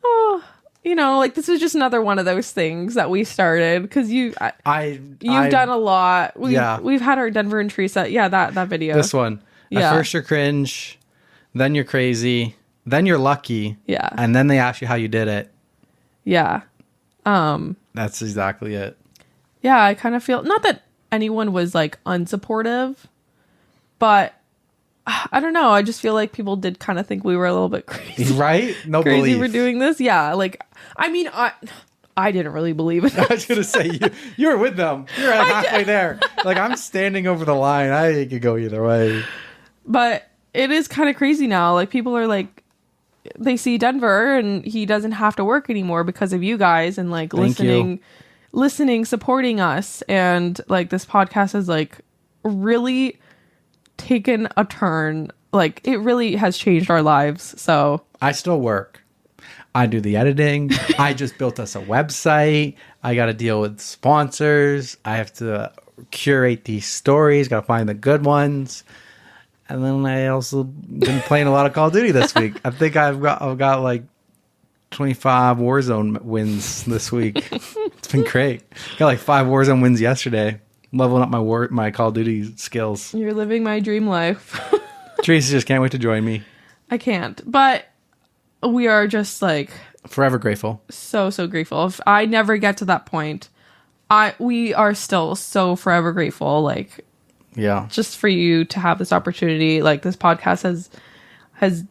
oh, like this was just another one of those things that we started because you've done a lot. We've had our Denver and Teresa, that video. This one, at first you're cringe, then you're crazy, then you're lucky, and then they ask you how you did it. Yeah, that's exactly it. Yeah, I kind of feel not that anyone was like unsupportive, but I don't know. I just feel like people did kind of think we were a little bit crazy, right? No, crazy belief. for doing this. Yeah, like I mean, I didn't really believe it. I was gonna say you were with them. You're halfway there. Like I'm standing over the line. I could go either way. But it is kind of crazy now. Like people are like, they see Denver and he doesn't have to work anymore because of you guys and like listening, supporting us. And like this podcast has like really taken a turn. Like it really has changed our lives. So I still work. I do the editing. I just built us a website. I got to deal with sponsors. I have to curate these stories. Got to find the good ones. And then I also been playing a lot of Call of Duty this week. I think I've got like 25 Warzone wins this week. It's been great. Got like 5 Warzone wins yesterday. Leveling up my Call of Duty skills. You're living my dream life. Teresa just can't wait to join me. I can't. But we are just like forever grateful. So grateful. If I never get to that point, we are still so forever grateful. Like, yeah, just for you to have this opportunity. Like this podcast has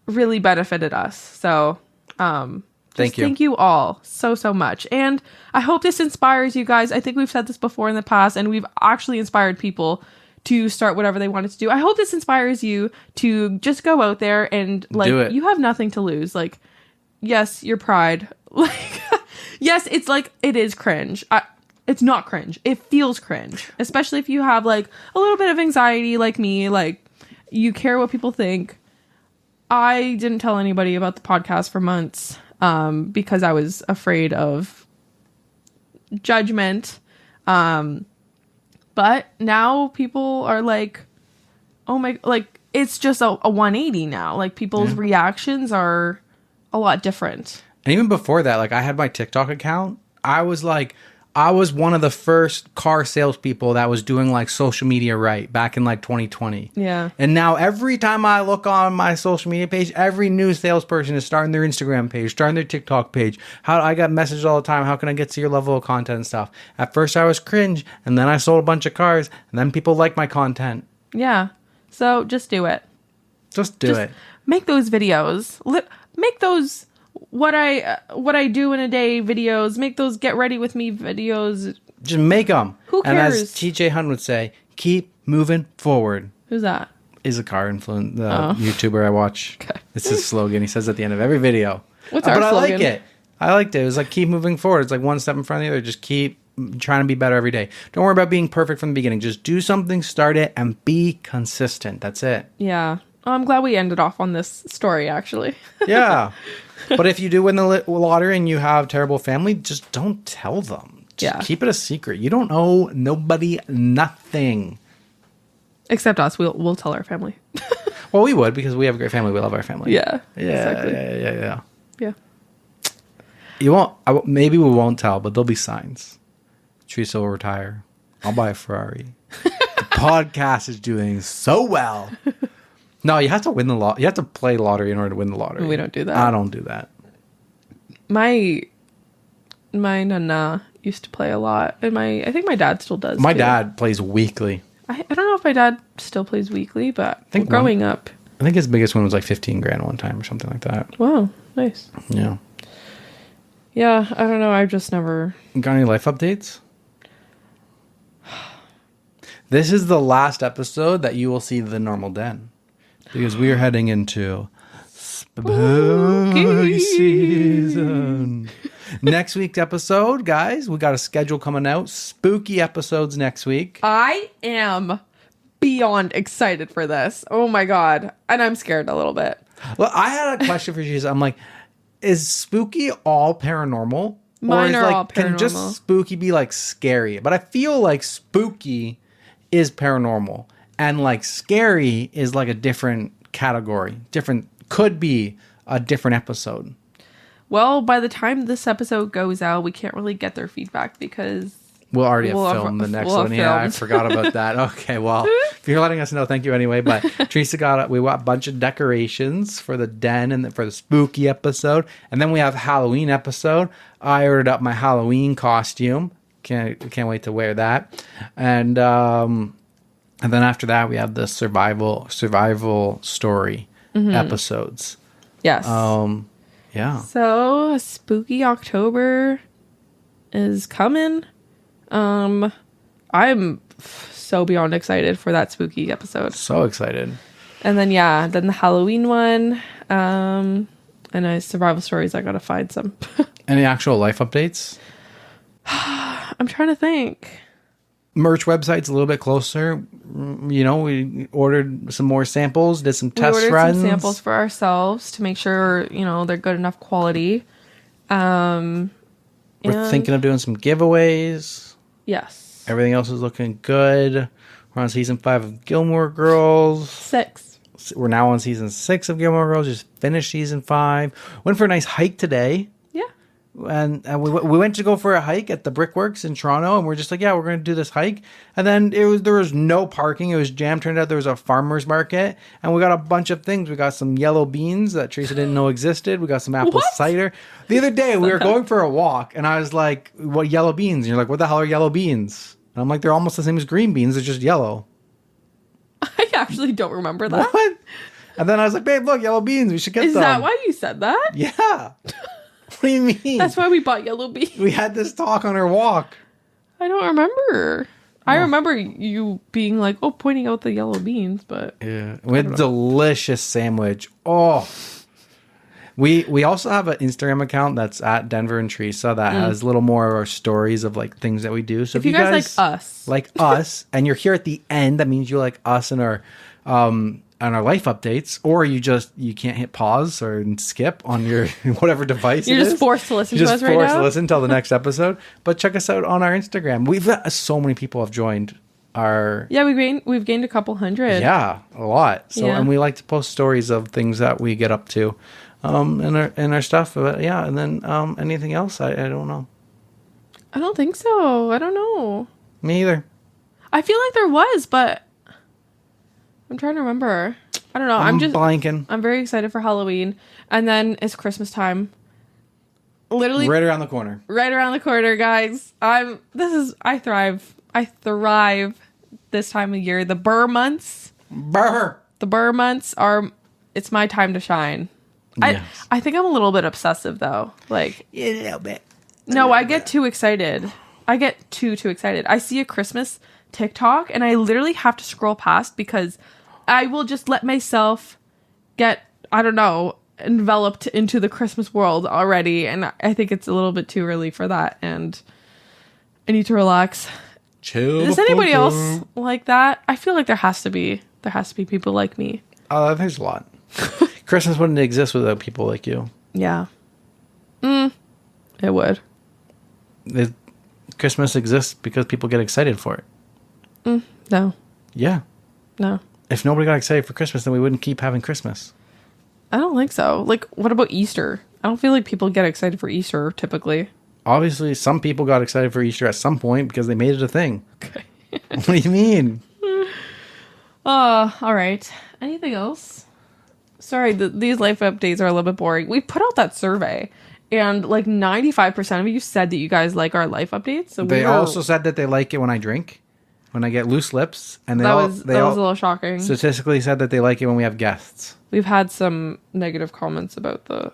really benefited us. So, thank you all so much. And I hope this inspires you guys. I think we've said this before in the past and we've actually inspired people to start whatever they wanted to do. I hope this inspires you to just go out there and like, you have nothing to lose. Like, yes, your pride. Like, yes, it's like, it is cringe. It's not cringe. It feels cringe, especially if you have like a little bit of anxiety like me, like you care what people think. I didn't tell anybody about the podcast for months because I was afraid of judgment. But now people are like, oh my, like it's just a 180 now. Like people's reactions are a lot different. And even before that, like I had my TikTok account. I was one of the first car salespeople that was doing like social media right back in like 2020. Yeah. And now every time I look on my social media page, every new salesperson is starting their Instagram page, starting their TikTok page. I got messages all the time. How can I get to your level of content and stuff? At first I was cringe, and then I sold a bunch of cars, and then people like my content. Yeah. So just do it. Just do it. Make those videos. Make those what I do in a day videos. Make those get ready with me videos. Just make them. Who cares? And as TJ Hunt would say, keep moving forward. Who's that? Is a car YouTuber I watch. Okay. It's his slogan. He says at the end of every video. What's our slogan? I like it. I liked it. It was like keep moving forward. It's like one step in front of the other. Just keep trying to be better every day. Don't worry about being perfect from the beginning. Just do something, start it, and be consistent. That's it. Yeah. I'm glad we ended off on this story, actually. Yeah. But if you do win the lottery and you have terrible family, just don't tell them. Just keep it a secret. You don't owe nobody nothing. Except us. We'll tell our family. Well, we would, because we have a great family. We love our family. Yeah. Yeah. Exactly. Yeah. You won't. Maybe we won't tell, but there'll be signs. Teresa will retire. I'll buy a Ferrari. The podcast is doing so well. No, you have to win the lot. You have to play lottery in order to win the lottery. We don't do that. I don't do that. My nana used to play a lot, and I think my dad still does. My dad plays weekly. I don't know if my dad still plays weekly, but I think growing up, I think his biggest one was like 15 grand one time or something like that. Wow, nice. Yeah. Yeah, I don't know. I've just never got any life updates. This is the last episode that you will see the normal den, because we are heading into spooky season. Next week's episode, guys, we got a schedule coming out. Spooky episodes next week. I am beyond excited for this. Oh my god. And I'm scared a little bit. Well, I had a question for you. I'm like, is spooky all paranormal? Mine are like, all paranormal. Can just spooky be like scary? But I feel like spooky is paranormal, and like scary is like a different category. Could be a different episode. Well, by the time this episode goes out, we can't really get their feedback because we'll already have filmed the next one. Yeah, I forgot about that. Okay, well, if you're letting us know, thank you anyway. But Teresa got a bunch of decorations for the den and for the spooky episode, and then we have Halloween episode. I ordered up my Halloween costume. Can't wait to wear that, and then after that we have the survival story episodes. Yes. Yeah. So spooky October is coming. I'm so beyond excited for that spooky episode. So excited. And then then the Halloween one. And survival stories. I gotta find some. Any actual life updates? I'm trying to think. Merch website's a little bit closer. You know, we ordered some more samples, did some test runs. Some samples for ourselves to make sure, they're good enough quality. We're thinking of doing some giveaways. Yes. Everything else is looking good. We're on season 5 of Gilmore Girls. 6. We're now on season 6 of Gilmore Girls. Just finished season 5. Went for a nice hike today. And we went to go for a hike at the Brickworks in Toronto, and we're just like, we're going to do this hike. And then there was no parking. It was jammed. Turned out there was a farmer's market, and we got a bunch of things. We got some yellow beans that Teresa didn't know existed. We got some apple cider. The other day, we were going for a walk, and I was like, what yellow beans? And you're like, what the hell are yellow beans? And I'm like, they're almost the same as green beans. They're just yellow. I actually don't remember that. What? And then I was like, babe, look, yellow beans. We should get them. Is that why you said that? Yeah. What do you mean? That's why we bought yellow beans. We had this talk on our walk. I don't remember. I remember you being like, pointing out the yellow beans, but... Yeah. We had a delicious sandwich. Oh. We also have an Instagram account that's at Denver and Teresa that has a little more of our stories of like things that we do. So if you guys like us, and you're here at the end, that means you like us and our life updates, or you can't hit pause or skip on your whatever device. You're just forced to listen to us right now. You're just forced to listen until the next episode. But check us out on our Instagram. We've so many people have joined our. Yeah, we've gained a couple hundred. Yeah, a lot. So and we like to post stories of things that we get up to. In our stuff, but yeah, and then anything else? I don't know. I don't think so. I don't know. Me either. I feel like there was, but I'm trying to remember. I don't know. I'm just blanking. I'm very excited for Halloween, and then it's Christmas time. Literally, right around the corner. Right around the corner, guys. I thrive. I thrive this time of year. The Burr months. The Burr months are. It's my time to shine. Yes. I think I'm a little bit obsessive though. Like a little bit. No, I get too excited. I get too excited. I see a Christmas TikTok and I literally have to scroll past because I will just let myself get, I don't know, enveloped into the Christmas world already. And I think it's a little bit too early for that. And I need to relax. Chill. Is anybody else like that? I feel like there has to be people like me. There's a lot. Christmas wouldn't exist without people like you. Yeah. It would. Christmas exists because people get excited for it. No. Yeah. No. If nobody got excited for Christmas, then we wouldn't keep having Christmas. I don't think so. Like, what about Easter? I don't feel like people get excited for Easter typically. Obviously, some people got excited for Easter at some point because they made it a thing. Okay. What do you mean? All right. Anything else? Sorry, these life updates are a little bit boring. We put out that survey, and like 95% of you said that you guys like our life updates. So they also said that they like it when I drink, when I get loose lips, and that was a little shocking. Statistically said that they like it when we have guests. We've had some negative comments about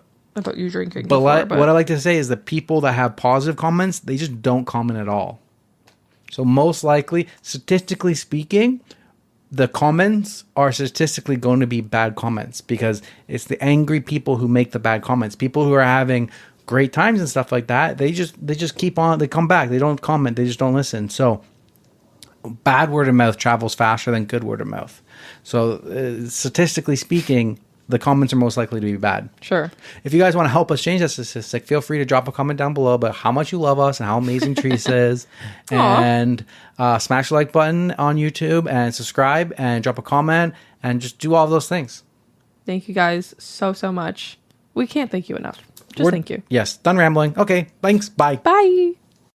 you drinking. But what I like to say is the people that have positive comments, they just don't comment at all. So most likely, statistically speaking, the comments are statistically going to be bad comments because it's the angry people who make the bad comments. People who are having great times and stuff like that, they just keep on, they come back, they don't comment, they just don't listen. So bad word of mouth travels faster than good word of mouth. So statistically speaking, the comments are most likely to be bad. Sure. If you guys want to help us change that statistic, feel free to drop a comment down below about how much you love us and how amazing Teresa is. And smash the like button on YouTube and subscribe and drop a comment and just do all of those things. Thank you guys so much. We can't thank you enough. Thank you. Yes. Done rambling. Okay. Thanks. Bye. Bye.